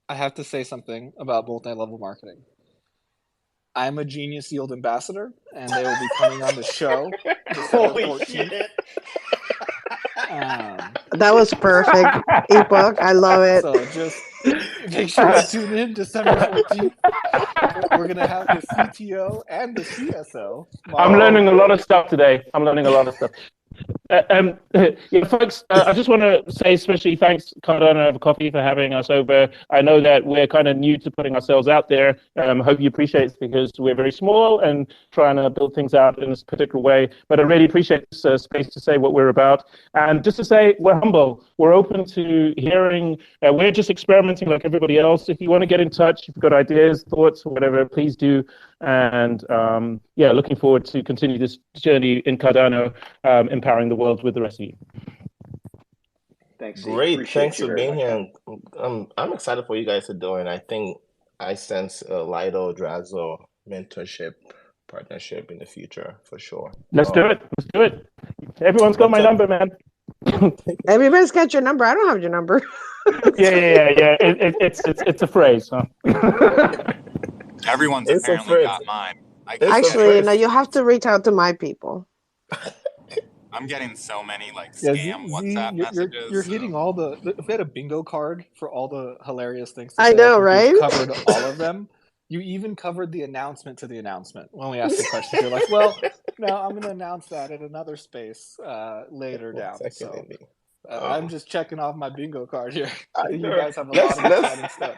I have to say something about multi-level marketing. I'm a Genius Yield ambassador, and they will be coming on the show December 14th. That was perfect, Epoch. I love it. So just make sure to tune in December 14th. We're going to have the CTO and the CSO. I'm learning a lot of stuff today. Yeah, folks, I just want to say especially thanks, Cardano Over Coffee, for having us over. I know that we're kind of new to putting ourselves out there. Hope you appreciate it because we're very small and trying to build things out in this particular way. But I really appreciate this space to say what we're about. And just to say, we're humble. We're open to hearing. We're just experimenting like everybody else. If you want to get in touch, if you've got ideas, thoughts, or whatever, please do. And looking forward to continue this journey in Cardano, empowering the world with the rest of you. Thanks. Great. Thanks for being here. I'm excited for what you guys are doing. I think I sense a Lido Drazo mentorship partnership in the future for sure. Let's do it. Everyone's got my number, man. Everybody's got your number. I don't have your number. Yeah. It's a phrase, huh? Everyone's apparently got mine. Actually, no, you have to reach out to my people. I'm getting so many scam WhatsApp messages. You're hitting all the. If we had a bingo card for all the hilarious things. I know, right? You've covered all of them. You even covered the announcement to the announcement when we asked the question. You're like, well, no, I'm going to announce that at another space later down. So I'm just checking off my bingo card here. I think you guys have a lot of exciting stuff.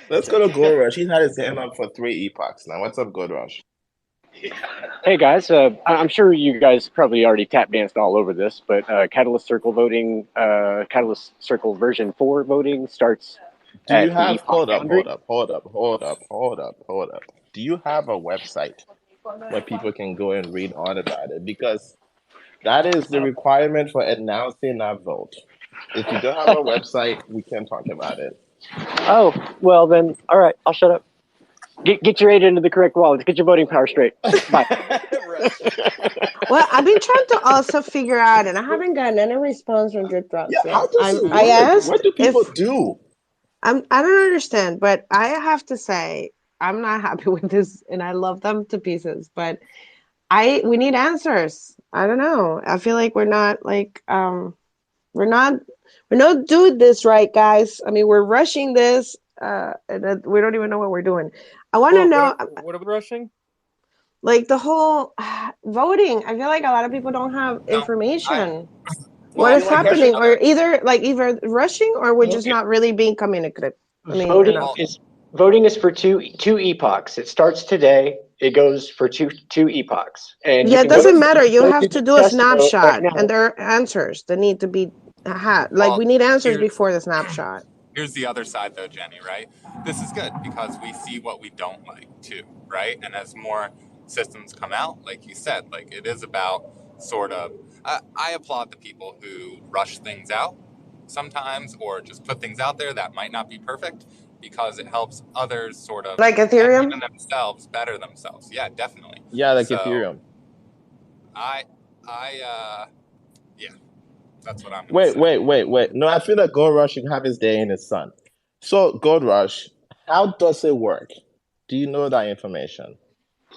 Let's go to Gold Rush. He's had his hand up for 3 epochs now. What's up, Gold Rush? Hey guys, I'm sure you guys probably already tap danced all over this, but Catalyst Circle voting, Catalyst Circle version 4 voting starts. Do you have? Hold up. Do you have a website where people can go and read all about it? Because that is the requirement for announcing that vote. If you don't have a website, we can't talk about it. Oh, well then, all right, I'll shut up. Get your aid into the correct wallet. Get your voting power straight. Bye. Well, I've been trying to also figure out, and I haven't gotten any response from Drip Drops yet. How does it work? I asked, what do people do? I don't understand, but I have to say I'm not happy with this, and I love them to pieces. But we need answers. I don't know. I feel like we're not doing this right, guys. I mean, we're rushing this, and we don't even know what we're doing. I want to know what are we rushing? Like the whole voting. I feel like a lot of people don't have information. What is happening? Or either rushing, or we're just not really being communicative. I mean, voting is Voting is for two epochs. It starts today. It goes for two epochs, and you Yeah, it can go. doesn't You matter. can You go have do to the do a test vote right snapshot, and now. there are answers that need to be had. Like, Well, we need answers here, before the snapshot. here's the other side though, Jenny, right? This is good because we see what we don't like too, right? And as more systems come out, like you said, like it is about sort of, I applaud the people who rush things out sometimes or just put things out there that might not be perfect because it helps others sort of, Like and Ethereum? even themselves better themselves. Yeah, definitely. Yeah, like So Ethereum. yeah, that's what I'm gonna say. Wait. No, I feel like Gold Rush should have his day in the sun. So, Gold Rush, how does it work? Do you know that information?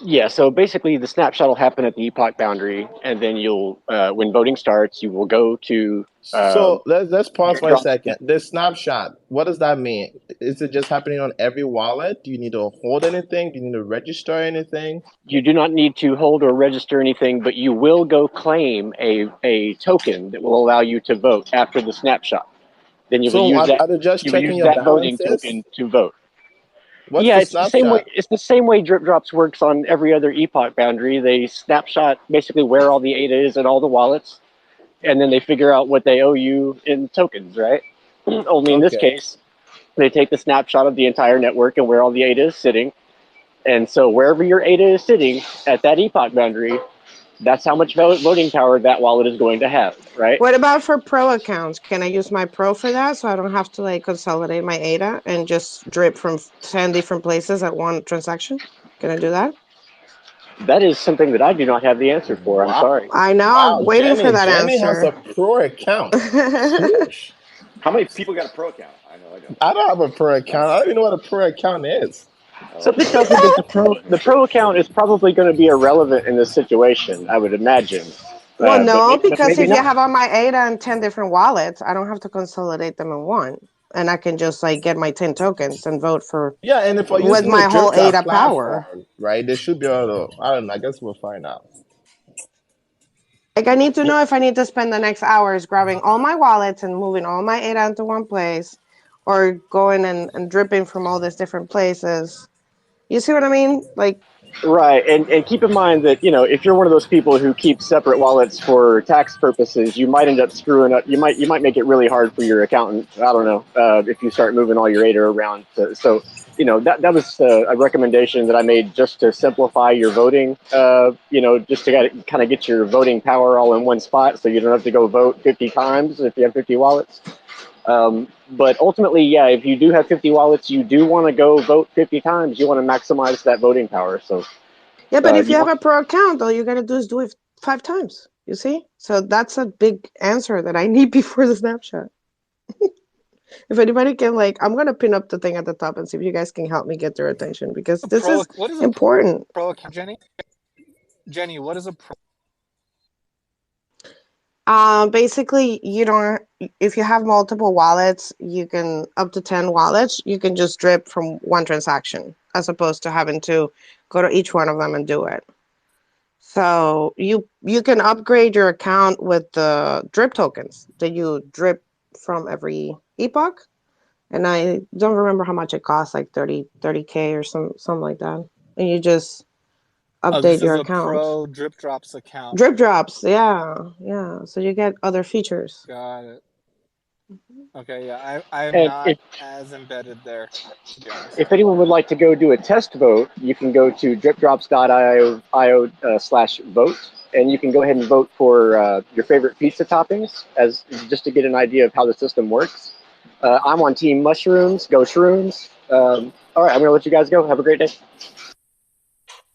Yeah, so basically the snapshot will happen at the epoch boundary, and then you'll, when voting starts, you will go to So let's pause for a drop. second. The snapshot, what does that mean? Is it just happening on every wallet? Do you need to hold anything? Do you need to register anything? You do not need to hold or register anything, but you will go claim a token that will allow you to vote after the snapshot. Then you will So use that. are they just You will checking use your that voting balances? token to vote. What's Yeah, the it's the same way. snapshot? It's the same way Drip Drops works on every other epoch boundary. They snapshot basically where all the ADA is in all the wallets, and then they figure out what they owe you in tokens, right? Only in this Okay. case, they take the snapshot of the entire network and where all the ADA is sitting. And so wherever your ADA is sitting at that epoch boundary, that's how much voting power that wallet is going to have, right? What about for pro accounts? Can I use my pro for that so I don't have to like consolidate my ADA and just drip from 10 different places at one transaction? Can I do that? That is something that I do not have the answer for. I'm Wow. sorry. I know, I'm Wow, waiting for that Jenny has answer. a pro account. Sheesh. How many people got a pro account? I know I don't. I don't have a pro account. I don't even know what a pro account is. Something tells me that the pro account is probably going to be irrelevant in this situation. I would imagine. Well, But no, because maybe if you not. have on my ADA in 10 different wallets, I don't have to consolidate them in one. And I can just like get my 10 tokens and vote for Yeah, and if we're with using the my whole DripDrop ADA power. platform, right, they should be able to, I don't know, I guess we'll find out. Like, I need to know if I need to spend the next hours grabbing all my wallets and moving all my ADA into one place, or going and dripping from all these different places. You see what I mean? Like, Right, and keep in mind that, you know, if you're one of those people who keep separate wallets for tax purposes, you might end up screwing up. You might make it really hard for your accountant. I don't know if you start moving all your ADA around. So you know, that was a recommendation that I made just to simplify your voting. You know, just to kind of get your voting power all in one spot, so you don't have to go vote 50 times if you have 50 wallets. But ultimately, yeah, if you do have 50 wallets, you do want to go vote 50 times. You want to maximize that voting power. So yeah, but if you have want, a pro account, all you gotta do is do it 5 times. You see? So that's a big answer that I need before the snapshot. If anybody can, like, I'm gonna pin up the thing at the top and see if you guys can help me get their attention, because this is What is a important. pro account, Jenny? Jenny, what is a pro? Basically, you don't. If you have multiple wallets, you can up to 10 wallets. You can just drip from one transaction, as opposed to having to go to each one of them and do it. So you can upgrade your account with the drip tokens that you drip from every epoch. And I don't remember how much it costs, like 30K or something like that. And you just Oh, this update is your a account. pro Drip Drops account. Drip drops, yeah. So you get other features. Got it. Okay, yeah, I'm not as embedded there, to be honest. if anyone would like to go do a test vote, you can go to dripdrops.io/vote, and you can go ahead and vote for your favorite pizza toppings, as just to get an idea of how the system works. I'm on Team Mushrooms. Go Shrooms. All right, I'm gonna let you guys go. Have a great day.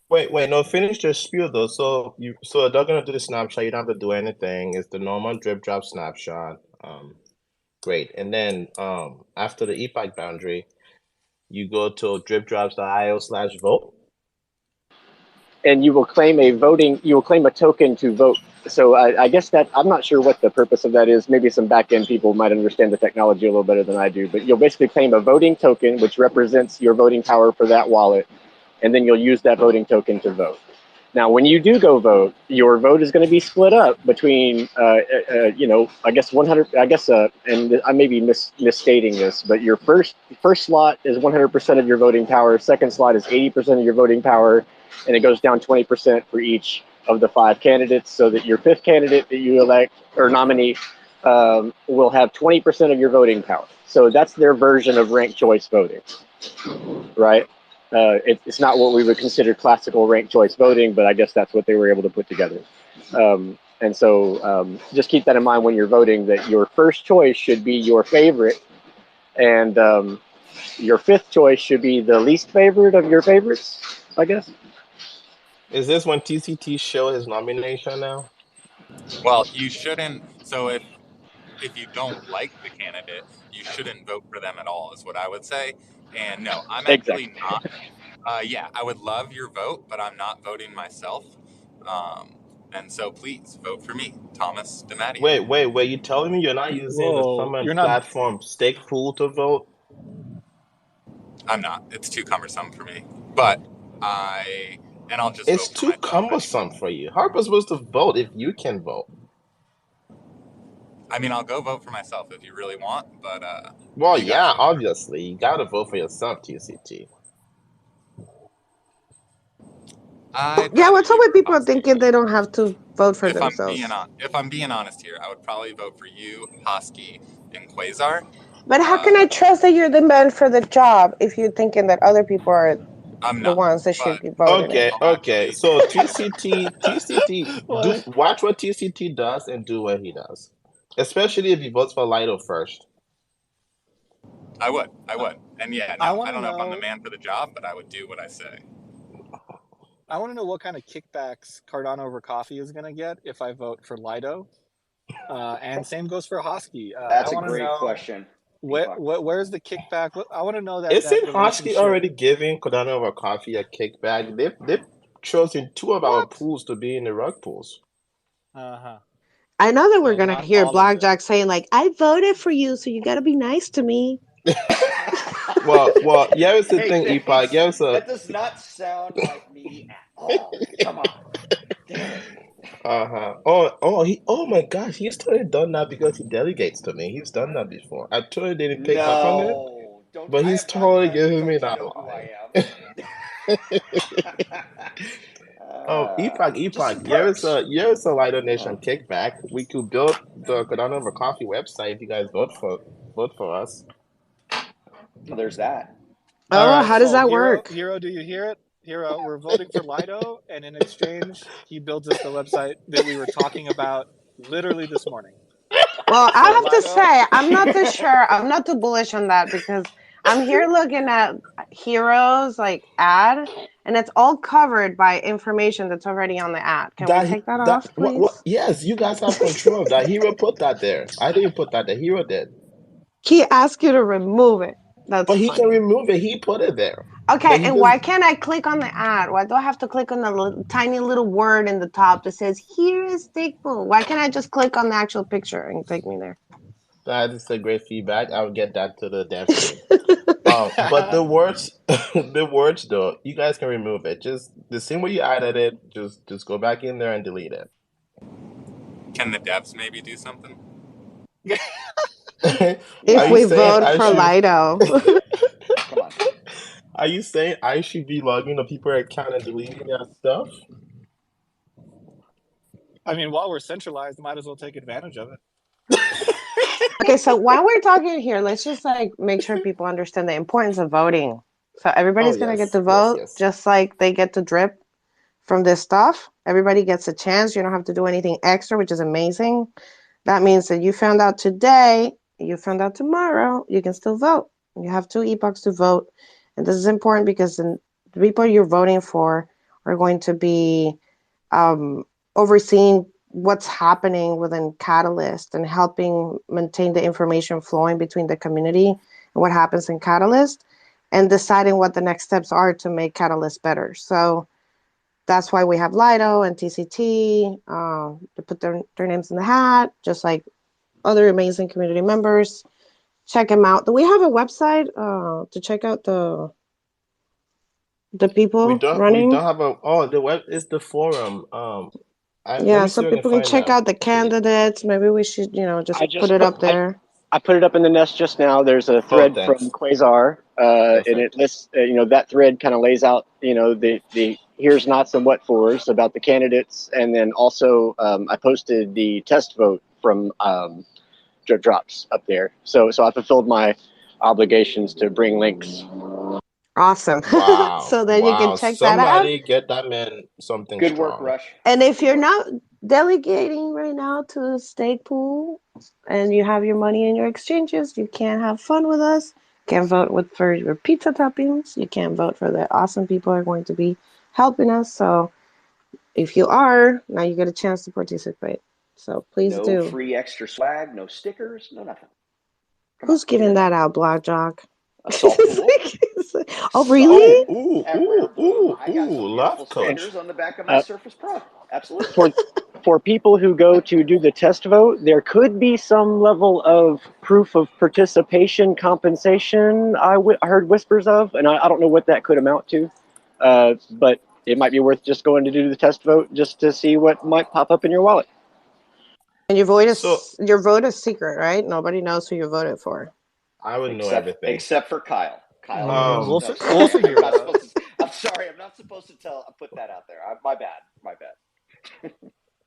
Wait, no, finish your spiel though. So they're gonna do the snapshot, you don't have to do anything. It's the normal drip drop snapshot. Great. And then after the epoch boundary, you go to dripdrops.io/vote. And you will claim a token to vote. So I guess that, I'm not sure what the purpose of that is. Maybe some back-end people might understand the technology a little better than I do, but you'll basically claim a voting token, which represents your voting power for that wallet, and then you'll use that voting token to vote. Now, when you do go vote, your vote is going to be split up between, I guess 100. I guess, and I may be misstating this, but your first slot is 100% of your voting power. Second slot is 80% of your voting power, and it goes down 20% for each of the 5 candidates, so that your 5th candidate that you elect or nominate will have 20% of your voting power. So that's their version of ranked choice voting, right? It's not what we would consider classical ranked choice voting, but I guess that's what they were able to put together. And so just keep that in mind when you're voting, that your first choice should be your favorite, and your 5th choice should be the least favorite of your favorites, I guess. Is this when TCT show his nomination now? Well, you shouldn't. So if you don't like the candidate, you shouldn't vote for them at all, is what I would say. And no, I'm actually not. Yeah, I would love your vote, but I'm not voting myself. And so please vote for me, Thomas DiMatteo. Wait. You telling me you're not using the Summon platform Stake Pool to vote? I'm not. It's too cumbersome for me. But I'll just It's vote for too myself. cumbersome for you. How are we supposed to vote if you can vote? I mean, I'll go vote for myself if you really want, but well, yeah, obviously you gotta vote for yourself, TCT. Yeah, what's up with people thinking they don't have to vote for if themselves? I'm being honest here, I would probably vote for you, Hosky, and Quasar. But how can I trust that you're the man for the job if you're thinking that other people are the ones that should be voting? Okay. So TCT, watch what TCT does and do what he does, especially if he votes for Lido first. I would, and yeah, no, I don't know if I'm the man for the job, but I would do what I say. I want to know what kind of kickbacks Cardano over coffee is going to get if I vote for Lido. And same goes for Hosky. That's a great question. Where's the kickback? I want to know that. Isn't that Hosky already giving Cardano over coffee a kickback? They've chosen 2 of our pools to be in the rug pools. I know that we're going to hear BlockJock saying, like, I voted for you, so you got to be nice to me. well, here's the thing, Epoch. That does not sound like me at all. Come on. Damn it. Oh my gosh, he's totally done that because he delegates to me. He's done that before. I totally didn't pick up on it. But he's totally giving me that line. Epoch, here's a Lido Nation kickback. We could build the Cardano over coffee website if you guys vote for us. Well, there's that. Oh, how does that work? Hero, do you hear it? Hero, we're voting for Lido, and in exchange, he builds us the website that we were talking about literally this morning. Well, I have to say, I'm not too sure. I'm not too bullish on that because I'm here looking at Hero's ad, and it's all covered by information that's already on the ad. Can we take that off, please? Yes, you guys have control of that. Hero put that there. I didn't put that there. Hero did. He asked you to remove it. But he can remove it. He put it there. Okay, and why can't I click on the ad? Why do I have to click on the tiny little word in the top that says, here is Stake Pool? Why can't I just click on the actual picture and take me there? That is a great feedback. I'll get that to the dev team. But the words though, you guys can remove it. Just the same way you added it, just go back in there and delete it. Can the devs maybe do something? If we vote for Lido. Come on. Are you saying I should be logging on people's account and deleting their stuff? I mean, while we're centralized, might as well take advantage of it. Okay, so while we're talking here, let's just make sure people understand the importance of voting. So everybody's going to get to vote, just like they get to drip from this stuff. Everybody gets a chance. You don't have to do anything extra, which is amazing. That means that you found out today, you found out tomorrow, you can still vote. You have 2 epochs to vote. And this is important because the people you're voting for are going to be overseeing what's happening within Catalyst and helping maintain the information flowing between the community and what happens in Catalyst and deciding what the next steps are to make Catalyst better. So that's why we have Lido and TCT to put their names in the hat, just like other amazing community members. Check them out. Do we have a website to check out the The We people don't running. have a the web is the forum. Let Yeah, me see so if I can people can find check that. out the candidates. Maybe we should, just I put just it put up there. I put it up in the nest just now. There's a Oh, thread from thanks. Quasar, and it Perfect. lists, that thread kind of lays out, the here's nots and what fors about the candidates, and then also I posted the test vote from Drip Drops up there. So I fulfilled my obligations to bring links. Awesome. Wow. So then you can Wow. check that out. Somebody get that man something Good work, strong. Rush. And if you're not delegating right now to a stake pool and you have your money in your exchanges, you can't have fun with us. Can't vote for your pizza toppings. You can't vote for the awesome people who are going to be helping us. So if you are, now you get a chance to participate. So please No do. free extra swag, no stickers, no nothing. Who's giving that out, BlockJock? Assault Pool. Oh, really? At Rare Bloom, I got some beautiful Love Coach. stickers on the back of my Surface Pro. Absolutely. For people who go to do the test vote, there could be some level of proof of participation compensation I heard whispers of, and I don't know what that could amount to, but it might be worth just going to do the test vote just to see what might pop up in your wallet. And your vote is secret, right? Nobody knows who you voted for. I would know everything. Except for Kyle. Kyle, we'll figure it out. I'm sorry, I'm not supposed to put that out there. My bad.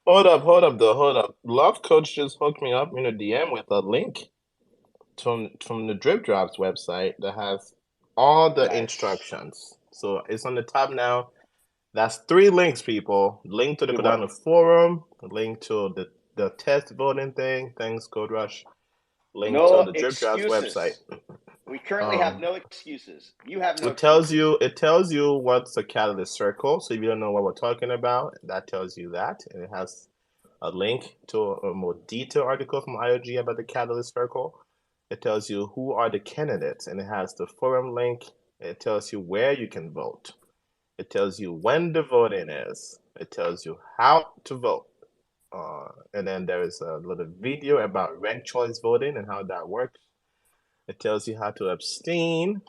Hold up. Love Coach just hooked me up in a DM with a link from the Drip Drops website that has all the instructions. So it's on the top now. That's 3 links, people. Link to the Cardano forum, link to the test voting thing. Thanks, Code Rush. Link to the Drip Drops website. We currently have no excuses. You have no excuses. It tells you what's a catalyst circle. So if you don't know what we're talking about, that tells you that. And it has a link to a more detailed article from IOG about the catalyst circle. It tells you who are the candidates, and it has the forum link. It tells you where you can vote. It tells you when the voting is. It tells you how to vote. And then there is a little video about ranked choice voting and how that works. It tells you how to abstain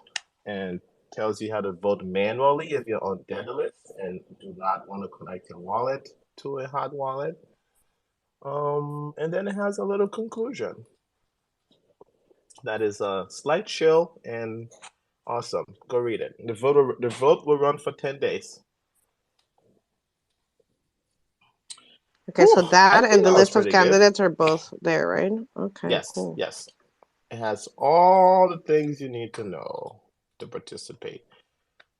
and tells you how to vote manually if you're on Daedalus and do not want to connect your wallet to a hot wallet. And then it has a little conclusion. That is a slight chill and awesome. Go read it. The vote will run for 10 days. Okay, so that and the list of candidates are both there, right? Okay, yes, cool. Yes. It has all the things you need to know to participate.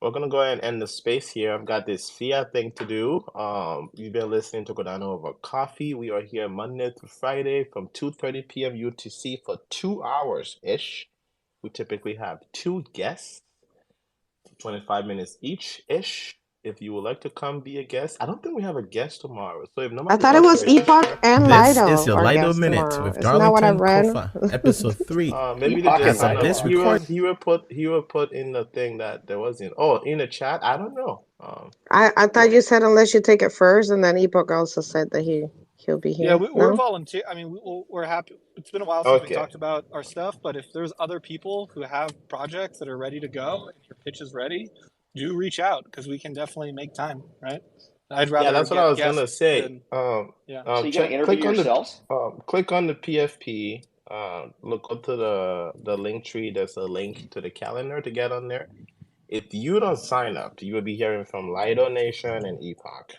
We're gonna go ahead and end the space here. I've got this fiat thing to do. You've been listening to Cardano over coffee. We are here Monday through Friday from 2:30 p.m. UTC for 2 hours ish. We typically have 2 guests, 25 minutes each ish. If you would like to come be a guest, I don't think we have a guest tomorrow. So if nobody I thought it was Epoch and This Lido. is your our Lido guest Minute tomorrow. with Isn't that what I Darlington read? Kofa, episode 3. Maybe they just he will put in the thing that there wasn't. Oh, in the chat. I don't know. I thought you said unless you take it first, and then Epoch also said that he'll be here. Yeah, we're volunteer. I mean, we're happy. It's been a while since we talked about our stuff, but if there's other people who have projects that are ready to go and your pitch is ready, do reach out because we can definitely make time, right? I'd rather. Yeah, that's what I was gonna say. So you gonna interview yourselves? Click on the PFP. Look up to the link tree. There's a link to the calendar to get on there. If you don't sign up, you will be hearing from Lido Nation and Epoch.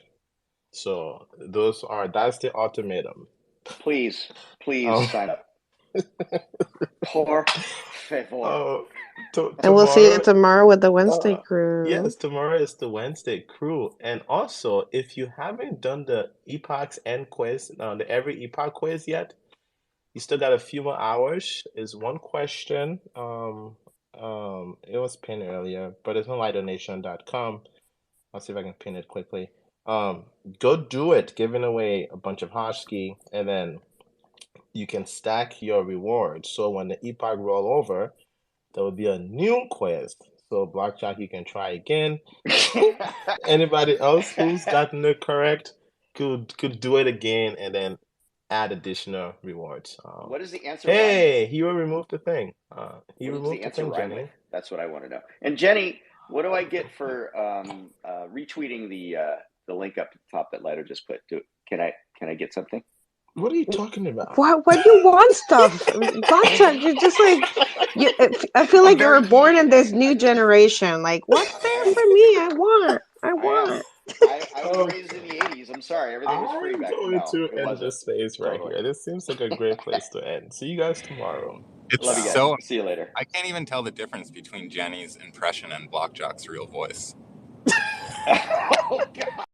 So that's the ultimatum. Please sign up. Por favor. And we'll see you tomorrow with the Wednesday crew. Yes, tomorrow is the Wednesday crew. And also, if you haven't done the Epoch's End quiz, the every Epoch quiz yet, you still got a few more hours. Is one question. It was pinned earlier, but it's on lightdonation.com. I'll see if I can pin it quickly. Go do it, giving away a bunch of Hashki, and then you can stack your rewards. So when the Epoch roll over, there will be a new quiz. So BlockJock, you can try again. Anybody else who's gotten it correct could do it again and then add additional rewards. What is the answer? Hey, he will remove the thing. He what removed the answer thing, rhyme Jenny. With? That's what I want to know. And Jenny, What do I get for retweeting the link up at the top that Lido just put? Can I get something? What are you talking about? What do you want stuff? BlockJock, you're just like I feel like you were born in this new generation. Like, what's there for me? I want. I was raised in the 80s. I'm sorry. Everything was free back then. I'm going to end this space right here. This seems like a great place to end. See you guys tomorrow. Love you guys. See you later. I can't even tell the difference between Jenny's impression and BlockJock's real voice. Oh, God.